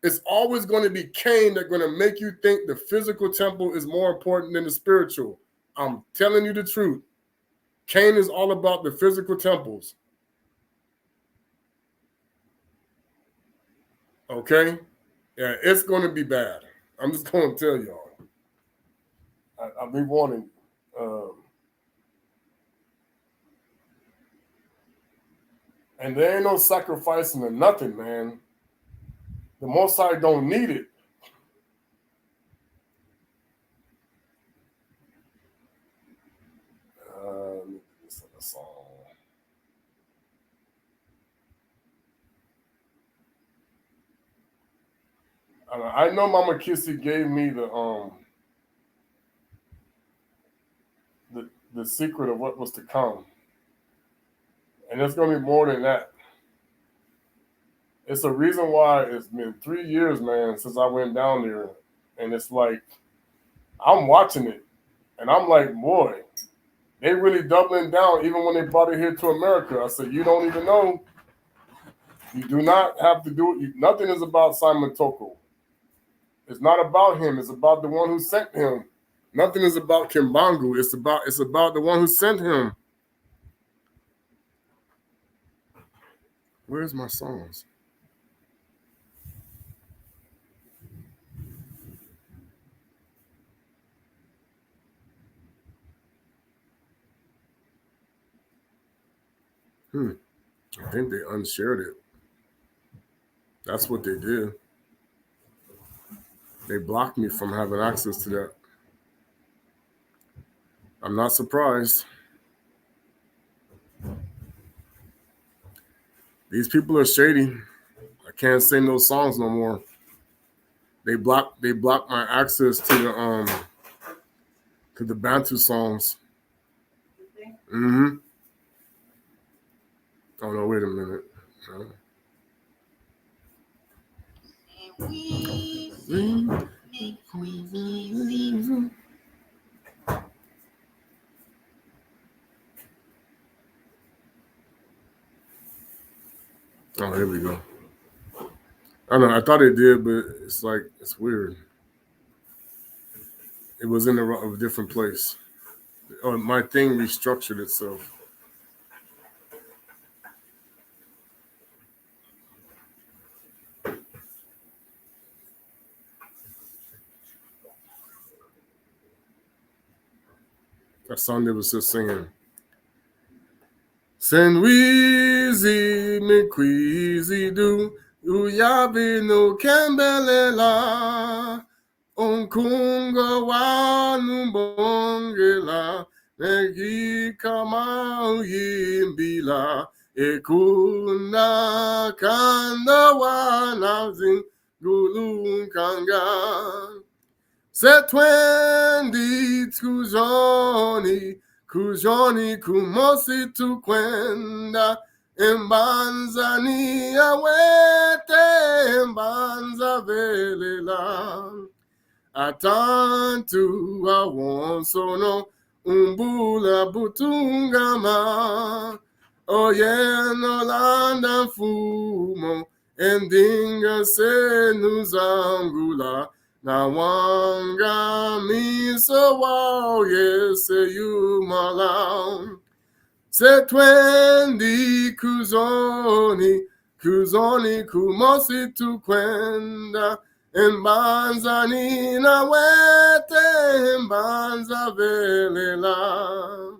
It's always going to be Cain that's going to make you think the physical temple is more important than the spiritual. I'm telling you the truth. Cain is all about the physical temples. Okay? Yeah, it's going to be bad. I'm just going to tell y'all. I'll be warning you. And there ain't no sacrificing or nothing, man. The Most High don't need it. Let me get this other song. I know Mama Kissy gave me the secret of what was to come. And it's going to be more than that. It's a reason why it's been 3 years, man, since I went down there. And it's like, I'm watching it. And I'm like, boy, they really doubling down even when they brought it here to America. I said, you don't even know. You do not have to do it. Nothing is about Simon Toko. It's not about him. It's about the one who sent him. Nothing is about Kimbangu. It's about the one who sent him. Where's my songs? I think they unshared it. That's what they did. They blocked me from having access to that. I'm not surprised. These people are shady. I can't sing those songs no more. They blocked my access to the Bantu songs. Mm-hmm. Oh no, wait a minute. Oh, here we go. I know. I thought it did, but it's like it's weird. It was in a different place. Oh, my thing restructured itself. That song they was just singing. Sen wizi mikwizi du uyabi no kembelela onkunga wanu bongela negi kama uyimbila ekuna kanda wana zingulunkanga Setwendi kujoni kumosi tukwenda embanzani awete embanza velela atantu awonsono umbula butungama oyeno landa fumo endinga senuzangula na wanga miso wao yese yumalam Setwendi kuzoni kumosi tukwenda embanzani na wete embanza velela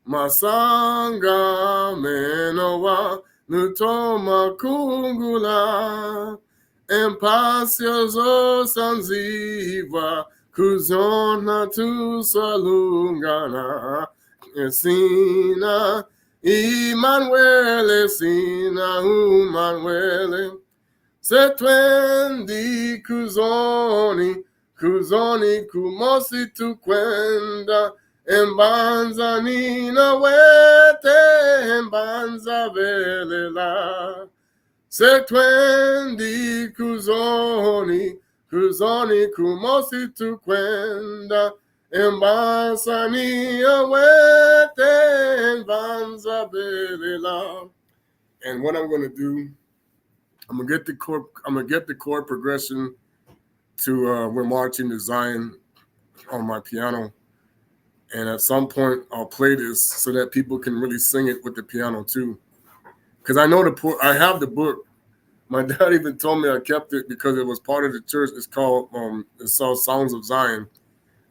Masanga menowa nutoma kungula Empacioso sanziva, kuzona tu salungana, Sina, Immanuele, Sina, Ummanuele, Setwendi, Kuzoni, Kumosi tu kwenda, Embanza nina wete, Embanza velela. Setwendi kuzoni kumosi tu kwenda embasani awete embanza belela. And what I'm going to do, I'm gonna get the chord progression to We're Marching to Zion on my piano, and at some point I'll play this so that people can really sing it with the piano too. Because I know I have the book. My dad even told me I kept it because it was part of the church. It's called Songs of Zion,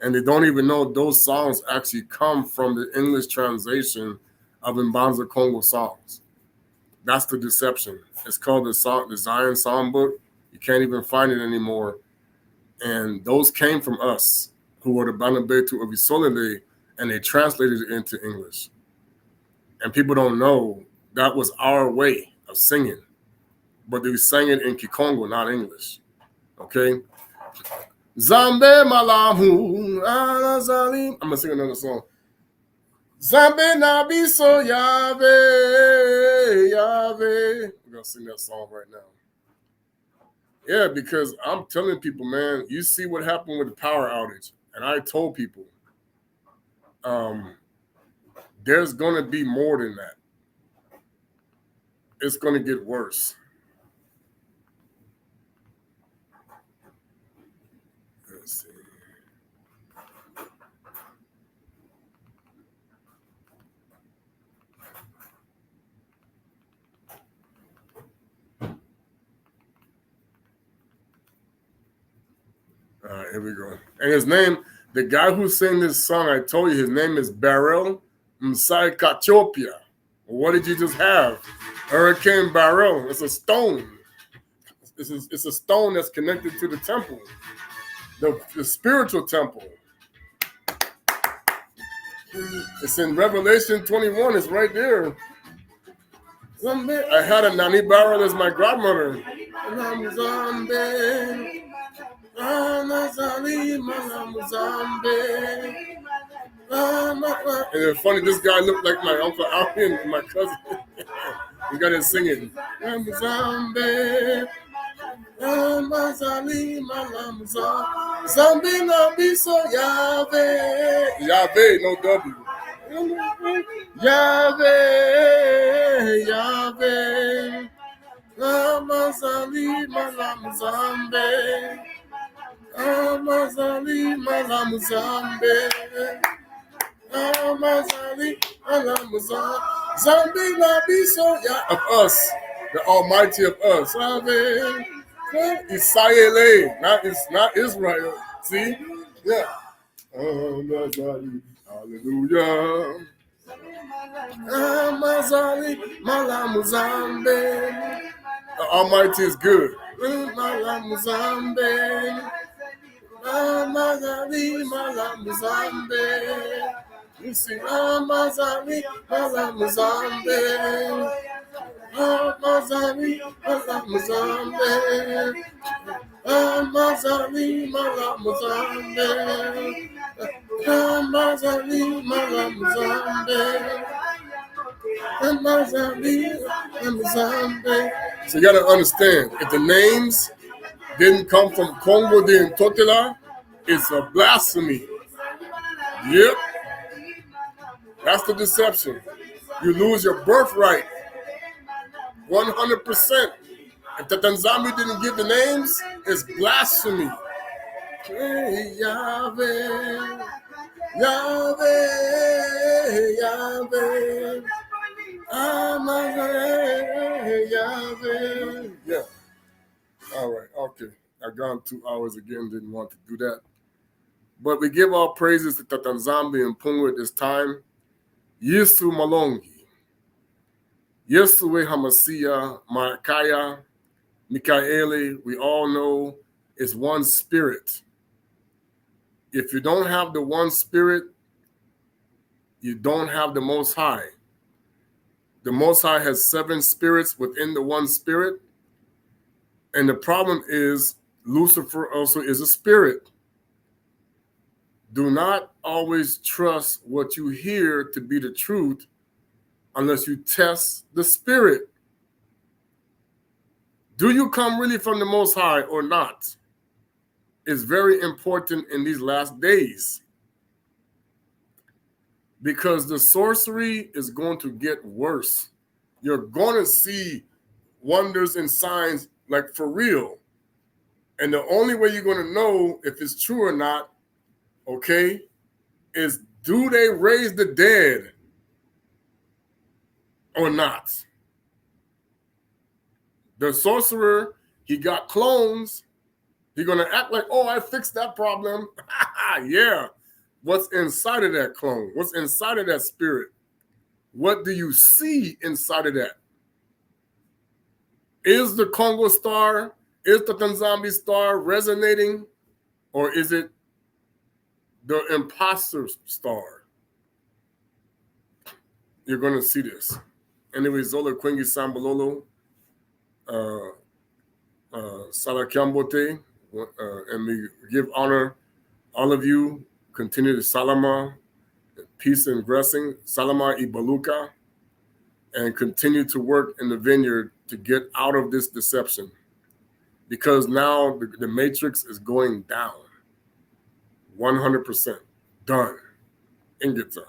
and they don't even know those songs actually come from the English translation of Mbanza Congo songs. That's the deception. It's called the Zion Songbook. You can't even find it anymore, and those came from us, who were the Banabetu of Isolele, and they translated it into English. And people don't know that was our way of singing. But they sang it in Kikongo, not English. Okay? Zambe Malahu, Alazalim. I'm going to sing another song. Zambe Nabiso Yahweh, Yahweh. We're going to sing that song right now. Yeah, because I'm telling people, man, you see what happened with the power outage. And I told people, there's going to be more than that. It's going to get worse. Let's see. Here we go. And his name, the guy who sang this song, I told you his name is Beryl Msai Kachopia. What did you just have? Hurricane Beryl. It's a stone. It's a stone that's connected to the temple, the spiritual temple. It's in Revelation 21. It's right there. I had a Nani Beryl as my godmother. Nzambi. And it's funny, this guy looked like my Uncle Alvin, my cousin. He got it singing. Nzambi. Zambi Nabiso Yahweh. Yahweh, no W. Yahweh, Yahweh. Amazali Malamzambe. Amazali Malamzambe. Amazali Malamzambe. Zambi Nabiso Yah of us, the Almighty of us. Yahweh. Israel, not Israel. See? Yeah. Hallelujah. Amazali Malamuzambe. The Almighty is good. Malamuzambe. Amazali Malamuzambe. You see, Amazali Malamuzambe. Amazali Malamuzambe. Amazali Malamuzambe. Amazali Malamuzambe. Amazali. So you gotta understand, if the names didn't come from Congo de Totela, it's a blasphemy. Yep. That's the deception. You lose your birthright. 100%. If the nZambi didn't give the names, it's blasphemy. Hey, Yahweh, Yahweh, Yahweh, Yahweh. Yeah. All right. Okay. I've gone 2 hours again. Didn't want to do that. But we give all praises to the nZambi and Pungu at this time. Yesu Malongi. Yesue Hamasia Markaya. Michaeli, we all know, is one spirit. If you don't have the one spirit, you don't have the Most High. The Most High has 7 spirits within the one spirit. And the problem is Lucifer also is a spirit. Do not always trust what you hear to be the truth unless you test the spirit. Do you come really from the Most High or not? It's very important in these last days, because the sorcery is going to get worse. You're going to see wonders and signs, like for real. And the only way you're going to know if it's true or not, okay, is do they raise the dead or not? The sorcerer, he got clones. He's going to act like, oh, I fixed that problem. Yeah. What's inside of that clone? What's inside of that spirit? What do you see inside of that? Is the Congo star, is the nZambi star resonating, or is it the imposter star? You're going to see this. Anyway, Zola Quingi Sambalolo, Salakyambote, and we give honor, all of you, continue to Salama, peace and blessing, Salama Ibaluka, and continue to work in the vineyard to get out of this deception. Because now the matrix is going down. 100%. Done. Ingita.